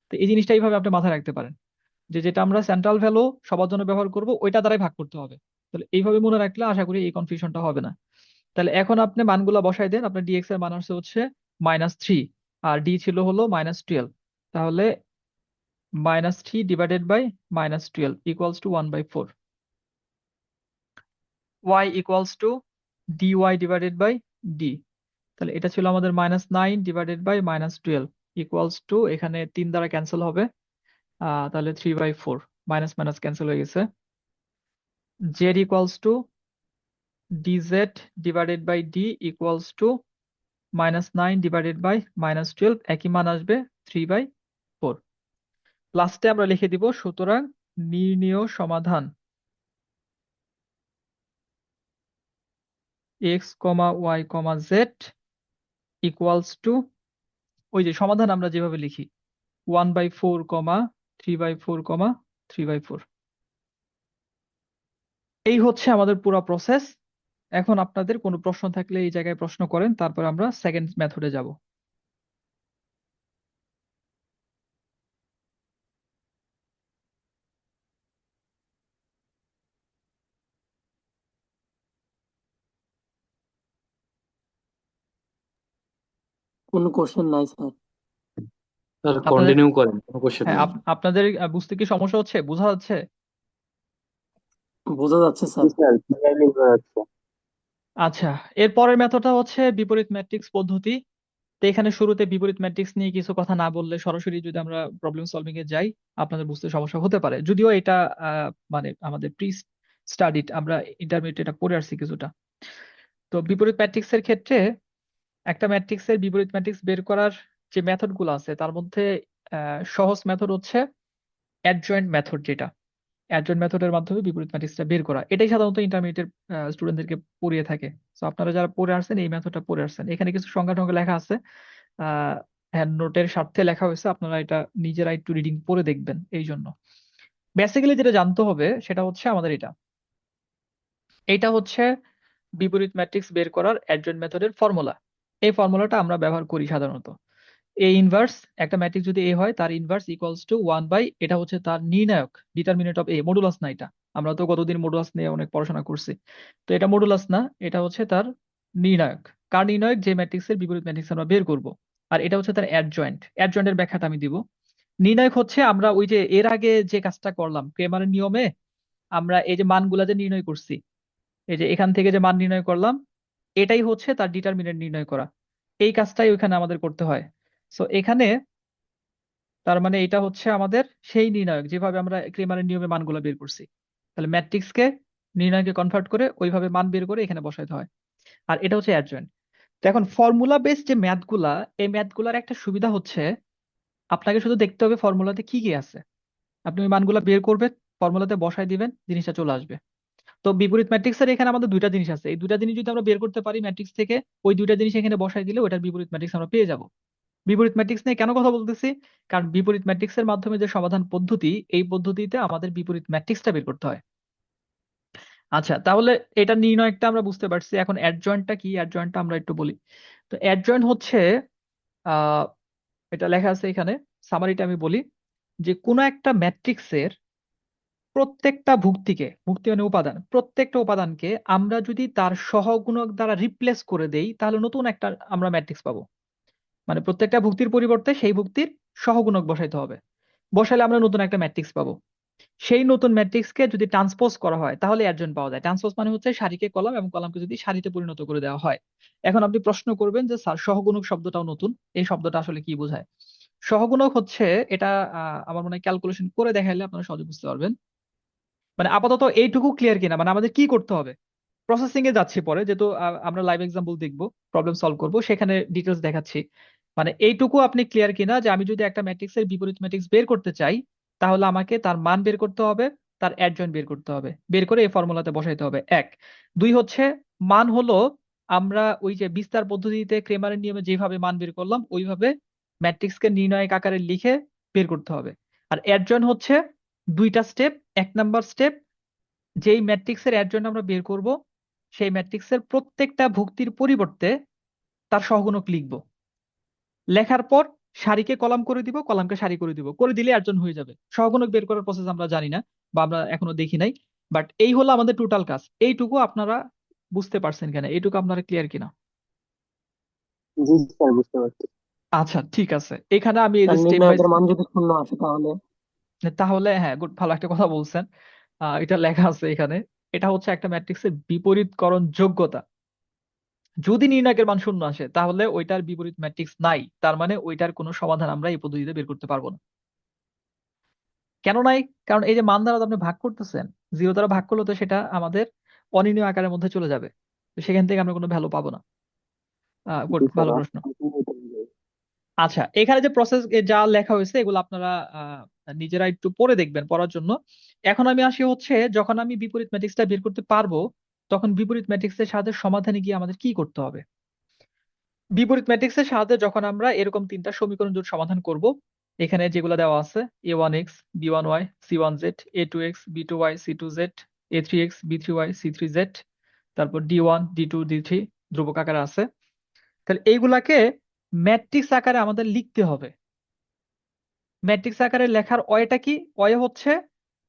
তো এই জিনিসটা এইভাবে আপনি মাথায় রাখতে পারেন যে যেটা আমরা সেন্ট্রাল ভ্যালু সবার জন্য ব্যবহার করব ওইটা দ্বারাই ভাগ করতে হবে। তাহলে এইভাবে মনে রাখলে আশা করি এই কনফিউশনটা হবে না। তাহলে এখন আপনি মানগুলা বসাই দেন। আপনার ডিএক্স এর মান আসছে হচ্ছে -3 আর ডি ছিল হলো -12। তাহলে -3 divided by -12 equals to 1/4। y equals to dy divided by d। তাহলে এটা ছিল আমাদের -9 ডিভাইডেড বাই -12 ইকুয়ালস টু, এখানে 3 দ্বারা ক্যান্সেল হবে, তাহলে 3/4, মাইনাস মাইনাস ক্যান্সেল হয়ে গেছে। z equals to dz divided by d equals to -9 divided by -12, একই মান আসবে 3/4। লাস্টে আমরা লিখে দিব সুতরাং নির্ণেয় সমাধান x, y, z equals two, ওই যে সমাধান আমরা যেভাবে লিখি 1/4, 3/4, 3/4। এই হচ্ছে আমাদের পুরো প্রসেস। এখন আপনাদের কোনো প্রশ্ন থাকলে এই জায়গায় প্রশ্ন করেন, তারপর আমরা সেকেন্ড মেথডে যাব। কোনো কোশ্চেন নাই স্যার। স্যার আপনাদের কন্টিনিউ করেন, কোনো কোশ্চেন হ্যাঁ নেই। আপনাদের বুঝতে কি সমস্যা হচ্ছে, বোঝা যাচ্ছে? বোঝা যাচ্ছে জি স্যার। স্যার, ক্লিয়ারলি বোঝা যাচ্ছে। আচ্ছা, এর পরের মেথডটা হচ্ছে বিপরীত ম্যাট্রিক্স পদ্ধতি। তো এখানে শুরুতে বিপরীত ম্যাট্রিক্স নিয়ে কিছু কথা না বললে সরাসরি যদি আমরা প্রবলেম সলভিং এ যাই, আপনাদের বুঝতে সমস্যা হতে পারে। যদিও এটা মানে আমাদের প্রি স্টাডিড, আমরা ইন্টারমিডিয়েট এটা পড়ে আসছি কিছুটা। তো বিপরীত ম্যাট্রিক্স এর ক্ষেত্রে একটা ম্যাট্রিক্সের বিপরীত ম্যাট্রিক্স বের করার যে মেথড গুলো আছে তার মধ্যে সহজ মেথড হচ্ছে অ্যাডজয়েন্ট মেথড, যেটা অ্যাডজয়েন্ট মেথডের মাধ্যমে বিপরীত ম্যাট্রিক্সটা বের করা। এটাই সাধারণত ইন্টারমিডিয়েট স্টুডেন্টদেরকে পড়িয়ে থাকে। তো আপনারা যারা পড়ে আসছেন এই মেথডটা পড়ে আসছেন, এখানে কিছু সংজ্ঞা টঙ্গা লেখা আছে, হ্যান্ড নোটের স্বার্থে লেখা হয়েছে, আপনারা এটা নিজেরা একটু রিডিং পড়ে দেখবেন। এই জন্য বেসিক্যালি যেটা জানতে হবে সেটা হচ্ছে আমাদের এটা হচ্ছে বিপরীত ম্যাট্রিক্স বের করার অ্যাডজয়েন্ট মেথডের ফর্মুলা। এই ফর্মুলাটা আমরা ব্যবহার করি সাধারণত। এ ইনভার্স, একটা ম্যাট্রিক্স যদি এ হয় তার ইনভার্স ইকুয়ালস টু 1/, এটা হচ্ছে তার নির্ণায়ক, ডিটারমিনেন্ট অফ এ, মডুলাস না এটা। আমরা তো গতদিন মডুলাস নিয়ে অনেক পড়াশোনা করছি। তো এটা মডুলাস না, এটা হচ্ছে তার নির্ণায়ক। কার নির্ণায়ক? যে ম্যাট্রিক্সের বিপরীত ম্যাট্রিক্স আমরা বের করব। আর এটা হচ্ছে তার অ্যাডজয়েন্ট। অ্যাডজয়েন্টের ব্যাখ্যাটা আমি দিব। নির্ণায়ক হচ্ছে আমরা ওই যে এর আগে যে কাজটা করলাম ক্রেমারের নিয়মে, আমরা এই যে মানগুলা যে নির্ণয় করছি, এই যে এখান থেকে যে মান নির্ণয় করলাম, এটাই হচ্ছে তার ডিটারমিনেন্ট নির্ণয় করা। এই কাজটাই ওইখানে আমাদের করতে হয়। সো এখানে তার মানে এটা হচ্ছে আমাদের সেই নির্ণায়ক যেভাবে আমরা ক্রেমারের নিয়মে মানগুলো বের করছি। তাহলে ম্যাট্রিক্সকে নির্ণায়কে কনভার্ট করে ওইভাবে মান বের করে এখানে বসাইতে হয়। আর এটা হচ্ছে অ্যাডজয়েন্ট। তো এখন ফর্মুলা বেস যে ম্যাথগুলা, এই ম্যাথগুলার একটা সুবিধা হচ্ছে আপনাকে শুধু দেখতে হবে ফর্মুলাতে কি কি আছে। আপনি ওই মানগুলা বের করবেন, ফর্মুলাতে বসাই দিবেন, জিনিসটা চলে আসবে। তো বিপরীত ম্যাট্রিক্সের এখানে আমাদের দুইটা জিনিস আছে, এই দুইটা জিনিস যদি আমরা বের করতে পারি ম্যাট্রিক্স থেকে, ওই দুইটা জিনিস এখানে বসাই দিলে ওটার বিপরীত ম্যাট্রিক্স আমরা পেয়ে যাব। বিপরীত ম্যাট্রিক্স নিয়ে কেন কথা বলতেছি? কারণ বিপরীত ম্যাট্রিক্সের মাধ্যমে যে সমাধান পদ্ধতি, এই পদ্ধতিতে আমাদের বিপরীত ম্যাট্রিক্সটা বের করতে হয়। আচ্ছা, তাহলে এটা নির্ণয়টা আমরা বুঝতে পারছি। এখন অ্যাডজয়েন্টটা কি, অ্যাডজয়েন্টটা আমরা একটু বলি। তো অ্যাডজয়েন্ট হচ্ছে আহ এটা লেখা আছে এখানে, সামারিটা আমি বলি, যে কোনো একটা ম্যাট্রিক্সের প্রত্যেকটা ভুক্তিকে, ভুক্তি মানে উপাদান, প্রত্যেকটা উপাদানকে আমরা যদি তার সহগুণক দ্বারা রিপ্লেস করে দেই তাহলে নতুন একটা আমরা ম্যাট্রিক্স পাবো। মানে প্রত্যেকটা ভুক্তির পরিবর্তে সেই ভুক্তির সহগুণক বসাইতে হবে, বসালে আমরা নতুন একটা ম্যাট্রিক্স পাবো। সেই নতুন ম্যাট্রিক্সকে যদি ট্রান্সপোজ করা হয় তাহলে অ্যাডজয়েন্ট পাওয়া যায়। ট্রান্সপোজ মানে হচ্ছে সারিকে কলাম এবং কলামকে যদি সারিতে পরিণত করে দেওয়া হয়। এখন আপনি প্রশ্ন করবেন যে স্যার সহগুণক শব্দটাও নতুন, এই শব্দটা আসলে কি বোঝায়? সহগুণক হচ্ছে এটা আমার মনে হয় ক্যালকুলেশন করে দেখাইলে আপনারা সহজে বুঝতে পারবেন। মানে আপাতত এইটুকু ক্লিয়ার কিনা, মানে আমাদের কি করতে হবে? প্রসেসিং এ যাচ্ছি পরে, যেহেতু আমরা লাইভ এক্সাম্পল দেখবো, প্রবলেম সলভ করব, সেখানে ডিটেলস দেখাচ্ছি। মানে এইটুকু আপনি ক্লিয়ার কিনা যে আমি যদি একটা ম্যাট্রিক্সের বিপরীত ম্যাট্রিক্স বের করতে চাই, তাহলে আমাকে তার মান বের করতে হবে, তার অ্যাডজয়েন্ট বের করতে হবে, বের করে এই ফর্মুলাতে বসাইতে হবে। এক। দুই হচ্ছে মান হলো আমরা ওই যে বিস্তার পদ্ধতিতে ক্রেমারের নিয়মে যেভাবে মান বের করলাম ওইভাবে ম্যাট্রিক্সকে নির্ণায়ক আকারে লিখে বের করতে হবে। আর অ্যাডজয়েন্ট হচ্ছে দুইটা স্টেপ। এক নাম্বার স্টেপ, যেই ম্যাট্রিক্সের অ্যাডজয়েন্ট আমরা বের করব সেই ম্যাট্রিক্সের প্রত্যেকটা ভুক্তির পরিবর্তে তার সহগুণক লিখব। লেখার পর সারিকে কলাম করে দিব, কলামকে সারি করে দিব, করে দিলে অ্যাডজয়েন্ট হয়ে যাবে। সহগুণক বের করার প্রসেস আমরা জানি না বা আমরা এখনো দেখি নাই, বাট এই হলো আমাদের টোটাল কাজ। এইটুকু আপনারা বুঝতে পারছেন কিনা, এইটুকু আপনারা ক্লিয়ার কিনা? জি স্যার, বুঝতে পারছি। আচ্ছা ঠিক আছে, এখানে আমি এই যে তার স্টেপ বাই নির্ণায়কের মান যদি শূন্য আসে তাহলে? তাহলে হ্যাঁ, গুড, ভালো একটা কথা বলছেন। এটা লেখা আছে এখানে। এটা হচ্ছে একটা ম্যাট্রিক্সের বিপরীতকরণ যোগ্যতা। যদি নির্ণায়কের মান শূন্য আসে তাহলে ওইটার বিপরীত ম্যাট্রিক্স নাই, তার মানে ওইটার কোনো সমাধান আমরা এই পদ্ধতিতে বের করতে পারবো না। কেন নাই? কারণ এই যে মান দ্বারা তো আপনি ভাগ করতেছেন, 0 দ্বারা ভাগ করলে তো সেটা আমাদের অনির্ণয় আকারের মধ্যে চলে যাবে, তো সেখান থেকে আমরা কোনো ভ্যালু পাবো না। গুড, জি স্যার, ভালো প্রশ্ন। এটা বুঝাই। আচ্ছা, এখানে যে প্রসেস যা লেখা হয়েছে এগুলো আপনারা নিজেরা একটু পড়ে দেখবেন, পড়ার জন্য। এখন আমি আসি হচ্ছে যখন আমি বিপরীত ম্যাট্রিক্সটা বের করতে পারবো, তখন বিপরীত ম্যাট্রিক্সের সাহায্যে সমাধানে গিয়ে আমাদের কি করতে হবে। বিপরীত ম্যাট্রিক্সের সাহায্যে যখন আমরা এরকম তিনটা সমীকরণ জোট সমাধান করব, এখানে যেগুলো দেওয়া আছে a1x b1y c1z a2x b2y c2z a3x b3y c3z, তারপর d1 d2 d3 ধ্রুবক আকারে আছে, তাহলে এইগুলাকে ম্যাট্রিক্স আকারে আমাদের লিখতে হবে। ম্যাট্রিক্স আকারে লেখার অয়টা কি? অয় হচ্ছে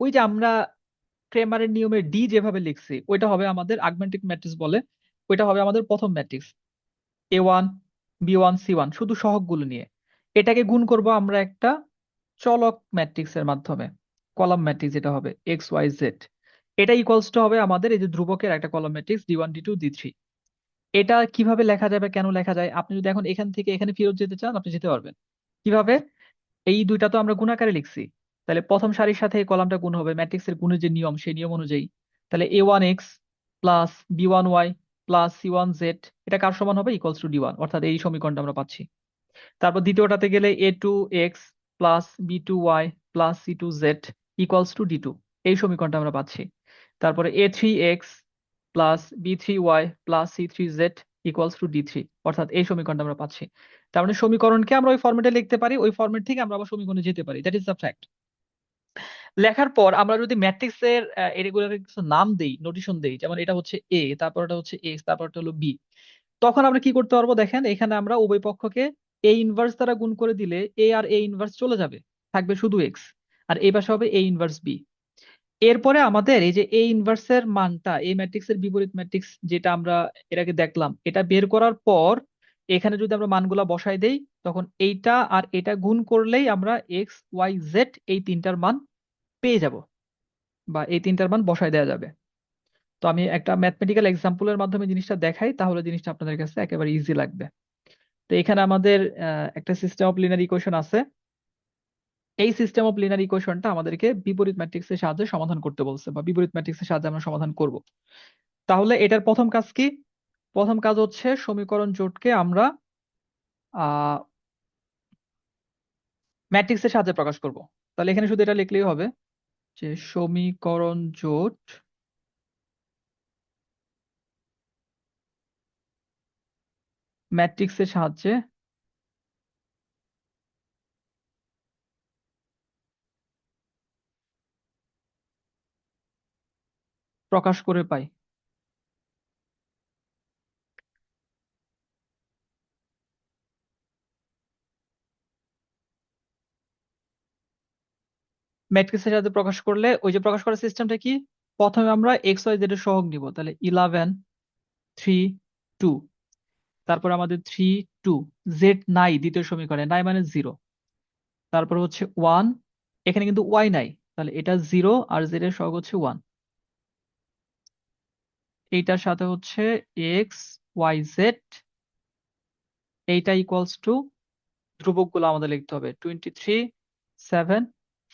ওই যে আমরা ক্রেমারের নিয়মে ডি যেভাবে লিখছি ওইটা হবে আমাদের আগমেন্টিক ম্যাট্রিক্স বলে, ওইটা হবে আমাদের প্রথম ম্যাট্রিক্স a1 b1 c1 শুধু সহগগুলো নিয়ে। এটাকে গুণ করব আমরা একটা চলক ম্যাট্রিক্সের মাধ্যমে, কলাম ম্যাট্রিক্স যেটা হবে এক্স ওয়াই জেড। এটা ইকুয়ালস টু হবে আমাদের এই যে ধ্রুবকের একটা column matrix d1 d2 d3। এটা কিভাবে লেখা যাবে, কেন লেখা যায়? আপনি যদি এখন এখান থেকে এখানে ফেরত যেতে চান আপনি যেতে পারবেন। কিভাবে? এই দুইটা তো আমরা গুণাকারে লিখছি, তাহলে প্রথম সারির সাথে এই কলামটা গুণ হবে ম্যাট্রিক্সের গুণের যে নিয়ম সেই নিয়ম অনুযায়ী। তাহলে a1x plus b1y plus c1z এটা কার সমান হবে? ইকুয়ালস টু d1, অর্থাৎ এই সমীকরণটা আমরা পাচ্ছি। তারপর দ্বিতীয়টাতে গেলে a2x plus b2y plus c2z equals to d2, এই সমীকরণটা আমরা পাচ্ছি। তারপরে a3x plus b3y plus c3z equals to d3, অর্থাৎ এই সমীকরণটা আমরা পাচ্ছি। তার মানে সমীকরণকে আমরা ওই ফরম্যাটে লিখতে পারি, ওই ফরম্যাট থেকে আমরা আবার সমীকরণে যেতে পারি, দ্যাট ইজ দ্য ফ্যাক্ট। লেখার পর আমরা যদি ম্যাট্রিক্সের এগুলোকে কিছু নাম দেই, নোটেশন দেই, যেমন এটা হচ্ছে এ, তারপর এটা হচ্ছে এক্স, তারপর এটা হলো বি, তখন আমরা কি করতে পারবো? দেখেন এখানে আমরা উভয় পক্ষকে এ ইনভার্স দ্বারা গুণ করে দিলে এ আর এ ইনভার্স চলে যাবে, থাকবে শুধু এক্স, আর এই পাশে হবে এ ইনভার্স বি। এরপরে আমাদের এই যে এ ইনভার্সের মানটা, এই ম্যাট্রিক্সের বিপরীত ম্যাট্রিক্স যেটা আমরা এর আগে দেখলাম, এটা বের করার পর এখানে যদি আমরা মানগুলা বসাই দেই, তখন এইটা আর এটা গুণ করলেই আমরা এক্স ওয়াই জেড এই তিনটার মান পেয়ে যাব, বা এই তিনটার মান বসায় দেওয়া যাবে। তো আমি একটা ম্যাথমেটিক্যাল এক্সাম্পলের মাধ্যমে জিনিসটা দেখাই, তাহলে জিনিসটা আপনাদের কাছে একেবারে ইজি লাগবে। তো এখানে আমাদের একটা সিস্টেম অফ লিনিয়ার ইকুয়েশন আছে। এই সিস্টেম অফ লিনিয়ার ইকুয়েশনটা আমাদেরকে বিপরীত ম্যাট্রিক্সের সাহায্যে সমাধান করতে বলছে, বা বিপরীত ম্যাট্রিক্সের সাহায্যে আমরা সমাধান করব। তাহলে এটার প্রথম কাজ কি? প্রথম কাজ হচ্ছে সমীকরণ জোটকে আমরা আহ ম্যাট্রিক্সের সাহায্যে প্রকাশ করব। তাহলে এখানে শুধু এটা লিখলেই হবে যে সমীকরণ জোট ম্যাট্রিক্সের সাহায্যে প্রকাশ করে পাই। ম্যাট্রিক্সের সাহায্যে প্রকাশ করলে ওই যে প্রকাশ করার সিস্টেমটা কি? প্রথমে আমরা এক্স ওয়াই জেড এর সহগ নিব, তাহলে 11 3 2, তারপর আমাদের 3 2, জেড নাই দ্বিতীয় সমীকরণে, নাই মানে 0, তারপর হচ্ছে 1, এখানে কিন্তু ওয়াই নাই, তাহলে এটা 0 আর z এর সহগ হচ্ছে 1। এইটার সাথে হচ্ছে এক্স ওয়াই জেড, এইটা ইকুয়ালস টু ধ্রুবকগুলো আমাদের লিখতে হবে 23 7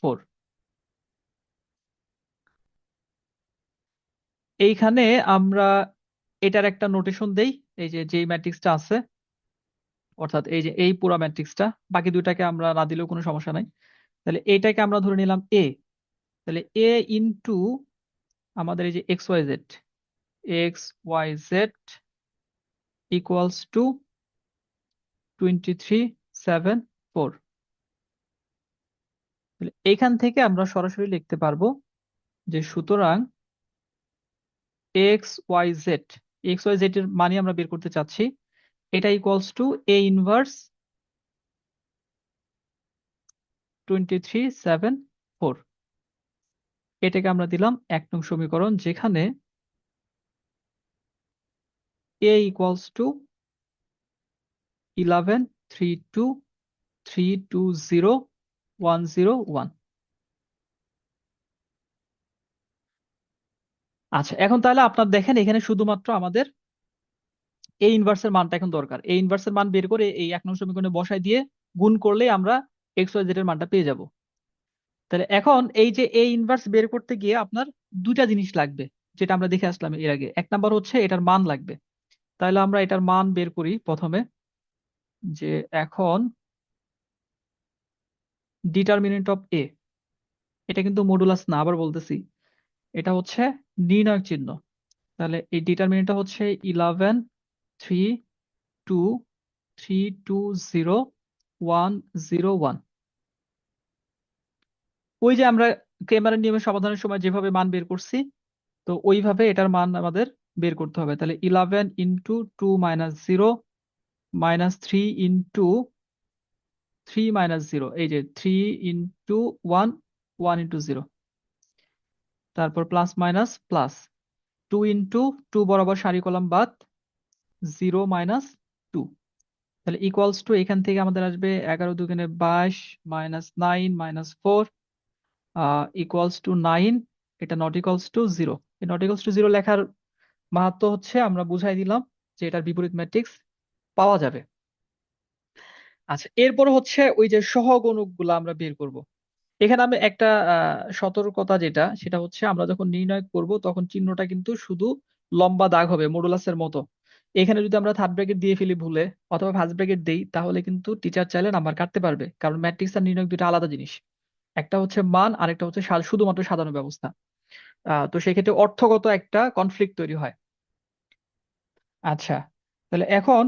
4। এইখানে আমরা এটার একটা নোটেশন দেই, এই যে যেই ম্যাট্রিক্সটা আছে, অর্থাৎ এই যে এই পুরো ম্যাট্রিক্সটা, বাকি দুইটাকে আমরা না দিলেও কোনো সমস্যা নাই। তাহলে এইটাকে আমরা ধরে নিলাম এ। তাহলে এ ইন্টু আমাদের এই যে x y z equals to 23 7 4। তাহলে এইখান থেকে আমরা সরাসরি লিখতে পারবো যে সুতরাং এক্স ওয়াই জেড এর মানে আমরা বের করতে চাচ্ছি, এটা ইকুয়ালস টু এ ইনভার্স 23 7 4। এটাকে আমরা দিলাম 1 নং সমীকরণ, যেখানে এ ইকুয়ালস টু 11 32 320 101। আচ্ছা, এখন তাহলে আপনার দেখেন এখানে শুধুমাত্র আমাদের এ ইনভার্সের মানটা এখন দরকার। এ ইনভার্সের মান বের করে এই 1 নং সমীকরণে বসাই দিয়ে গুণ করলেই আমরা এক্স ওয়াই জেড এর মানটা পেয়ে যাব। তাহলে এখন এই যে এ ইনভার্স বের করতে গিয়ে আপনার দুটা জিনিস লাগবে, যেটা আমরা দেখে আসলাম এর আগে। এক নাম্বার হচ্ছে এটার মান লাগবে। তাহলে আমরা এটার মান বের করি প্রথমে, যে এখন ডিটারমিনেন্ট অফ এ, এটা কিন্তু মডুলাস না, আবার বলতেছি, এটা হচ্ছে নির্ণায়ক চিহ্ন। তাহলে এই ডিটারমিনেন্টটা হচ্ছে 11 3 2 3 2 0 1 0 1। ওই যে আমরা ক্রেমারের নিয়মে সমাধানের সময় যেভাবে মান বের করছি, তো ওইভাবে এটার মান আমাদের বের করতে হবে। তাহলে 11 into 2 minus 0 minus 3 into 3 minus 0, এই যে 3 ইন্টু 1 1 ইন্টু 0, তারপর প্লাস মাইনাস প্লাস 2 ইন্টু 2 বরাবর সারি কলাম বাদ 0 মাইনাস 2। তাহলে ইকুয়ালস টু এখান থেকে আমাদের আসবে 11 দুগুণে 22 মাইনাস 9 মাইনাস 4 ইকুয়ালস টু 9। এটা নট ইকুয়ালস টু 0। এই নট ইকুয়ালস টু 0 লেখার মাহাত্ম্য হচ্ছে আমরা বুঝাই দিলাম যে এটার বিপরীত ম্যাট্রিক্স পাওয়া যাবে। আচ্ছা, এরপর হচ্ছে ওই যে সহগুণকগুলো আমরা বের করব। এখানে আমি একটা সতর্কতা, যেটা সেটা হচ্ছে আমরা যখন নির্ণয় করব তখন চিহ্নটা কিন্তু শুধু লম্বা দাগ হবে মডুলাসের মতো। এখানে যদি আমরা থার্ড ব্র্যাকেট দিয়ে ফেলি ভুলে, অথবা ফার্স্ট ব্র্যাকেট দেই, তাহলে কিন্তু টিচার চাইলে নাম্বার কাটতে পারবে, কারণ ম্যাট্রিক্স আর নির্ণয় দুটো আলাদা জিনিস। একটা হচ্ছে মান, আরেকটা হচ্ছে শুধুমাত্র সাজানো ব্যবস্থা। তো সেক্ষেত্রে অর্থগত একটা কনফ্লিক্ট তৈরি হয়। আচ্ছা, তাহলে এখন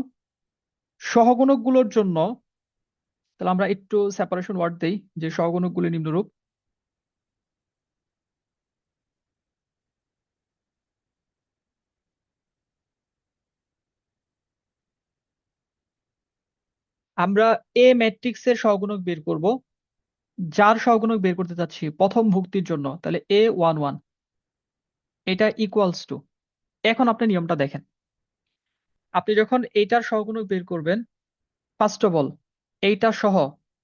সহগুণকগুলোর জন্য তাহলে আমরা একটু সেপারেশন ওয়ার্ড দেই, যে সহগুণকগুলি নিম্নরূপ। আমরা এ ম্যাট্রিক্সের সহগুণক বের করব, যার সহগুণক বের করতে চাচ্ছি প্রথম ভুক্তির জন্য। তাহলে A11 এটা ইকুয়ালস টু, এখন আপনি নিয়মটা দেখেন, আপনি যখন এইটার সহগুণক বের করবেন, ফার্স্ট অফ অল এইটা সহ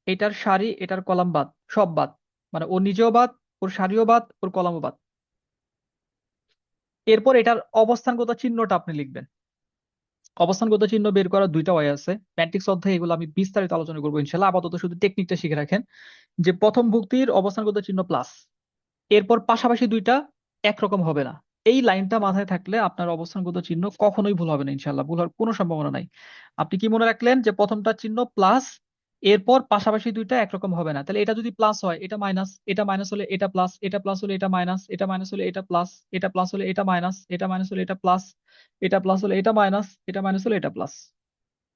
এইটার সারি এটার কলাম বাদ, সব বাদ, মানে ও নিজেও বাদ, ওর সারিও বাদ, ওর কলামও বাদ। এরপর এটার অবস্থানগত চিহ্নটা আপনি লিখবেন। অবস্থানগত চিহ্ন বের করার দুইটা ওয়ে আছে, ম্যাট্রিক্স অধ্যায়ে এগুলো আমি বিস্তারিত আলোচনা করবো ইনশাল্লাহ। আপাতত শুধু টেকনিকটা শিখে রাখেন, যে প্রথম ভুক্তির অবস্থানগত চিহ্ন প্লাস, এরপর পাশাপাশি দুইটা একরকম হবে না। এই লাইনটা মাথায় থাকলে আপনার অবস্থানগত চিহ্ন কখনোই ভুল হবে না ইনশাল্লাহ, ভুল হওয়ার কোনো সম্ভাবনা নাই। আপনি কি মনে রাখলেন যে প্রথমটা চিহ্ন প্লাস, এরপর পাশাপাশি দুইটা একরকম হবে না। তাহলে এটা যদি প্লাস হয় এটা মাইনাস, এটা মাইনাস হলে এটা প্লাস, এটা প্লাস হলে এটা মাইনাস, এটা মাইনাস হলে এটা প্লাস, এটা প্লাস হলে এটা মাইনাস, এটা মাইনাস হলে এটা প্লাস, এটা প্লাস হলে এটা মাইনাস, এটা মাইনাস হলে এটা প্লাস।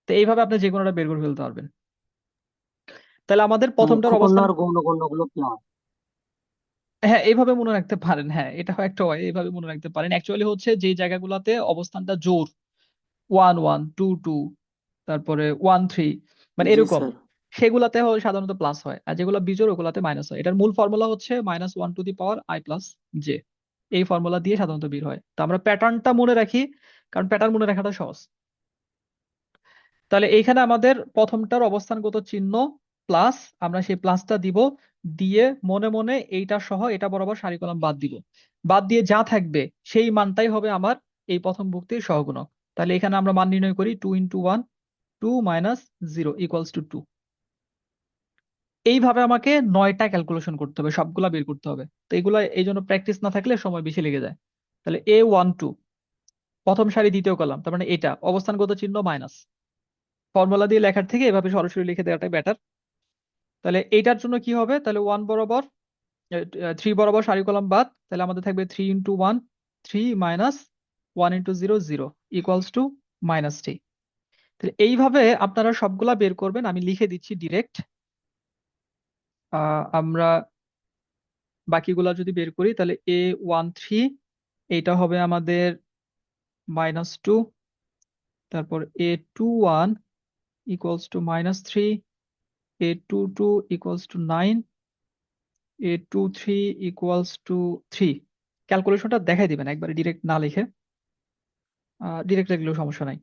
তো এইভাবে আপনি যে কোনোটা বের করে ফেলতে পারবেন। তাহলে আমাদের প্রথমটার মুখ্য কর্ণ অবস্থান, আর গৌণ কর্ণগুলো প্লাস। হ্যাঁ এইভাবে মনে রাখতে পারেন, হ্যাঁ এটা একটা হয়, এইভাবে মনে রাখতে পারেন। অ্যাকচুয়ালি হচ্ছে যে জায়গাগুলোতে অবস্থানটা জোর, 1 1 2 2, তারপরে 1 3, মানে জি এরকম, স্যার। সেগুলাতে সাধারণত প্লাস হয়, আর যেগুলো বিজোড় ওগুলাতে মাইনাস হয়। এটার মূল ফর্মুলা হচ্ছে -1 টু দি পাওয়ার i+j। এই ফর্মুলা দিয়ে সাধারণত বের হয়। তো আমরা প্যাটার্নটা মনে রাখি, কারণ প্যাটার্ন মনে রাখাটা সহজ। তাহলে এইখানে আমাদের প্রথমটার অবস্থানগত চিহ্ন প্লাস আমরা সেই প্লাসটা দিব, দিয়ে মনে মনে এইটা সহ এটা বরাবর সারি কলাম বাদ দিব। বাদ দিয়ে যা থাকবে সেই মানটাই হবে আমার এই প্রথম ভুক্তির সহগুণক। তাহলে এখানে আমরা মান নির্ণয় করি 2 × 1, 2 - 0 = 2। এইভাবে আমাকে 9টা ক্যালকুলেশন করতে হবে, সবগুলা বের করতে হবে। তো এগুলা এই জন্য প্র্যাকটিস না থাকলে সময় বেশি লেগে যায়। তাহলে A12 প্রথম সারি দ্বিতীয় কলাম, তার মানে এটা অবস্থানগত চিহ্ন মাইনাস। ফর্মুলা দিয়ে লেখার থেকে এভাবে সরাসরি লিখে দেওয়াটাই বেটার। তাহলে এইটার জন্য কি হবে, তাহলে 1 বরাবর 3 বরাবর সারি কলাম বাদ, তাহলে আমাদের থাকবে 3 × 1, 3 - 1 × 0, 0 = -3। তাহলে এইভাবে আপনারা সবগুলা বের করবেন, আমি লিখে দিচ্ছি ডিরেক্ট। আমরা বাকিগুলা যদি বের করি তাহলে A13 এইটা হবে আমাদের -2, তারপর A21 = -3, A22 = 9, A23 = 3। ক্যালকুলেশনটা দেখাই দিবেন একবারে ডিরেক্ট না লিখে, ডিরেক্ট লিখলেও সমস্যা নাই।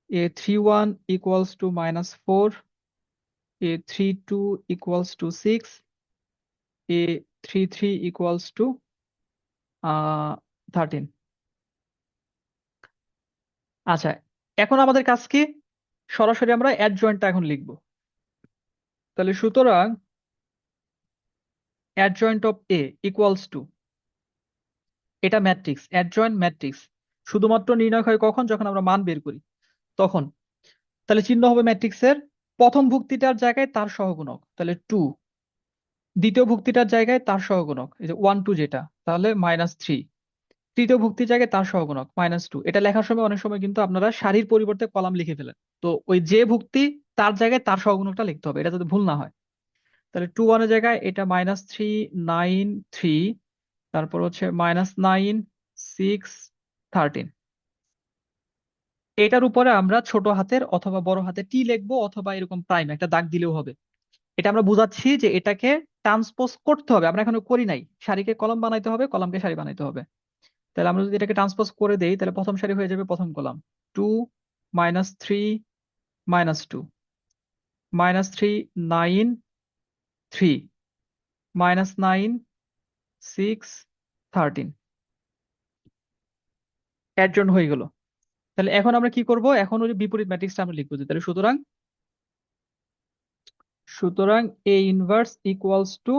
A31 = -4, A32 = 6, A33 = 13। আচ্ছা, এখন আমাদের কাজ কি, সরাসরি আমরা অ্যাডজয়েন্টটা এখন লিখব। তাহলে সুতরাং adjoint of A equals to, এটা ম্যাট্রিক্স, অ্যাডজয়েন্ট ম্যাট্রিক্স শুধুমাত্র নির্ণয় হয় কখন, যখন আমরা মান বের করি তখন। তাহলে চিহ্ন হবে ম্যাট্রিক্সের প্রথম ভুক্তিটার জায়গায় তার সহগুণক, তাহলে 2, দ্বিতীয় ভুক্তিটার জায়গায় তার সহগুণক এই যে 1 2 যেটা, তাহলে -3, তৃতীয় ভুক্তির জায়গায় তার সহগুণক -2। এটা লেখার সময় অনেক সময় কিন্তু আপনারা সারির পরিবর্তে কলাম লিখে ফেলেন, তো ওই যে ভুক্তি তার জায়গায় তার সহগুণকটা লিখতে হবে, এটা যাতে ভুল না হয়। তাহলে 2 1 এর জায়গায় এটা -3 9 3, তারপর হচ্ছে -9 6 13। এটার উপরে আমরা ছোট হাতের অথবা বড় হাতের টি লিখবো, অথবা এরকম প্রাইম একটা দাগ দিলেও হবে। এটা আমরা বুঝাচ্ছি যে এটাকে ট্রান্সপোজ করতে হবে, আমরা এখনো করি নাই। সারিকে কলাম বানাইতে হবে, কলামকে সারি বানাইতে হবে। তাহলে আমরা যদি এটাকে ট্রান্সপোজ করে দেই তাহলে প্রথম সারি হয়ে যাবে প্রথম কলাম 2 -3 -2 -3 9 3 -9 6 13। অ্যাডজয়েন্ট হয়ে গেল। তাহলে এখন আমরা কি করব, এখন ওই বিপরীত ম্যাট্রিক্সটা আমরা লিখবো। তাহলে সুতরাং সুতরাং A inverse equals to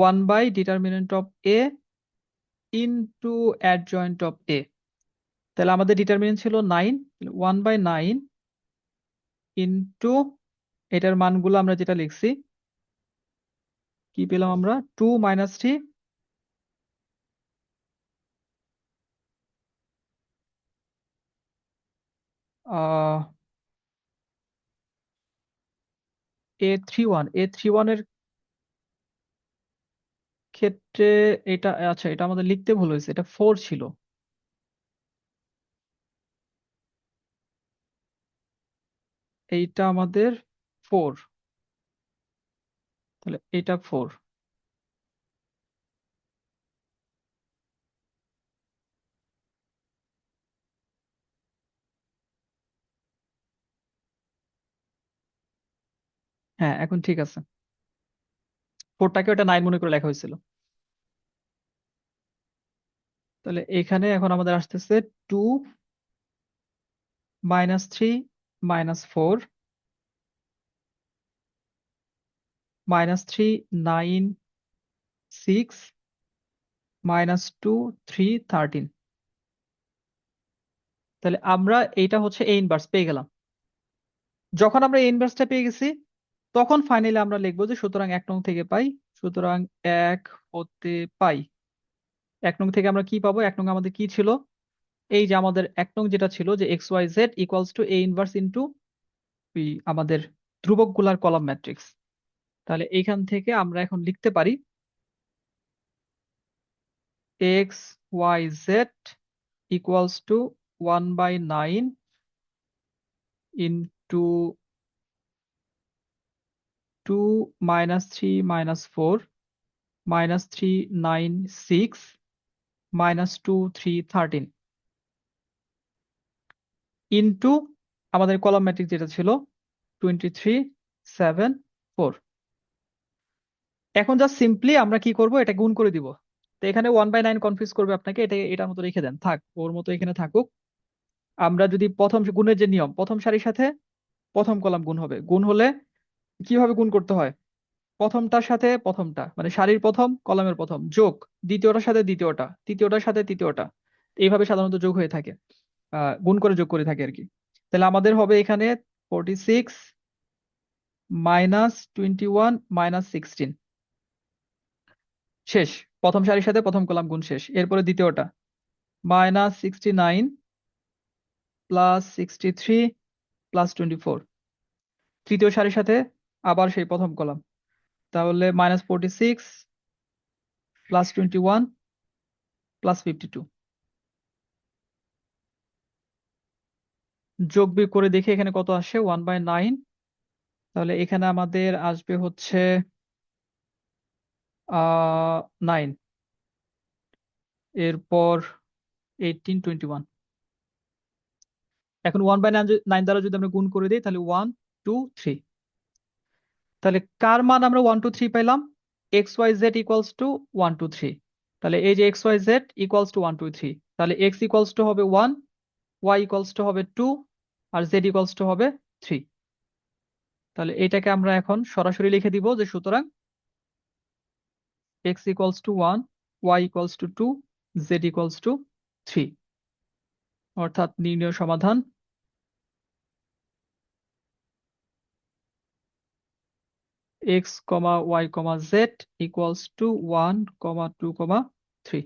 determinant of A into adjoint of A। তাহলে আমাদের ডিটারমিনেন্ট ছিল 9, 1/9 ইনটু এটার মানগুলো আমরা যেটা লিখছি কি পেলাম আমরা, 2 - 3 A31 এর ক্ষেত্রে এটা, আচ্ছা এটা আমাদের লিখতে ভুল হয়েছে, এটা 4 ছিল। এইটা আমাদের 4, তাহলে এটা 4। হ্যাঁ এখন ঠিক আছে, 4টাকে ওটা 9 মনে করে লেখা হয়েছিল। তাহলে এখানে এখন আমাদের আসতেছে 2 - 3 -4 -3 9 6 -2 3 13। তাহলে আমরা এইটা হচ্ছে এ ইনভার্স পেয়ে গেলাম। যখন আমরা এ ইনভার্সটা পেয়ে গেছি তখন ফাইনালি আমরা লিখবো যে সুতরাং 1 নং থেকে পাই, সুতরাং 1 হতে পাই। 1 নং থেকে আমরা কি পাবো, 1 নং আমাদের কি ছিল, এই যে আমাদের 1 নং যেটা ছিল যে xyz equals to A inverse into আমাদের ধ্রুবক গুলার কলাম ম্যাট্রিক্স। তাহলে এইখান থেকে আমরা এখন লিখতে পারি xyz equals to 1/9 into 2 - 3 -4 -3 9 6 -2 3 13 into আমাদের কলাম ম্যাট্রিক্স যেটা ছিল 23 7 4। এখন জাস্ট সিম্পলি আমরা কি করব, এটা গুণ করে দিব। তো এখানে 1/9 কনফিউজ করবে আপনাকে, এটা এটার মতো রেখে দেন, থাক ওর মতো এখানে থাকুক। আমরা যদি প্রথম গুণের যে নিয়ম, প্রথম সারির সাথে প্রথম কলাম গুণ হবে, গুণ হলে কিভাবে গুণ করতে হয়, প্রথমটার সাথে প্রথমটা মানে সারির প্রথম কলামের প্রথম যোগ দ্বিতীয়টার সাথে দ্বিতীয়টা, তৃতীয়টার সাথে তৃতীয়টা, এইভাবে সাধারণত যোগ হয়ে থাকে, গুণ করে যোগ করে থাকে আর কি। তাহলে আমাদের হবে এখানে 46 মাইনাস 21 মাইনাস 16, শেষ। প্রথম সারির সাথে প্রথম কলাম গুণ শেষ। এরপরে দ্বিতীয়টা মাইনাস 69 প্লাস 63 প্লাস 24, তৃতীয় সারির সাথে আবার সেই প্রথম কলাম, তাহলে মাইনাস 46 প্লাস 21 প্লাস 52, যোগ বিয়োগ করে দেখি এখানে কত আসে, 1/9। তাহলে এখানে আমাদের আসবে হচ্ছে 9, এরপর 18 21। এখন 1/9 দ্বারা যদি আমরা গুণ করে দিই তাহলে 1 2 3। তাহলে কার মান আমরা 1 2 3 পেলাম, x y z equals to 1 2 3। তাহলে এই যে x y z equals to 1 2 3, তাহলে এক্স ইকুয়ালস টু হবে 1, ওয়াই ইকুয়ালস টু হবে 2, আর জেড ইকুয়ালস টু হবে 3। তাহলে এটাকে আমরা এখন সরাসরি লিখে দিব যে সুতরাং x equals to 1, y equals to 2, z equals to 3, অর্থাৎ নির্ণয় সমাধান x, y, z equals to 1, 2, 3।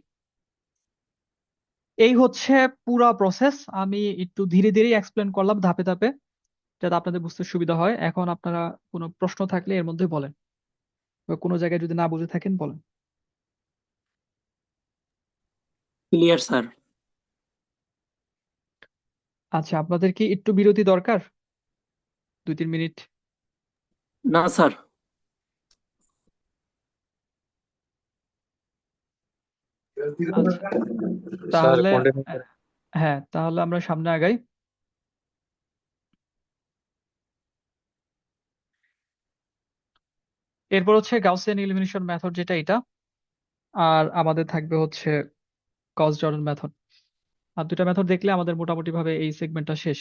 এই হচ্ছে পুরা প্রসেস। আমি একটু ধীরে ধীরে এক্সপ্লেন করলাম ধাপে ধাপে, যাতে আপনাদের বুঝতে সুবিধা হয়। এখন আপনারা কোনো প্রশ্ন থাকলে এর মধ্যে বলেন, বা কোনো জায়গায় যদি না বুঝে থাকেন বলেন। Clear sir. আচ্ছা, আপনাদের কি একটু বিরতি দরকার, 2-3 মিনিট? না স্যার। আচ্ছা, স্যার তাহলে কন্টিনিউ হ্যাঁ, তাহলে আমরা সামনে আগাই। এরপর হচ্ছে গাউসিয়ান এলিমিনেশন মেথড, যেটা এটা, আর আমাদের থাকবে হচ্ছে গস জর্ডান মেথড। আর দুটা মেথড দেখলে আমাদের মোটামুটি ভাবে এই সেগমেন্টটা শেষ।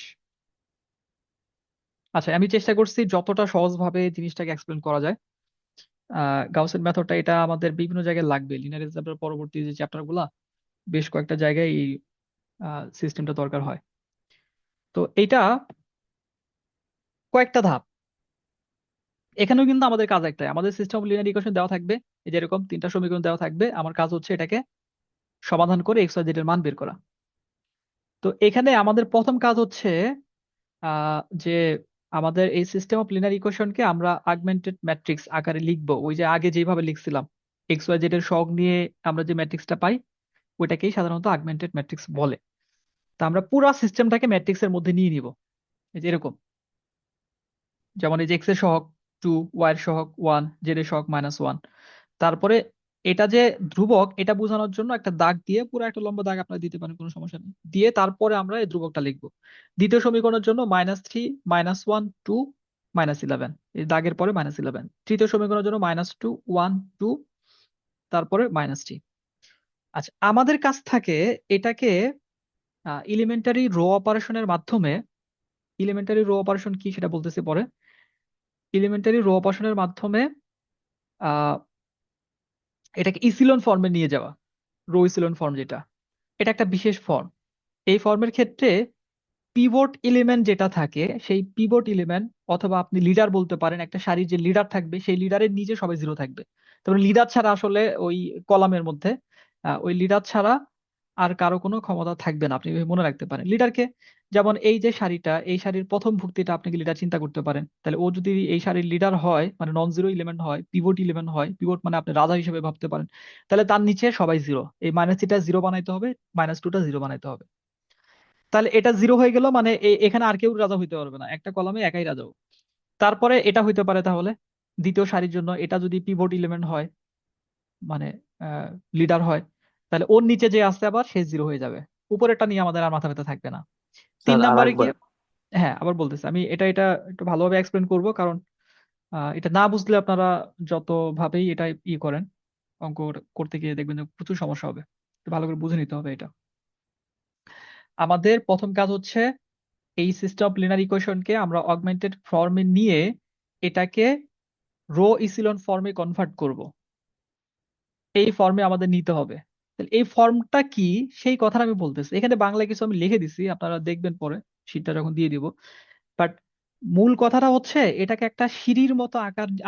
আচ্ছা, আমি চেষ্টা করছি যতটা সহজভাবে জিনিসটাকে এক্সপ্লেন করা যায়। গাউসিয়ান মেথডটা এটা আমাদের বিভিন্ন জায়গায় লাগবে, লিনিয়ার অ্যালজেব্রার পরবর্তী যে চ্যাপ্টার গুলা, বেশ কয়েকটা জায়গায় এই সিস্টেমটা দরকার হয়। তো এটা কয়েকটা ধাপ। এখানেও কিন্তু আমাদের কাজ একটাই, আমাদের সিস্টেম অফ লিনিয়ার ইকুয়েশন দেওয়া থাকবে, এই যে এরকম 3টা সমীকরণ দেওয়া থাকবে, আমার কাজ হচ্ছে এটাকে সমাধান করে এক্স ওয়াই জেড এর মান বের করা। তো এখানে আমাদের প্রথম কাজ হচ্ছে যে আমাদের এই সিস্টেম অফ লিনিয়ার ইকুয়েশনকে আমরা আগমেন্টেড ম্যাট্রিক্স আকারে লিখবো, ওই যে আগে যেভাবে লিখছিলাম এক্স ওয়াই জেড এর সহগ নিয়ে আমরা যে ম্যাট্রিক্সটা পাই ওইটাকেই সাধারণত আগমেন্টেড ম্যাট্রিক্স বলে। তা আমরা পুরো সিস্টেমটাকে ম্যাট্রিক্সের মধ্যে নিয়ে নিব, এই যে এরকম, যেমন এই যে এক্স এর সহগ 2, ওয়াই এর সহগ 1, জেড এর সহগ -1। তারপরে এটা যে ধ্রুবক এটা বোঝানোর জন্য একটা দাগ দিয়ে, পুরো একটা লম্বা দাগ আপনারা দিতে পারেন, কোনো সমস্যা নেই, দিয়ে তারপরে আমরা এই ধ্রুবকটা লিখবো। দ্বিতীয় সমীকরণের জন্য -3, -1, 2, -11, এই দাগের পরে -11। তৃতীয় সমীকরণের জন্য -2, 1, 2, তারপরে -3। আচ্ছা, আমাদের কাছ থাকে এটাকে এলিমেন্টারি রো অপারেশনের মাধ্যমে, এলিমেন্টারি রো অপারেশন কি সেটা বলতেছি পরে, এলিমেন্টারি রো অপারেশনের মাধ্যমে আহ এটাকে ইসিলন ফর্মে নিয়ে যাওয়া। রো ইসিলন ফর্ম যেটা, এটা একটা বিশেষ ফর্ম। এই ফর্মের ক্ষেত্রে পিভট এলিমেন্ট যেটা থাকে, সেই পিভট এলিমেন্ট অথবা আপনি লিডার বলতে পারেন, একটা সারির যে লিডার থাকবে সেই লিডারের নিচে সবাই জিরো থাকবে। তবে লিডার ছাড়া আসলে ওই কলামের মধ্যে ওই লিডার ছাড়া আর কারো কোনো ক্ষমতা থাকবে না, আপনি এভাবে মনে রাখতে পারেন লিডারকে। যেমন এই যে সারিটা, এই সারির প্রথম ভুক্তিটা আপনি কি লিডার চিন্তা করতে পারেন, তাহলে ও যদি এই সারির লিডার হয় মানে নন জিরো এলিমেন্ট হয়, পিভট এলিমেন্ট হয়, পিভট মানে আপনি রাজা হিসেবে ভাবতে পারেন, তাহলে তার নিচে সবাই জিরো, এই -3টা জিরো বানাইতে হবে, -2টা জিরো বানাইতে হবে। তাহলে এটা জিরো হয়ে গেল, মানে এখানে আর কেউ রাজা হইতে পারবে না, একটা কলামে একাই রাজা হবে। তারপরে এটা হইতে পারে, তাহলে দ্বিতীয় সারির জন্য এটা যদি পিভট এলিমেন্ট হয় মানে লিডার হয়, তাহলে ওর নিচে যে আছে আবার সে জিরো হয়ে যাবে, উপরেরটা নিয়ে আমাদের আর মাথা ব্যথা থাকবে না। 3 স্যার নাম্বারে আরেকবার। গিয়ে, হ্যাঁ আবার বলতেছি, আমি এটা এটা একটু ভালোভাবে এক্সপ্লেন করব, কারণ এটা না বুঝলে আপনারা যতভাবেই এটা করেন, অঙ্ক করতে গিয়ে দেখবেন যে প্রচুর সমস্যা হবে। তো ভালো করে বুঝে নিতে হবে এটা। আমাদের প্রথম কাজ হচ্ছে এই সিস্টেম অফ লিনিয়ার ইকুয়েশনকে আমরা অগমেন্টেড ফর্মে নিয়ে এটাকে রো ইসিলন ফর্মে কনভার্ট করব। এই ফর্মে আমাদের নিতে হবে। তাহলে এই ফর্মটা কি সেই কথাটা আমি বলতেছি। এখানে বাংলায় কিছু আমি লিখে দিছি, আপনারা দেখবেন পরে শীটটা যখন দিয়ে দিব। বাট মূল কথাটা হচ্ছে এটাকে একটা সিঁড়ির মতো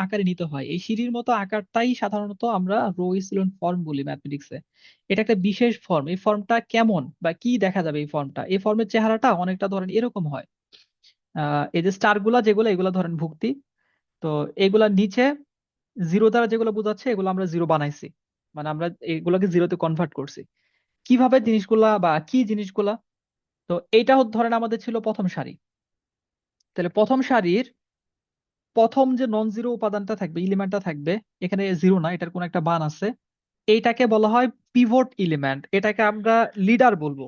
আকারে নিতে হয়। এই সিঁড়ির মতো আকারটাই সাধারণত আমরা রো ইসিলন ফর্ম বলি ম্যাথমেটিক্সে। এটা একটা বিশেষ ফর্ম। এই ফর্মটা কেমন বা কি দেখা যাবে এই ফর্মটা, এই ফর্মের চেহারাটা অনেকটা ধরেন এরকম হয়। এই যে স্টার গুলা যেগুলো, এগুলা ধরেন ভুক্তি। তো এগুলা নিচে জিরো দ্বারা যেগুলো বোঝাচ্ছে এগুলো আমরা জিরো বানাইছি, মানে আমরা এগুলোকে জিরোতে কনভার্ট করছি। কিভাবে জিনিসগুলা বা কি জিনিসগুলা? তো এইটা ধরেন আমাদের ছিল প্রথম সারি। তাহলে প্রথম সারির প্রথম যে নন জিরো উপাদানটা থাকবে, এলিমেন্টটা থাকবে, এখানে জিরো না, এটার কোন একটা মান আছে, এইটাকে বলা হয় পিভট এলিমেন্ট। এটাকে আমরা লিডার বলবো।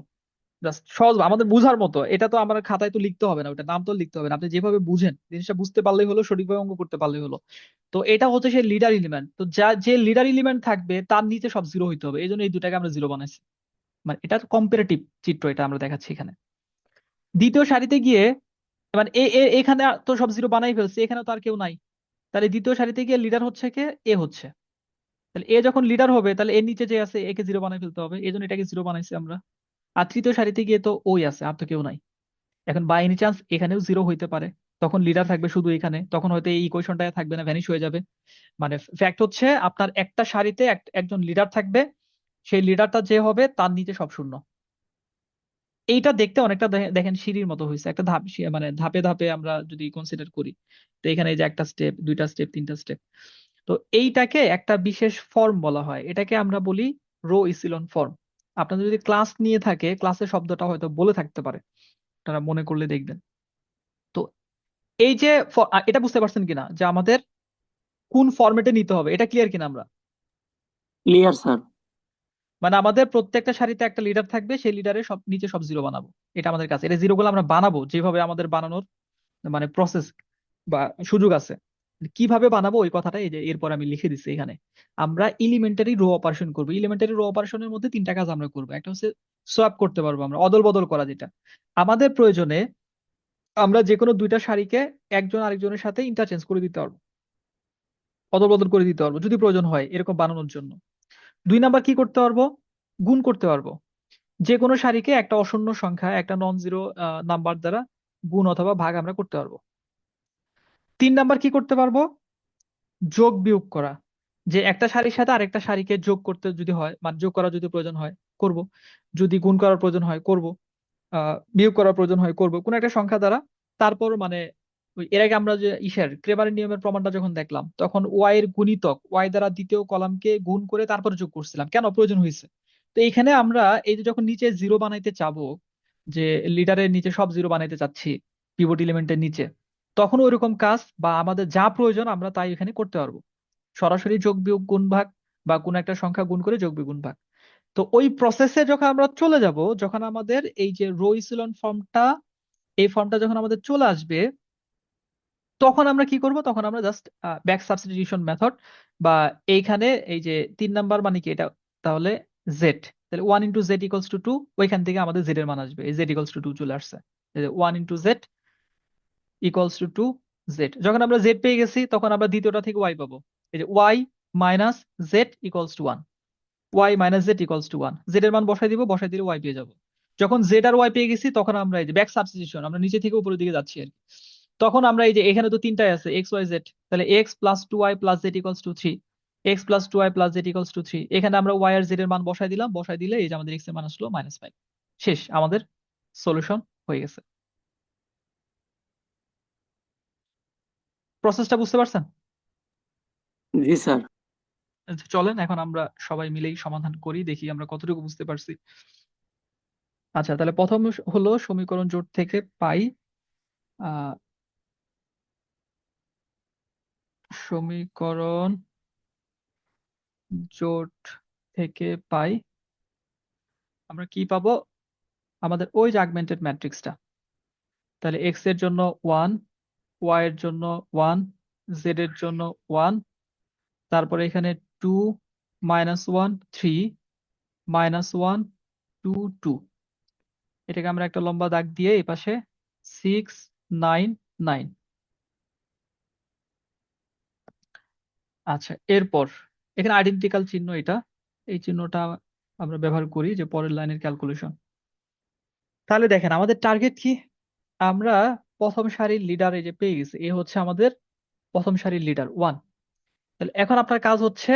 জাস্ট সহজ আমাদের বুঝার মতো। এটা তো আমার খাতায় তো লিখতে হবে না, ওটা নাম তো লিখতে হবে না। আপনি যেভাবে বুঝেন জিনিসটা বুঝতে পারলেই হলো, সঠিকভাবে অঙ্ক করতে পারলেই হলো। তো এটা হচ্ছে সেই লিডার এলিমেন্ট। তো যে লিডার এলিমেন্ট থাকবে তার নিচে সব জিরো হইতে হবে, এই জন্য এই দুটাকে আমরা জিরো বানাইছি। মানে এটার কম্পারেটিভ চিত্র এটা আমরা দেখাচ্ছি এখানে। দ্বিতীয় সারিতে গিয়ে মানে এখানে তো সব জিরো বানাই ফেলছে, এখানে তো আর কেউ নাই। তাহলে দ্বিতীয় সারিতে গিয়ে লিডার হচ্ছে কে? এ হচ্ছে। তাহলে এ যখন লিডার হবে তাহলে এর নিচে যে আছে একে জিরো বানাই ফেলতে হবে, এই জন্য এটাকে জিরো বানাইছি আমরা। আর তৃতীয় সারিতে গিয়ে তো ওই আছে, আর তো কেউ নাই। এখন বাই এনি চান্স এখানেও জিরো হইতে পারে, তখন লিডার থাকবে শুধু এখানে, তখন হয়তো এই ইকুয়েশনটা থাকবে না, ভ্যানিশ হয়ে যাবে। মানে ফ্যাক্ট হচ্ছে আপনার একটা সারিতে একজন লিডার থাকবে, সেই লিডারটা যে হবে তার নিচে সব শূন্য। এইটা দেখতে অনেকটা দেখেন সিঁড়ির মতো হয়েছে, একটা ধাপ মানে ধাপে ধাপে আমরা যদি কনসিডার করি। তো এখানে এই যে একটা স্টেপ, দুইটা স্টেপ, তিনটা স্টেপ। তো এইটাকে একটা বিশেষ ফর্ম বলা হয়, এটাকে আমরা বলি রো ইসিলন ফর্ম। আপনাদের যদি ক্লাস নিয়ে থাকে, ক্লাসের শব্দটা হয়তো বলে থাকতে পারে, আপনারা মনে করলে দেখবেন। তো এই যে এটা বুঝতে পারছেন কিনা যে আমাদের কোন ফরম্যাটে নিতে হবে, এটা ক্লিয়ার কিনা আমরা? Clear sir. মানে আমাদের প্রত্যেকটা সারিতে একটা লিডার থাকবে, সেই লিডারের সব নিচে সব জিরো বানাবো। এটা আমাদের কাছে, এটা জিরো গুলো আমরা বানাবো যেভাবে আমাদের বানানোর মানে প্রসেস বা সুযোগ আছে। কিভাবে বানাবো ওই কথাটা এই যে এরপর আমি লিখে দিচ্ছি এখানে। আমরা এলিমেন্টারি রো অপারেশন করবো। এলিমেন্টারি রো অপারেশনের মধ্যে তিনটা কাজ আমরা করবো। একটা হচ্ছে সোয়াপ করতে পারবো, আমরা অদল বদল করা, যেটা আমাদের প্রয়োজনে আমরা যে কোনো দুইটা সারিকে একজন আরেকজনের সাথে ইন্টারচেঞ্জ করে দিতে পারবো, অদল বদল করে দিতে পারবো যদি প্রয়োজন হয় এরকম বানানোর জন্য। দুই নাম্বার কি করতে পারবো? গুণ করতে পারবো। যে কোনো সারিকে একটা অশূন্য সংখ্যা, একটা নন জিরো নাম্বার দ্বারা গুণ অথবা ভাগ আমরা করতে পারবো। তিন নাম্বার কি করতে পারবো? যোগ বিয়োগ করা। যে একটা সারির সাথে আরেকটা সারিকে যোগ করতে যদি হয়, মানে যোগ করার যদি প্রয়োজন হয় করব, যদি গুণ করার প্রয়োজন হয় করব, বিয়োগ করার প্রয়োজন হয় করব কোন একটা সংখ্যা দ্বারা। তারপর মানে ওই এর আগে আমরা যে ক্রেমারের নিয়মের প্রমাণটা যখন দেখলাম, তখন ওয়াই এর গুণিতক ওয়াই দ্বারা দ্বিতীয় কলামকে গুণ করে তারপর যোগ করছিলাম, কেন প্রয়োজন হয়েছে। তো এখানে আমরা এই যে যখন নিচে জিরো বানাইতে চাবো, যে লিডারের নিচে সব জিরো বানাইতে চাচ্ছি পিভট এলিমেন্টের নিচে, তখন ওইরকম কাজ বা আমাদের যা প্রয়োজন আমরা তাই এখানে করতে পারবো। সরাসরি যোগ বিয়োগ গুণ ভাগ বা কোন একটা সংখ্যা গুণ করে যোগ বিয়োগ গুণ ভাগ। তো ওই প্রসেসে যখন আমরা চলে যাব, যখন আমাদের এই যে রো ইসিলন ফর্মটা, এই ফর্মটা যখন আমাদের চলে আসবে, তখন আমরা কি করব? তখন আমরা জাস্ট ব্যাক সাবস্টিটিউশন মেথড বা এইখানে এই যে তিন নাম্বার মানে কি এটা, তাহলে জেড, তাহলে 1 × z = 2, ওইখান থেকে আমাদের জেড এর মান আসবে। এই z = 2 চলে আসছে। 1 × z = 2 জেড। যখন আমরা জেড পেয়ে গেছি তখন আমরা দ্বিতীয়টা থেকে ওয়াই পাবো। এই যে y - z = 1, y - z = 1, z এর মান বসাই দিব, বসাই দিলে y পেয়ে যাবো। যখন z আর y পেয়ে গেছি তখন আমরা এই যে ব্যাক সাবস্টিটিউশন, আমরা নিচে থেকে উপরের দিকে যাচ্ছি আর কি। তখন আমরা এই যে এখানে তো তিনটাই আছে x y z, তাহলে x + 2y + z = 3, x + 2y + z = 3। এখানে আমরা y আর z এর মান বসাই দিলাম, বসাই দিলে এই যে আমাদের x এর মান আসলো -5। শেষ, আমাদের সলিউশন হয়ে গেছে। প্রসেসটা বুঝতে পারছেন? জি স্যার। আচ্ছা, চলেন এখন আমরা সবাই মিলেই সমাধান করি, দেখি আমরা কতটুকু বুঝতে পারছি। আচ্ছা, তাহলে প্রথম হলো সমীকরণ জোট থেকে পাই আহ সমীকরণ জোট থেকে পাই আমরা কি পাবো? আমাদের ওই যে অগমেন্টেড ম্যাট্রিক্সটা। তাহলে এক্স এর জন্য 1, ওয়াই এর জন্য 1, জেড এর জন্য 1, তারপরে এখানে 2 -1 3 -1 2 2, এটাকে আমরা একটা লম্বা দাগ দিয়ে এই পাশে 6 9 9। আচ্ছা, এরপর এখানে আইডেন্টিক্যাল চিহ্ন, এটা এই চিহ্নটা আমরা ব্যবহার করি যে পরের লাইনের ক্যালকুলেশন। তাহলে দেখেন আমাদের টার্গেট কি, আমরা প্রথম সারির লিডার এই যে পেয়ে গেছি, এ হচ্ছে আমাদের প্রথম সারির লিডার 1। তাহলে এখন আপনার কাজ হচ্ছে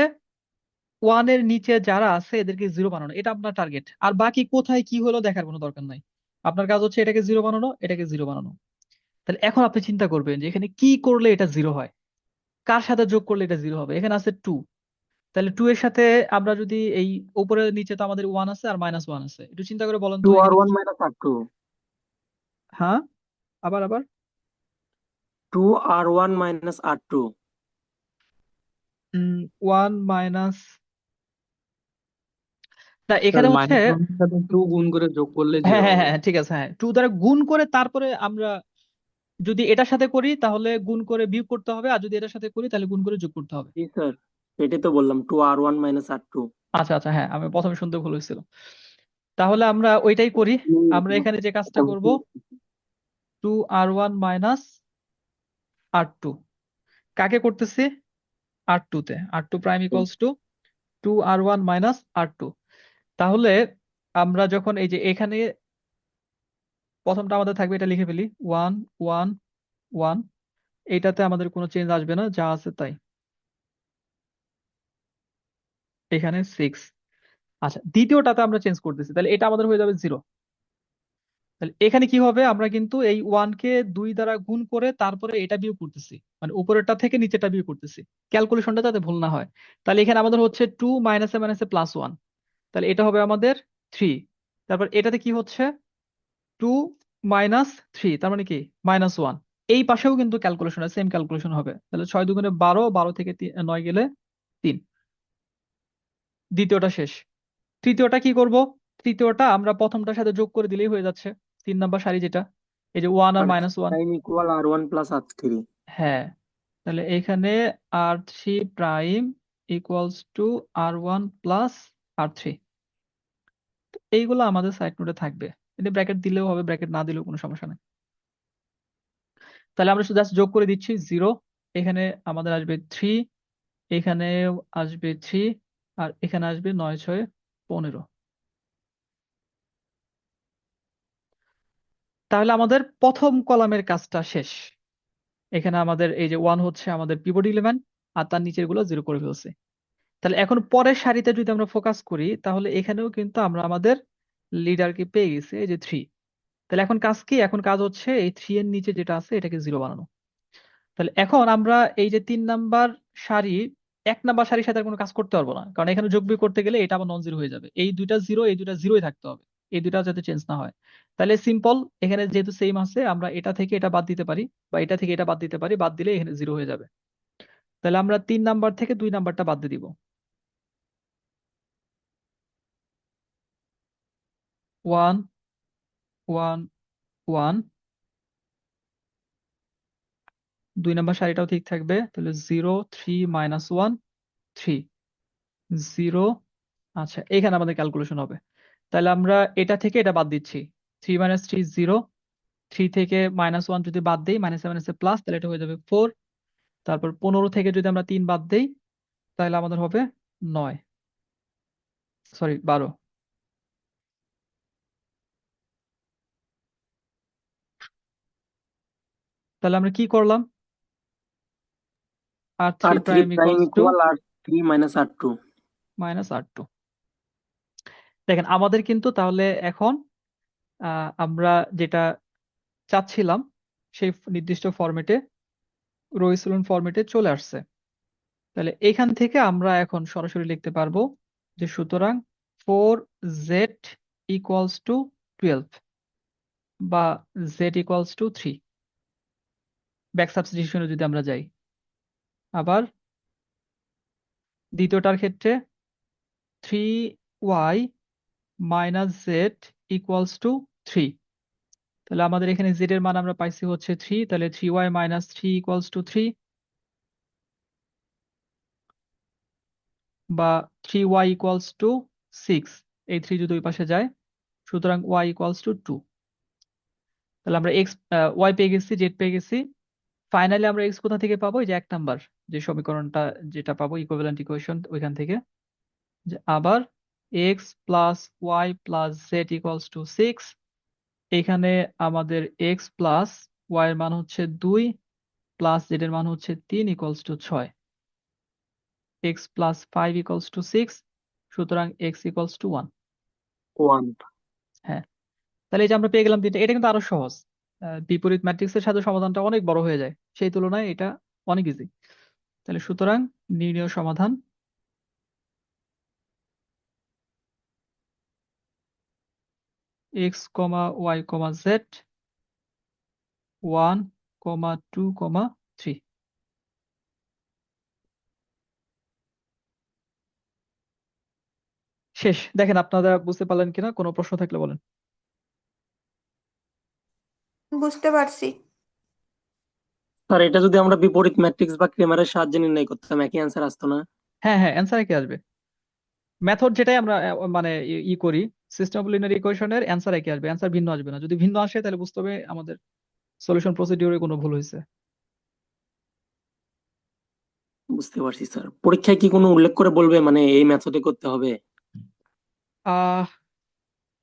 1 এর নিচে যারা আছে এদেরকে জিরো বানানো, এটা আপনার টার্গেট। আর বাকি কোথায় কি হলো দেখার কোনো দরকার নাই, আপনার কাজ হচ্ছে এটাকে জিরো বানানো, এটাকে জিরো বানানো। তাহলে এখন আপনি চিন্তা করবেন যে এখানে কি করলে এটা জিরো হয়, কার সাথে যোগ করলে এটা জিরো হবে। এখানে আছে 2, তাহলে 2 এর সাথে আমরা যদি এই উপরে নিচে তো আমাদের 1 আছে আর -1 আছে, একটু চিন্তা করে বলেন তো টু আর এখানে ওয়ান কি। মাইনাস আর টু। হ্যাঁ, আবার আবার 2r1 মাইনাস r2। 1 মাইনাস, না স্যার এখানে হচ্ছে, -1 সাথে 2 গুণ করে যোগ করলে হ্যাঁ 0 হ্যাঁ হবে। হ্যাঁ ঠিক আছে, হ্যাঁ 2 দ্বারা গুণ করে তারপরে আমরা যদি এটার সাথে করি তাহলে গুণ করে বিয়োগ করতে হবে, আর যদি এটার সাথে করি তাহলে গুণ করে যোগ করতে হবে। জি স্যার, এটাই তো বললাম 2r1 মাইনাস r2। আচ্ছা আচ্ছা, হ্যাঁ আমি প্রথমে শুনতে ভুল হয়েছিল। তাহলে আমরা ওইটাই করি, আমরা এখানে যে কাজটা করব 2r1 মাইনাস r2, কাকে করতেছি, r2 তে, r2 prime equals to 2r1 minus r2। তাহলে আমরা যখন এই যে এখানে প্রথমটা আমাদের থাকবে, এটা লিখে ফেলি 1 1 1, এইটাতে আমাদের কোনো চেঞ্জ আসবে না, যা আছে তাই। এখানে 6। আচ্ছা, দ্বিতীয়টাতে আমরা চেঞ্জ করতেছি, তাহলে এটা আমাদের হয়ে যাবে 0। তাহলে এখানে কি হবে, আমরা কিন্তু এই 1 কে 2 দ্বারা গুণ করে তারপরে এটা বিয়োগ করতেছি, মানে উপরেরটা থেকে নিচেরটা বিয়োগ করতেছি, ক্যালকুলেশনটা যাতে ভুল না হয়। তাহলে এখানে আমাদের হচ্ছে 2 মাইনাসে মাইনাসে +1, তাহলে এটা হবে আমাদের 3। তারপর এটাতে কি হচ্ছে 2 -3, তার মানে কি -1। এই পাশেও কিন্তু ক্যালকুলেশন সেম ক্যালকুলেশন হবে, তাহলে 6 দুগুণে 12, 12 থেকে 9 গেলে 3। দ্বিতীয়টা শেষ। তৃতীয়টা কি করব, তৃতীয়টা আমরা প্রথমটার সাথে যোগ করে দিলেই হয়ে যাচ্ছে, 3 নাম্বার সারি যেটা, এই যে 1 আর আর -1। Prime equal r1 plus r3। হ্যাঁ, তাহলে এখানে r3 prime equals to r1 plus r3, এইগুলো আমাদের সাইড নোটে থাকবে। এটা ব্র্যাকেট দিলেও হবে, ব্র্যাকেট না দিলেও কোনো সমস্যা নেই। তাহলে আমরা শুধু জাস্ট যোগ করে দিচ্ছি 0, এখানে আমাদের আসবে 3, এখানে আসবে 3, আর এখানে আসবে 9 6 15। তাহলে আমাদের প্রথম কলামের কাজটা শেষ। এখানে আমাদের এই যে 1 হচ্ছে আমাদের পিভট এলিমেন্ট, আর তার নিচের গুলো 0 করে ফেলছে। তাহলে এখন পরের সারিতে যদি আমরা ফোকাস করি তাহলে এখানেও কিন্তু আমরা আমাদের লিডারকে পেয়ে গেছি, এই যে 3। তাহলে এখন কাজ কি, এখন কাজ হচ্ছে এই 3 এর নিচে যেটা আছে এটাকে 0 বানানো। তাহলে এখন আমরা এই যে 3 নাম্বার সারি, 1 নাম্বার সারির সাথে আর কোনো কাজ করতে পারবো না, কারণ এখানে যোগ বিয়োগ করতে গেলে এটা আবার নন জিরো হয়ে যাবে, এই দুইটা জিরো, এই দুইটা জিরোই থাকতে হবে, এই দুইটা যাতে চেঞ্জ না হয়। তাহলে সিম্পল, এখানে যেহেতু সেম আছে আমরা এটা থেকে এটা বাদ দিতে পারি, বা এটা থেকে এটা বাদ দিতে পারি, বাদ দিলে এখানে 0 হয়ে যাবে। তাহলে আমরা 3 নাম্বার থেকে 2 নাম্বারটা বাদ দিয়ে দিব, 1 1 1। 2 নাম্বার সারিটাও ঠিক থাকবে, তাহলে 0 3 -1 3 0। আচ্ছা, এখানে আমাদের ক্যালকুলেশন হবে, তাহলে আমরা এটা থেকে এটা বাদ দিচ্ছি, 3 - 3 0, 3 থেকে -1 যদি বাদ দেই, মাইনাসে মাইনাসে প্লাস, তাহলে এটা হয়ে যাবে 4। তারপর 15 থেকে যদি আমরা 3 বাদ দেই তাহলে আমাদের হবে 9, সরি 12। তাহলে আমরা কি করলাম, r3 r3 prime prime equals to equal r3 minus r2। -r2। দেখেন আমাদের কিন্তু তাহলে এখন আমরা যেটা চাচ্ছিলাম সেই নির্দিষ্ট ফরম্যাটে, রো এচেলন ফরম্যাটে চলে আসছে। তাহলে এখান থেকে আমরা এখন সরাসরি লিখতে পারবো যে সুতরাং 4z ইকুয়ালস টু 12, বা z ইকুয়ালস টু 3, ব্যাক সাবস্টিটিউশনে যদি আমরা যাই। আবার দ্বিতীয়টার ক্ষেত্রে 3y minus Z equals two 3, তাহলে আমাদের এখানে z এর মান আমরা পাইছি হচ্ছে 3, তাহলে 3y মাইনাস 3 ইকুয়ালস টু 3। বা 3y ইকুয়ালস টু 6, এই 3 যদি ওই পাশে যায়, সুতরাং y ইকুয়ালস টু 2। তাহলে আমরা এক্স ওয়াই পেয়ে গেছি, জেড পেয়ে গেছি। ফাইনালি আমরা এক্স কোথা থেকে পাবো? এই যে 1 নাম্বার যে সমীকরণটা যেটা পাবো ইকুইভ্যালেন্ট ইকুয়েশন ওইখান থেকে, যে আবার x plus y plus z equals to 6। এখানে আমাদের এক্স প্লাস ওয়াই এর মান হচ্ছে 2 প্লাস জেড এর মান হচ্ছে 3 equals to 6। X plus 5 equals to 6, সুতরাং এক্স ইকুয়ালস টু 1। 1। হ্যাঁ, তাহলে এই যে আমরা পেয়ে গেলাম তিনটা। এটা কিন্তু আরো সহজ। বিপরীত ম্যাট্রিক্সের সাথে সমাধানটা অনেক বড় হয়ে যায়, সেই তুলনায় এটা অনেক ইজি। তাহলে সুতরাং নির্ণেয় সমাধান এক্স কমা ওয়াই কমা জেড 1, 2, 3। শেষ। দেখেন আপনারা বুঝতে পারলেন কিনা, কোনো প্রশ্ন থাকলে বলেন। বুঝতে পারছি। স্যার এটা যদি আমরা বিপরীত ম্যাট্রিক্স বা ক্রেমারের সাহায্যে নির্ণয় করতাম একই অ্যান্সার আসতো না? হ্যাঁ হ্যাঁ, অ্যান্সার কি আসবে? মেথড যেটাই আমরা মানে করি, সিস্টেম অফ লিনিয়ার ইকুয়েশনের অ্যান্সার একই আসবে, অ্যান্সার ভিন্ন আসবে না। যদি ভিন্ন আসে তাহলে বুঝতে হবে আমাদের সলিউশন প্রসিডিউরে কোনো ভুল হয়েছে। বুঝতে পারছি স্যার। পরীক্ষায় কি কোনো উল্লেখ করে বলবে মানে এই মেথডে করতে হবে? আহ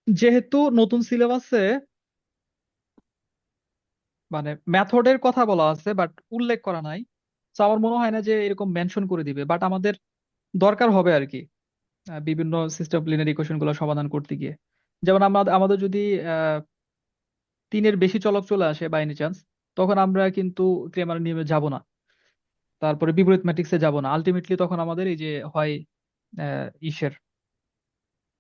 যেহেতু নতুন সিলেবাসে মানে মেথডের কথা বলা আছে বাট উল্লেখ করা নাই, তো আমার মনে হয় না যে এরকম মেনশন করে দিবে, বাট আমাদের দরকার হবে আর কি বিভিন্ন সিস্টেম অফ লিনিয়ার ইকুয়েশন গুলো সমাধান করতে গিয়ে। যেমন আমরা আমাদের যদি 3-এর বেশি চলক চলে আসে বাই এনি চান্স, তখন আমরা কিন্তু ক্রেমার নিয়মে যাব না, তারপরে বিপরীত ম্যাট্রিক্সে যাব না। আলটিমেটলি তখন আমাদের এই যে হয় ইসের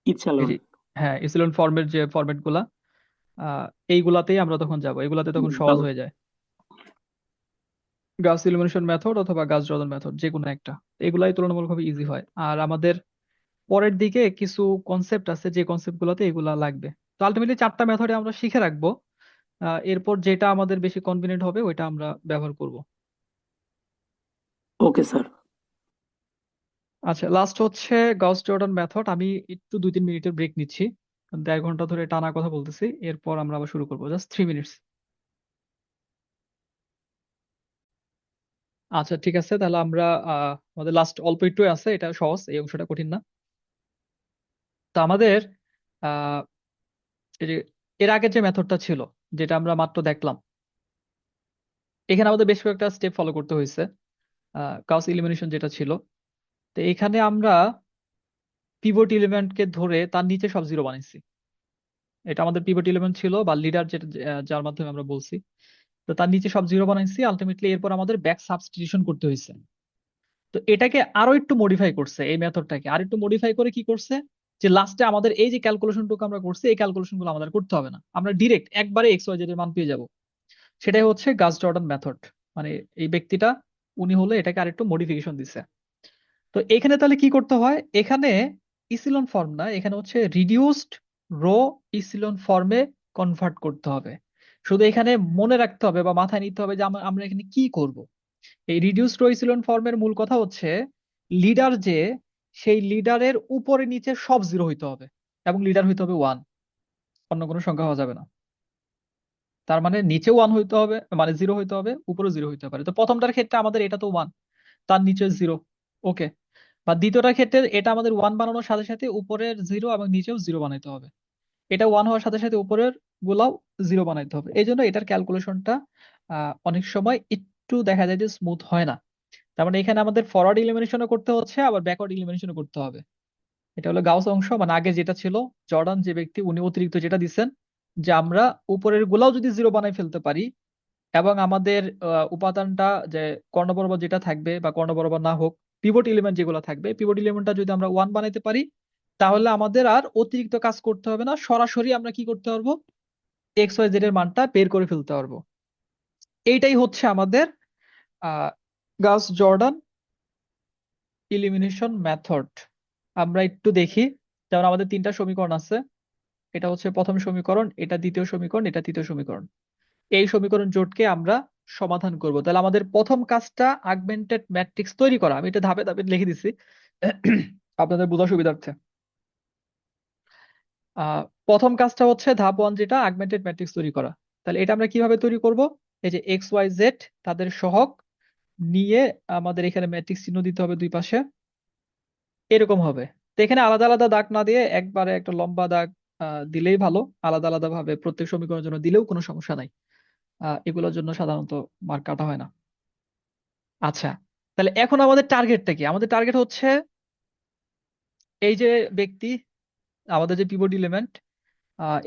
এই ইচ্ছালন। যে হ্যাঁ ইসিলন ফর্মের যে ফরম্যাট গুলা, এইগুলাতেই আমরা তখন যাব, এগুলাতে তখন সহজ হয়ে যায়। গাউস এলিমিনেশন মেথড অথবা গাউস জর্দান মেথড, যে কোনো একটা। এগুলাই তুলনামূলকভাবে ইজি হয়। আর আমাদের পরের দিকে কিছু কনসেপ্ট আছে, যে কনসেপ্ট গুলোতে এগুলা লাগবে। তো আলটিমেটলি 4টা মেথডে আমরা শিখে রাখবো। এরপর যেটা আমাদের বেশি কনভিনিয়েন্ট হবে ওইটা আমরা ব্যবহার করব। Okay sir. আচ্ছা, লাস্ট হচ্ছে গাউস জর্ডান মেথড। আমি একটু 2-3 মিনিটের ব্রেক নিচ্ছি, 1.5 ঘন্টা ধরে টানা কথা বলতেছি। এরপর আমরা আবার শুরু করবো, জাস্ট 3 মিনিটস। আচ্ছা ঠিক আছে, তাহলে আমরা আমাদের লাস্ট অল্প একটু আছে, এটা সহজ, এই অংশটা কঠিন না। তো আমাদের আহ এই যে এর আগে যে মেথডটা ছিল, যেটা আমরা মাত্র দেখলাম, এখানে আমাদের বেশ কয়েকটা স্টেপ ফলো করতে হয়েছে। গাউস এলিমিনেশন যেটা ছিল, তো এখানে আমরা পিভট এলিমেন্টকে ধরে তার নিচে সব জিরো বানাইছি। এটা আমাদের পিভট এলিমেন্ট ছিল বা লিডার, যেটা যার মাধ্যমে আমরা বলছি। তো তার নিচে সব জিরো বানাইছি। আলটিমেটলি এরপর আমাদের ব্যাক সাবস্টিটিউশন করতে হয়েছে। তো এটাকে আরো একটু মডিফাই করছে, এই মেথডটাকে আর একটু মডিফাই করে কি করছে, যে লাস্টে আমাদের এই যে ক্যালকুলেশনটুকু আমরা করছি, এই ক্যালকুলেশন গুলো আমাদের করতে হবে না, আমরা ডিরেক্ট একবারে এক্স ওয়াই জেড এর মান পেয়ে যাব। সেটাই হচ্ছে গাস জর্ডান মেথড। মানে এই ব্যক্তিটা, উনি হলো এটাকে আরেকটু মডিফিকেশন দিছে। তো এখানে তাহলে কি করতে হয়? এখানে ইসিলন ফর্ম না, এখানে হচ্ছে রিডিউসড রো ইসিলন ফর্মে কনভার্ট করতে হবে। শুধু এখানে মনে রাখতে হবে বা মাথায় নিতে হবে যে আমরা এখানে কি করব। এই রিডিউসড রো ইসিলন ফর্মের মূল কথা হচ্ছে লিডার যে, সেই লিডারের উপরে নিচে সব জিরো হইতে হবে, এবং লিডার হইতে হবে 1, অন্য কোনো সংখ্যা হওয়া যাবে না। তার মানে নিচে 1 হইতে হবে, মানে জিরো হইতে হবে, উপরে জিরো হইতে পারে। তো প্রথমটার ক্ষেত্রে আমাদের এটা তো 1, তার নিচে জিরো। ওকে। বা দ্বিতীয়টার ক্ষেত্রে এটা আমাদের 1 বানানোর সাথে সাথে উপরের জিরো এবং নিচেও জিরো বানাইতে হবে। এটা 1 হওয়ার সাথে সাথে উপরের গুলাও জিরো বানাইতে হবে। এই জন্য এটার ক্যালকুলেশনটা অনেক সময় একটু দেখা যায় যে স্মুথ হয় না। তার মানে এখানে আমাদের ফরওয়ার্ড ইলিমিনেশনও করতে হচ্ছে, আবার ব্যাকওয়ার্ড ইলিমিনেশনও করতে হবে। এটা হলো গাউস অংশ। মানে আগে যেটা ছিল, জর্ডান যে ব্যক্তি, উনি অতিরিক্ত যেটা দিচ্ছেন, যে আমরা উপরের গুলাও যদি জিরো বানাই ফেলতে পারি, এবং আমাদের উপাদানটা যে কর্ণ বরাবর যেটা থাকবে বা কর্ণ বরাবর না হোক, পিভট এলিমেন্ট যেগুলো থাকবে, পিভট এলিমেন্টটা যদি আমরা 1 বানাইতে পারি, তাহলে আমাদের আর অতিরিক্ত কাজ করতে হবে না, সরাসরি আমরা কি করতে পারবো, এক্স ওয়াই জেড এর মানটা বের করে ফেলতে পারবো। এইটাই হচ্ছে আমাদের গাউস জর্ডান ইলিমিনেশন মেথড। আমরা একটু দেখি। যেমন আমাদের 3টা সমীকরণ আছে, এটা হচ্ছে প্রথম সমীকরণ, এটা দ্বিতীয় সমীকরণ, এটা তৃতীয় সমীকরণ। এই সমীকরণ জোটকে আমরা সমাধান করব। তাহলে আমাদের প্রথম কাজটা আগমেন্টেড ম্যাট্রিক্স তৈরি করা। আমি এটা ধাপে ধাপে লিখে দিছি, আপনাদের বোঝার সুবিধার্থে। প্রথম কাজটা হচ্ছে ধাপ 1, যেটা অ্যাগমেন্টেড ম্যাট্রিক্স তৈরি করা। তাহলে এটা আমরা কিভাবে তৈরি করব? এই যে এক্স ওয়াই জেড তাদের সহগ নিয়ে আমাদের এখানে ম্যাট্রিক্স চিহ্ন দিতে হবে দুই পাশে, এরকম হবে। তো এখানে আলাদা আলাদা দাগ না দিয়ে একবারে একটা লম্বা দাগ দিলেই ভালো। আলাদা আলাদা ভাবে প্রত্যেক সমীকরণের জন্য দিলেও কোনো সমস্যা নাই। এগুলোর জন্য সাধারণত মার্ক কাটা হয় না। আচ্ছা, তাহলে এখন আমাদের টার্গেটটা কি? আমাদের টার্গেট হচ্ছে এই যে ব্যক্তি, আমাদের যে পিভট এলিমেন্ট,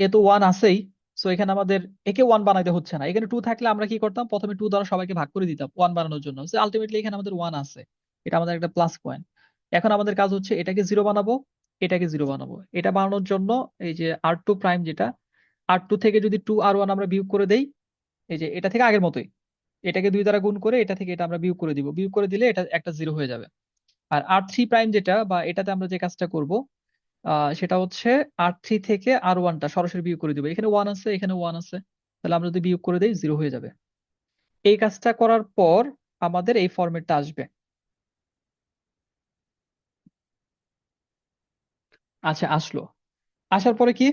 এ তো 1 আছেই। সো এখানে আমাদের একে 1 বানাইতে হচ্ছে না। এখানে 2 থাকলে আমরা কি করতাম? প্রথমে 2 দ্বারা সবাইকে ভাগ করে দিতাম 1 বানানোর জন্য। আলটিমেটলি এখানে আমাদের 1 আছে, এটা আমাদের একটা প্লাস পয়েন্ট। এখন আমাদের কাজ হচ্ছে এটাকে 0 বানাবো, এটাকে 0 বানাবো। এটা বানানোর জন্য এই যে R2 প্রাইম, যেটা R2 থেকে যদি 2R1 আমরা বিয়োগ করে দেই, এই যে এটা থেকে আগের মতোই এটাকে 2 দ্বারা গুণ করে এটা থেকে এটা আমরা বিয়োগ করে দিব। বিয়োগ করে দিলে এটা একটা 0 হয়ে যাবে। আর R3 প্রাইম যেটা, বা এটাতে আমরা যে কাজটা করব সেটা হচ্ছে R3 থেকে R1টা সরাসরি বিয়োগ করে দিব। এখানে 1 আছে, এখানে 1 আছে, তাহলে আমরা যদি বিয়োগ করে দেই 0 হয়ে যাবে। এই কাজটা করার পর আমাদের এই ফরম্যাটটা আসবে। আচ্ছা, আসলো। আসার পরে কি?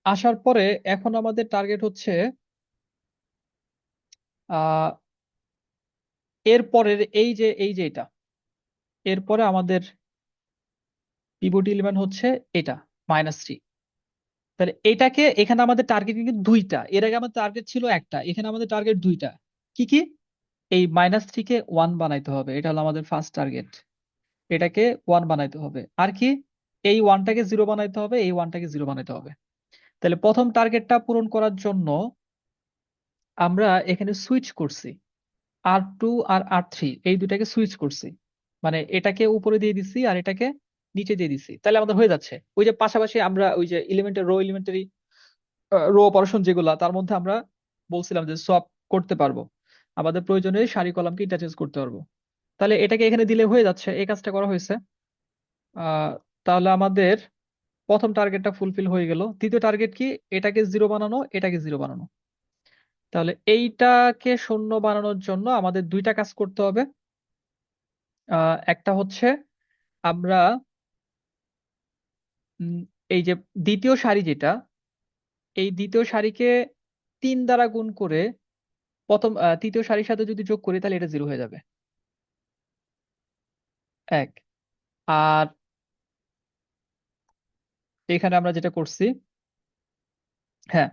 আসার পরে এখন আমাদের টার্গেট হচ্ছে আহ এরপরের এই যে এটা, এরপরে আমাদের পিভট এলিমেন্ট হচ্ছে এটা -3। তাহলে এটাকে, এখানে আমাদের টার্গেট কিন্তু দুইটা, এর আগে আমাদের টার্গেট ছিল একটা, এখানে আমাদের টার্গেট দুইটা। কি কি? এই -3 কে 1 বানাইতে হবে, এটা হলো আমাদের ফার্স্ট টার্গেট। এটাকে 1 বানাইতে হবে। আর কি? এই 1টাকে 0 বানাইতে হবে, এই 1টাকে 0 বানাইতে হবে। তাহলে প্রথম টার্গেটটা পূরণ করার জন্য আমরা এখানে সুইচ করছি, R2 আর R3 এই দুটাকে সুইচ করছি। মানে এটাকে উপরে দিয়ে দিছি আর এটাকে নিচে দিয়ে দিছি, তাহলে আমাদের হয়ে যাচ্ছে। ওই যে পাশাপাশি আমরা ওই যে এলিমেন্টের রো এলিমেন্টারি রো অপারেশন যেগুলা, তার মধ্যে আমরা বলছিলাম যে সোয়াপ করতে পারবো, আমাদের প্রয়োজনে সারি কলামকে ইন্টারচেঞ্জ করতে পারবো। তাহলে এটাকে এখানে দিলে হয়ে যাচ্ছে, এই কাজটা করা হয়েছে। আহ তাহলে আমাদের প্রথম টার্গেটটা ফুলফিল হয়ে গেল। দ্বিতীয় টার্গেট কি? এটাকে 0 বানানো, এটাকে 0 বানানো। তাহলে এইটাকে 0 বানানোর জন্য আমাদের দুইটা কাজ করতে হবে। একটা হচ্ছে আমরা উম, এই যে দ্বিতীয় সারি যেটা, এই দ্বিতীয় সারিকে 3 দ্বারা গুণ করে তৃতীয় সারির সাথে যদি যোগ করি তাহলে এটা 0 হয়ে যাবে। এক। আর এখানে আমরা যেটা করছি, হ্যাঁ,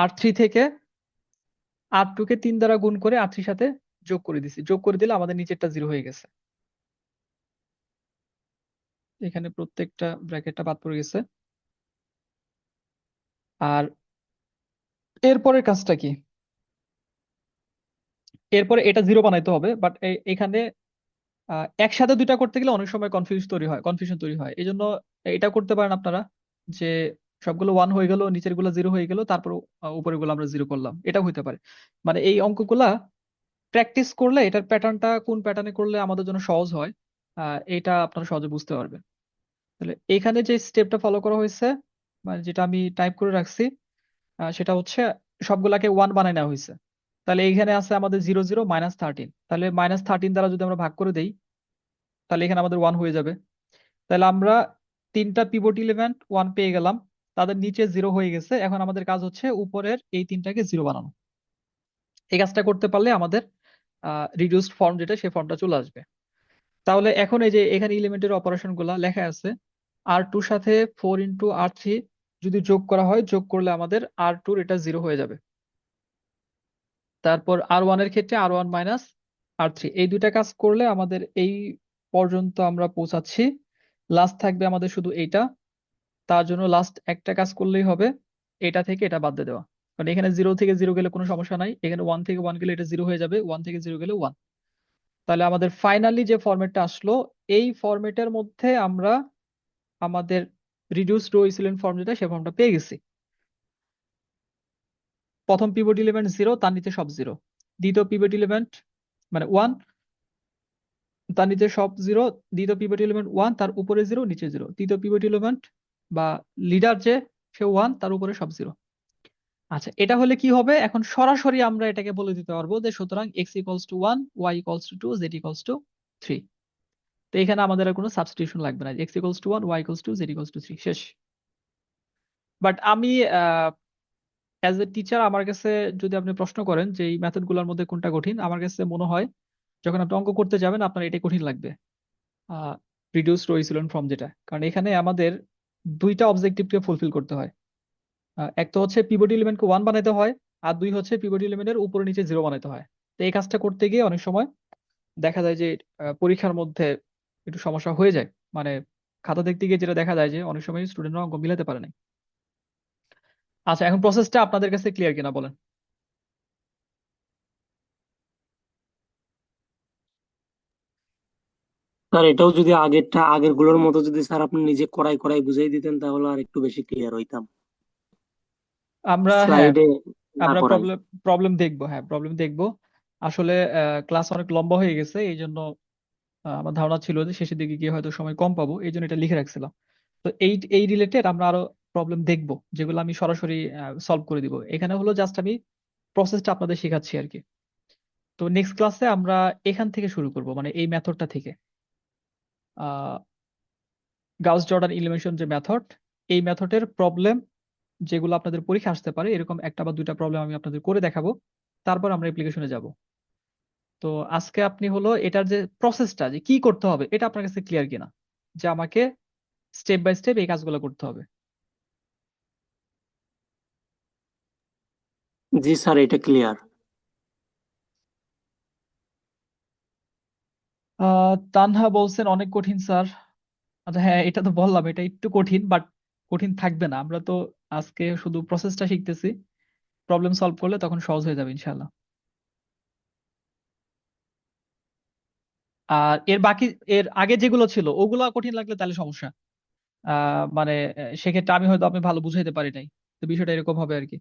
R3 থেকে R2 কে 3 দ্বারা গুণ করে R3 সাথে যোগ করে দিছি, যোগ করে দিলে আমাদের নিচেরটা 0 হয়ে গেছে। এখানে প্রত্যেকটা ব্র্যাকেটটা বাদ পড়ে গেছে। আর এরপরের কাজটা কি? এরপরে এটা 0 বানাইতে হবে, বাট এখানে একসাথে দুইটা করতে গেলে অনেক সময় কনফিউশন তৈরি হয়। এই জন্য এটা করতে পারেন আপনারা, যে সবগুলো 1 হয়ে গেল, নিচের গুলো 0 হয়ে গেল, তারপর উপরের গুলো আমরা 0 করলাম, এটা হইতে পারে। মানে এই অঙ্কগুলা প্র্যাকটিস করলে এটার প্যাটার্নটা কোন প্যাটার্নে করলে আমাদের জন্য সহজ হয়, এটা আপনারা সহজে বুঝতে পারবেন। তাহলে এখানে যে স্টেপটা ফলো করা হয়েছে, মানে যেটা আমি টাইপ করে রাখছি, সেটা হচ্ছে সবগুলাকে 1 বানায় নেওয়া হয়েছে। তাহলে এখানে আছে আমাদের 0 0 -13। তাহলে -13 দ্বারা যদি আমরা ভাগ করে দেই তাহলে এখানে আমাদের 1 হয়ে যাবে। তাহলে আমরা তিনটা পিভট এলিমেন্ট 1 পেয়ে গেলাম, তাদের নিচে 0 হয়ে গেছে। এখন আমাদের কাজ হচ্ছে উপরের এই তিনটাকে 0 বানানো। এই কাজটা করতে পারলে আমাদের রিডিউসড ফর্ম যেটা, সেই ফর্মটা চলে আসবে। তাহলে এখন এই যে এখানে এলিমেন্টের অপারেশন গুলা লেখা আছে, R2 সাথে 4 × R3 যদি যোগ করা হয়, যোগ করলে আমাদের R2 এটা 0 হয়ে যাবে। তারপর R1 এর ক্ষেত্রে R1 -R3, এই দুইটা কাজ করলে আমাদের এই পর্যন্ত আমরা পৌঁছাচ্ছি। লাস্ট থাকবে আমাদের শুধু এইটা। তার জন্য লাস্ট একটা কাজ করলেই হবে, এটা থেকে এটা বাদ দিয়ে দেওয়া। কারণ এখানে 0 থেকে 0 গেলে কোনো সমস্যা নাই, এখানে 1 থেকে 1 গেলে এটা 0 হয়ে যাবে, 1 থেকে 0 গেলে 1। তাহলে আমাদের ফাইনালি যে ফরম্যাটটা আসলো, এই ফরম্যাটের মধ্যে আমরা আমাদের রিডিউস রো ইকুইভ্যালেন্ট ফর্ম যেটা, সেই ফর্মটা পেয়ে গেছি। প্রথম পিভট এলিমেন্ট 0, তার নিচে সব 0। দ্বিতীয় পিভট এলিমেন্ট মানে 1, তার নিচে সব 0। দ্বিতীয় পিভট এলিমেন্ট 1, তার উপরে 0, নিচে 0। তৃতীয় পিভট এলিমেন্ট বা লিডার যে, সে 1, তার উপরে সব 0। আচ্ছা, এটা হলে কি হবে? এখন সরাসরি আমরা এটাকে বলে দিতে পারবো যে সুতরাং x = 1, y = 2, z = 3। তো এখানে আমাদের আর কোনো সাবস্টিটিউশন লাগবে না, x equals to 1, y equals two, z equals two 3, শেষ। বাট আমি অ্যাজ এ টিচার আমার কাছে যদি আপনি প্রশ্ন করেন যে এই মেথডগুলোর মধ্যে কোনটা কঠিন, আমার কাছে মনে হয় যখন আপনি অঙ্ক করতে যাবেন আপনার এটাই কঠিন লাগবে, রিডিউস রো ইসিলন ফর্ম যেটা। কারণ এখানে আমাদের দুইটা অবজেক্টিভকে ফুলফিল করতে হয়। এক তো হচ্ছে পিভট এলিমেন্টকে 1 বানাইতে হয়, আর দুই হচ্ছে পিভট এলিমেন্টের উপরে নিচে 0 বানাইতে হয়। তো এই কাজটা করতে গিয়ে অনেক সময় দেখা যায় যে পরীক্ষার মধ্যে একটু সমস্যা হয়ে যায়। মানে খাতা দেখতে গিয়ে যেটা দেখা যায় যে অনেক সময় স্টুডেন্টরা অঙ্ক মিলাতে পারে না। আচ্ছা, এখন প্রসেসটা আপনাদের কাছে ক্লিয়ার কিনা বলেন। স্যার এটাও যদি আগের গুলোর মতো যদি স্যার আপনি নিজে করাই করাই বুঝিয়ে দিতেন তাহলে আর একটু বেশি ক্লিয়ার হইতাম, হ্যাঁ, স্লাইডে না আমরা করাই। প্রবলেম প্রবলেম দেখবো, হ্যাঁ প্রবলেম দেখবো। আসলে ক্লাস অনেক লম্বা হয়ে গেছে, এই জন্য আমার ধারণা ছিল যে শেষের দিকে গিয়ে হয়তো সময় কম পাবো, এই জন্য এটা লিখে রাখছিলাম। তো এই এই রিলেটেড আমরা আরো প্রবলেম দেখবো, যেগুলো আমি সরাসরি সলভ করে দিব। এখানে হলো জাস্ট আমি প্রসেসটা আপনাদের শেখাচ্ছি আর কি। তো নেক্সট ক্লাসে আমরা এখান থেকে শুরু করব, মানে এই মেথডটা থেকে। গাউস জর্ডান ইলিমিনেশন যে মেথড, এই মেথডের প্রবলেম যেগুলো আপনাদের পরীক্ষা আসতে পারে, এরকম একটা বা দুইটা প্রবলেম আমি আপনাদের করে দেখাবো, তারপর আমরা অ্যাপ্লিকেশনে যাব। তো আজকে আপনি হলো এটার যে প্রসেসটা, যে কি করতে হবে, এটা আপনার কাছে ক্লিয়ার কিনা, যে আমাকে স্টেপ বাই স্টেপ এই কাজগুলো করতে হবে। জি স্যার, এটা ক্লিয়ার। তানহা বলছেন অনেক কঠিন স্যার। আচ্ছা হ্যাঁ, এটা তো বললাম এটা একটু কঠিন, বাট কঠিন থাকবে না। আমরা তো আজকে শুধু প্রসেসটা শিখতেছি, প্রবলেম সলভ করলে তখন সহজ হয়ে যাবে ইনশাআল্লাহ। আর এর আগে যেগুলো ছিল ওগুলা কঠিন লাগলে তাহলে সমস্যা। মানে সেক্ষেত্রে আমি হয়তো আপনি ভালো বুঝাইতে পারি নাই, তো বিষয়টা এরকম হবে আর কি।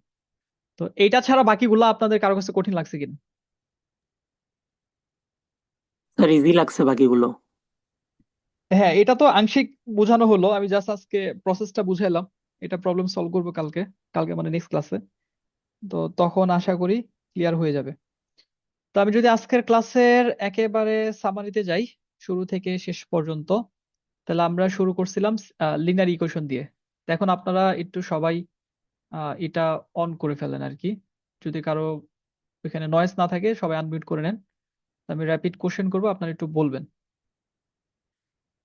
তো এইটা ছাড়া বাকিগুলো আপনাদের কারো কাছে কঠিন লাগছে কিনা? স্যার ইজি লাগছে বাকিগুলো। হ্যাঁ, এটা তো আংশিক বোঝানো হলো, আমি জাস্ট আজকে প্রসেসটা বুঝাইলাম। এটা প্রবলেম সলভ করবো কালকে, কালকে মানে নেক্সট ক্লাসে। তো তখন আশা করি ক্লিয়ার হয়ে যাবে। তো আমি যদি আজকের ক্লাসের একেবারে সামারিতে যাই, শুরু থেকে শেষ পর্যন্ত, তাহলে আমরা শুরু করছিলাম লিনিয়ার ইকুয়েশন দিয়ে। তো এখন আপনারা একটু সবাই এটা অন করে ফেলেন আর কি। যদি কারো এখানে নয়েজ না থাকে সবাই আনমিউট করে নেন। আমি র্যাপিড কোশ্চেন করবো, আপনারা একটু বলবেন।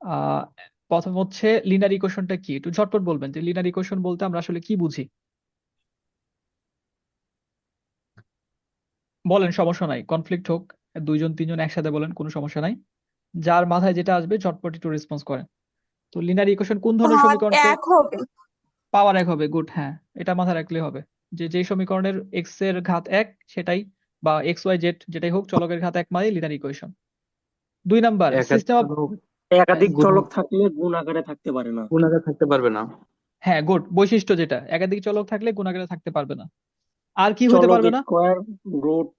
আহ প্রথম হচ্ছে লিনিয়ার ইকুয়েশনটা কি, একটু ঝটপট বলবেন যে লিনিয়ার ইকুয়েশন বলতে আমরা আসলে কি বুঝি। বলেন, সমস্যা নাই, কনফ্লিক্ট হোক, দুইজন তিনজন একসাথে বলেন, কোনো সমস্যা নাই। যার মাথায় যেটা আসবে ঝটপট একটু রেসপন্স করেন। তো লিনিয়ার ইকুয়েশন কোন ধরনের ভাগ সমীকরণকে এক হবে। পাওয়ার এক হবে? গুড, হ্যাঁ, এটা মাথায় রাখলে হবে। যে যেই সমীকরণের এক্স এর ঘাত এক সেটাই, বা এক্স ওয়াই জেড যেটাই হোক, চলকের ঘাত এক মানে লিনিয়ার ইকুয়েশন। 2 নাম্বার, একাধিক সিস্টেম অফ, চলক একাধিক গুণ চলক থাকলে গুণ আকারে থাকতে পারে না। গুণ আকারে থাকতে পারবে না। হ্যাঁ গুড, বৈশিষ্ট্য যেটা, একাধিক চলক থাকলে গুণ আকারে থাকতে পারবে না। আর কি হইতে চলক পারবে না? Square, root,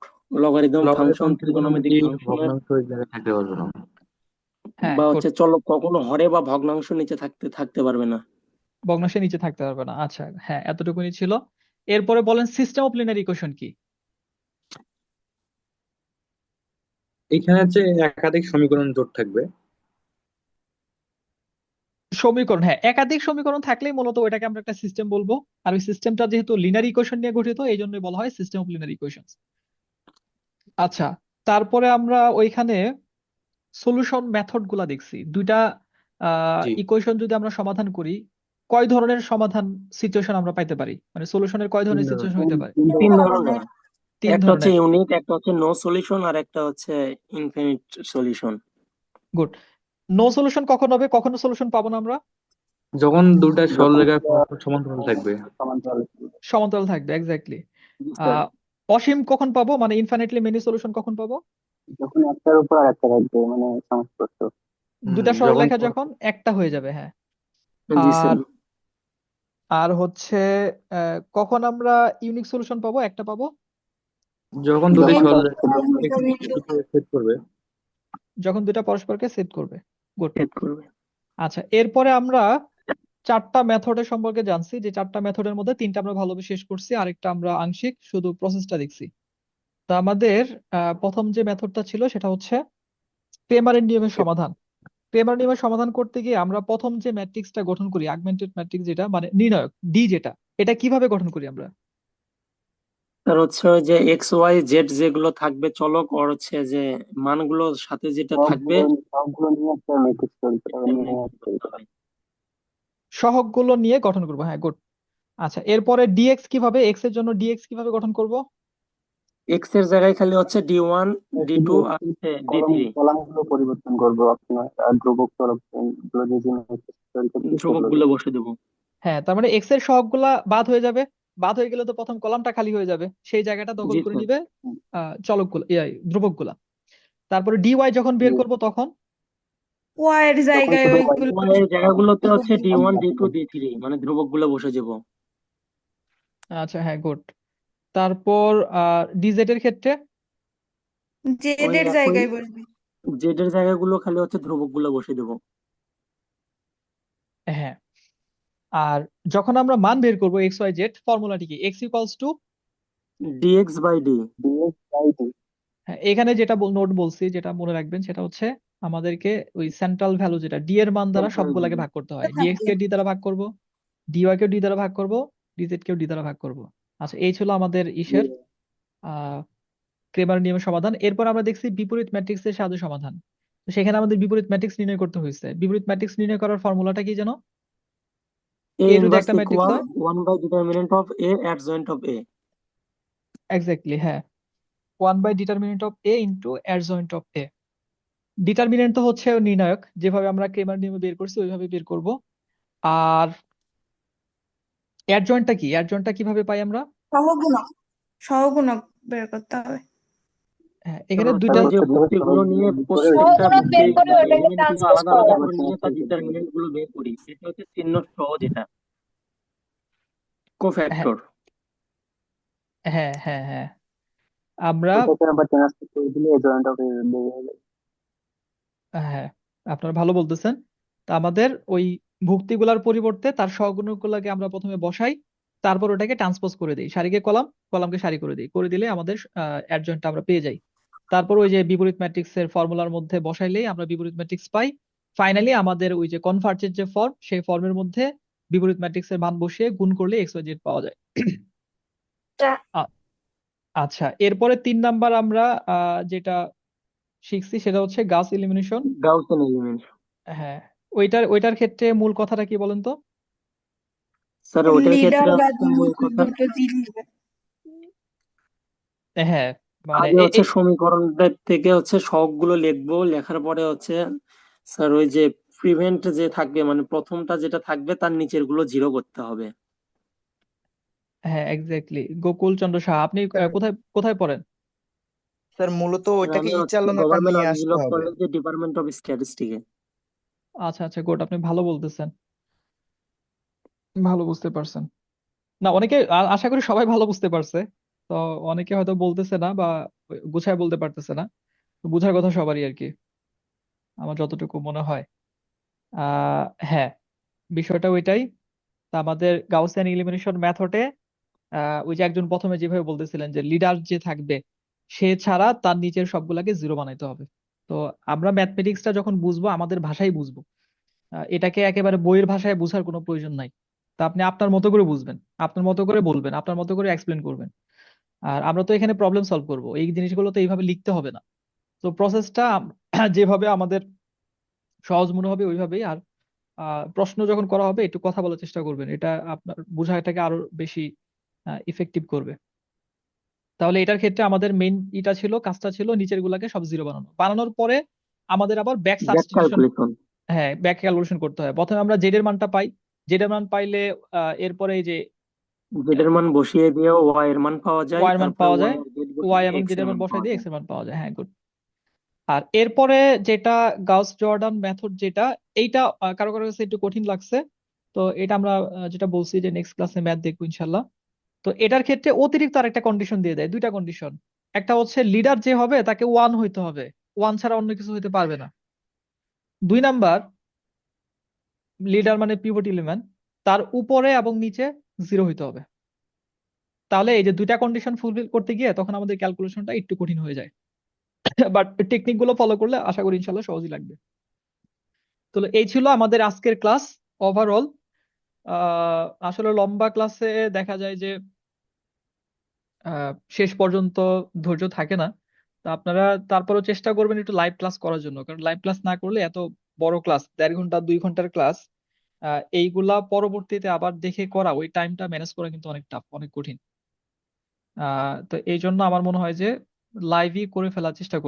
logarithm function, logarithm ত্রিকোণমিতিক ত্রিকোণমিতি ফাংশনের, ভগ্নাংশ এই জায়গায় থাকতে পারবে না। হ্যাঁ বা গুড, হচ্ছে চলক কখনো হরে বা ভগ্নাংশ নিচে থাকতে পারবে না। ভগ্নাংশের নিচে থাকতে পারবে না। আচ্ছা হ্যাঁ, এতটুকুনি ছিল। এরপরে বলেন সিস্টেম অফ লিনিয়ার ইকুয়েশন কি। এখানে হচ্ছে একাধিক সমীকরণ জোট থাকবে। সমীকরণ, হ্যাঁ একাধিক সমীকরণ থাকলেই মূলত ওইটাকে আমরা একটা সিস্টেম বলবো। আর ওই সিস্টেমটা যেহেতু লিনিয়ার ইকুয়েশন নিয়ে গঠিত, এই জন্যই বলা হয় সিস্টেম অফ লিনিয়ার ইকুয়েশন। আচ্ছা, তারপরে আমরা ওইখানে সলিউশন মেথড গুলা দেখছি দুইটা। জি, ইকুয়েশন যদি আমরা সমাধান করি, কয় ধরনের সমাধান সিচুয়েশন আমরা পাইতে পারি, মানে সলিউশনের কয় তিন ধরনের ধরনের। সিচুয়েশন হইতে পারে? তিন ধরনের। তিন একটা হচ্ছে ধরনের ইউনিক, একটা হচ্ছে নো সলিউশন, আর একটা হচ্ছে infinite solution. Good. No solution কখন হবে, কখনো সলিউশন পাবো না আমরা? যখন দুটা যখন সরলরেখা পরস্পর সমান্তরাল থাকবে। সমান্তরাল সমান্তরাল থাকবে, এক্স্যাক্টলি। স্যার, অসীম কখন পাবো, মানে ইনফাইনাইটলি মেনি সলিউশন কখন পাবো? যখন একটার উপর আর একটা থাকবে মানে সংস্পর্শ। দুটা যখন সরলরেখা যখন একটা হয়ে যাবে, হ্যাঁ। জি আর স্যার। আর হচ্ছে কখন আমরা ইউনিক সলিউশন পাবো, একটা পাবো? যখন দুটি যখন সরলরেখা পরস্পর ছেদ করবে। যখন দুটা পরস্পরকে ছেদ করবে। গুড। সেট করবে। আচ্ছা, এরপরে আমরা চারটা মেথডের সম্পর্কে জানছি, যে চারটা মেথডের মধ্যে তিনটা আমরা ভালোভাবে শেষ করছি, আরেকটা আমরা আংশিক শুধু প্রসেসটা দেখছি। তা আমাদের প্রথম যে মেথডটা ছিল সেটা হচ্ছে ক্রেমারের নিয়মের সমাধান। ক্রেমার নিয়মের সমাধান করতে গিয়ে আমরা প্রথম যে ম্যাট্রিক্সটা গঠন করি, অগমেন্টেড ম্যাট্রিক্স যেটা মানে নির্ণায়ক ডি যেটা, এটা কিভাবে গঠন করি আমরা? তার হচ্ছে ওই যে এক্স ওয়াই জেড যেগুলো থাকবে চলক, ওর হচ্ছে যে মানগুলোর সাথে যেটা থাকবে সবগুলো নিয়ে একটা ম্যাট্রিক্স তৈরি করা হবে, সেটাই নির্ণায়ক তৈরি করতে করা হবে। সহগগুলো নিয়ে গঠন করবো, হ্যাঁ গুড। আচ্ছা, এরপরে ডিএক্স কিভাবে, এক্স এর জন্য ডিএক্স কিভাবে গঠন করব? এক্স এর জায়গায় খালি হচ্ছে ডি ওয়ান হবে। ডি শুধু টু আর একটু ডি থ্রি, কলামগুলো পরিবর্তন করবো আপনার, আর ধ্রুবক চলক গুলো যে যে ম্যাট্রিক্স তৈরি করছি ধ্রুবক সেগুলো গুলো দিয়ে। বসে দেবো। হ্যাঁ, তার মানে এক্স এর সহগগুলা বাদ হয়ে যাবে। বাদ হয়ে গেলে তো প্রথম কলামটা খালি হয়ে যাবে, সেই জায়গাটা দখল জি করে স্যার। নিবে চলকগুলো, ধ্রুবকগুলা। তারপরে ডিওয়াই যখন বের করব তখন ওয়াই এর তখন জায়গায় শুধু ওইগুলো ওয়াই এর জায়গাগুলোতে ধ্রুবক হচ্ছে ডি দিব। One d two d three, মানে ধ্রুবক গুলো বসে যাবো। আচ্ছা হ্যাঁ গুড। তারপর ডিজেড এর ক্ষেত্রে জেড ওই এর একই, জায়গায় বসবে। জেড এর জায়গাগুলো খালি হচ্ছে ধ্রুবক গুলো বসে দেবো। হ্যাঁ, আর যখন আমরা মান বের করব এক্স ওয়াই জেড, ফর্মুলাটি কি? X equals to, dx by d. Dx by d. হ্যাঁ এখানে যেটা নোট বলছি, যেটা মনে রাখবেন সেটা হচ্ছে আমাদেরকে ওই সেন্ট্রাল ভ্যালু যেটা ডি এর মান দ্বারা সেন্ট্রাল সবগুলাকে ভ্যালু। ভাগ করতে তো হয়। ডিএক্স থাকবে। কে ডি দ্বারা ভাগ করব, ডিওয়াই কেও ডি দ্বারা ভাগ করব, ডিজেড কেও ডি দ্বারা ভাগ করব। আচ্ছা, এই ছিল আমাদের ইসের আহ ক্রেমার নিয়মের সমাধান। এরপর আমরা দেখছি বিপরীত ম্যাট্রিক্সের সাহায্যে সমাধান। তো সেখানে আমাদের বিপরীত ম্যাট্রিক্স নির্ণয় করতে হয়েছে। বিপরীত ম্যাট্রিক্স নির্ণয় করার ফর্মুলাটা কি জানো? এ এ যদি ইনভার্স একটা ম্যাট্রিক্স ইকুয়াল হয়, one by determinant of A adjoint of A. Exactly হ্যাঁ, determinant of A into adjoint of A. Determinant তো হচ্ছে নির্ণায়ক, যেভাবে আমরা ক্রেমার নিয়মে বের করছি ওইভাবে বের করব। আর অ্যাডজয়েন্টটা কি? অ্যাডজয়েন্টটা কিভাবে পাই আমরা? সহগুণক, সহগুণক বের করতে হবে। হ্যাঁ, তার এখানে হচ্ছে দুইটা। ওই যে হচ্ছে ভুক্তিগুলো নিয়ে করে প্রত্যেকটা সহগুণক বের ভুক্তি করে বা ওটাকে এলিমেন্ট গুলো ট্রান্সপোজ আলাদা করা আলাদা যাবে। করে নিয়ে তার ডিটারমিনেন্ট গুলো বের করি, এটা হচ্ছে চিহ্ন সহ যেটা হ্যাঁ কোফ্যাক্টর। হ্যাঁ হ্যাঁ হ্যাঁ, আমরা ওটাকে আবার ট্রান্সফার করে দিলে জয়েন্ট অফ বের হয়ে যাবে। হ্যাঁ, আপনারা ভালো বলতেছেন। তা আমাদের ওই ভুক্তিগুলার পরিবর্তে তার সহগুণকগুলোকে আমরা প্রথমে বসাই, তারপর ওটাকে ট্রান্সপোজ করে দিই, সারিকে কলাম, কলামকে সারি করে দিই, করে দিলে আমাদের অ্যাডজয়েন্টটা আমরা পেয়ে যাই। তারপর ওই যে বিপরীত ম্যাট্রিক্সের ফর্মুলার মধ্যে বসাইলেই আমরা বিপরীত ম্যাট্রিক্স পাই। ফাইনালি আমাদের ওই যে কনভার্জের যে ফর্ম, সেই ফর্মের মধ্যে বিপরীত ম্যাট্রিক্সের মান বসিয়ে গুণ করলে এক্স ওয়াই জেড পাওয়া যায়। আ- আচ্ছা, এরপরে 3 নাম্বার আমরা যেটা শিখছি সেটা হচ্ছে গাউস এলিমিনেশন। Gaussian element. হ্যাঁ, ওইটার ক্ষেত্রে মূল কথাটা কি বলেন তো? স্যার ওটার লিডার ক্ষেত্রে বা হচ্ছে মূল কথা, দুটো জিনিস নেবে। হ্যাঁ মানে আগে হচ্ছে সমীকরণটার থেকে হচ্ছে সবগুলো লিখবো, লেখার পরে হচ্ছে স্যার ওই যে প্রিভেন্ট যে থাকবে, মানে প্রথমটা যেটা থাকবে তার নিচের গুলো জিরো করতে হবে। হ্যাঁ এক্স্যাক্টলি, গোকুল চন্দ্র সাহা, আপনি কোথায় কোথায় পড়েন? স্যার মূলত স্যার ওইটাকে আমি হচ্ছে চালনাটা গভর্নমেন্ট নিয়ে আসতে আনজিলো হবে। কলেজে ডিপার্টমেন্ট অফ স্ট্যাটিস্টিকে। আচ্ছা আচ্ছা গুড, আপনি ভালো বলতেছেন, ভালো বুঝতে পারছেন। না অনেকে আশা করি সবাই ভালো বুঝতে পারছে। তো অনেকে হয়তো বলতেছে না বা গুছায় বলতে পারতেছে না, তো বোঝার কথা সবারই আর কি, আমার যতটুকু মনে হয়। হ্যাঁ, বিষয়টা ওইটাই। তা আমাদের গাউসিয়ান এলিমিনেশন মেথডে ওই যে একজন প্রথমে যেভাবে বলতেছিলেন যে লিডার যে থাকবে সে ছাড়া তার নিচের সবগুলাকে জিরো বানাইতে হবে। তো আমরা ম্যাথমেটিক্সটা যখন বুঝবো আমাদের ভাষায় বুঝবো, এটাকে একেবারে বইয়ের ভাষায় বোঝার কোনো প্রয়োজন নাই। তা আপনি আপনার মতো করে বুঝবেন, আপনার মতো করে বলবেন, আপনার মতো করে এক্সপ্লেন করবেন। আর আমরা তো এখানে প্রবলেম সলভ করব, এই জিনিসগুলো তো এইভাবে লিখতে হবে না। তো প্রসেসটা যেভাবে আমাদের সহজ মনে হবে ওইভাবেই। আর প্রশ্ন যখন করা হবে একটু কথা বলার চেষ্টা করবেন, এটা আপনার বোঝাটাকে আরো বেশি ইফেক্টিভ করবে। তাহলে এটার ক্ষেত্রে আমাদের মেইন কাজটা ছিল নিচের গুলাকে সব জিরো বানানো, বানানোর পরে আমাদের আবার ব্যাক ব্যাক সাবস্টিটিউশন। ক্যালকুলেশন। হ্যাঁ, ব্যাক ক্যালকুলেশন করতে হয়। প্রথমে আমরা জেড এর মানটা পাই, জেড এর মান পাইলে এরপরে এই যে জেড এর মান বসিয়ে দিয়ে ওয়াই এর মান পাওয়া যায়, ওয়াই এর মান তারপরে পাওয়া ওয়াই যায়, এর জেড বসিয়ে ওয়াই দিয়ে এবং এক্স জেড এর এর মান মান বসাই পাওয়া দিয়ে যায়। এক্স এর মান পাওয়া যায়, হ্যাঁ গুড। আর এরপরে যেটা গাউস জর্ডান মেথড যেটা, এইটা কারো কারো কাছে একটু কঠিন লাগছে। তো এটা আমরা যেটা বলছি যে নেক্সট ক্লাসে ম্যাথ দেখবো ইনশাল্লাহ। তো এটার ক্ষেত্রে অতিরিক্ত আরেকটা কন্ডিশন দিয়ে দেয়, দুইটা কন্ডিশন। একটা হচ্ছে লিডার যে হবে তাকে ওয়ান হইতে হবে, ওয়ান ছাড়া অন্য কিছু হইতে পারবে না। 2 নাম্বার, লিডার মানে পিভট এলিমেন্ট, তার উপরে এবং নিচে জিরো হইতে হবে। তাহলে এই যে দুইটা কন্ডিশন ফুলফিল করতে গিয়ে তখন আমাদের ক্যালকুলেশনটা একটু কঠিন হয়ে যায়। বাট টেকনিক গুলো ফলো করলে আশা করি ইনশাল্লাহ সহজই লাগবে। তো এই ছিল আমাদের আজকের ক্লাস ওভারঅল। আসলে লম্বা ক্লাসে দেখা যায় যে শেষ পর্যন্ত ধৈর্য থাকে না। তো আপনারা তারপরেও চেষ্টা করবেন একটু লাইভ ক্লাস করার জন্য, কারণ লাইভ ক্লাস না করলে এত বড় ক্লাস 1.5 ঘন্টা 2 ঘন্টার ক্লাস এইগুলা পরবর্তীতে আবার দেখে করা, ওই টাইমটা ম্যানেজ করা কিন্তু অনেক টাফ, অনেক কঠিন। তো এই জন্য আমার মনে হয় যে লাইভই করে ফেলার চেষ্টা করবেন।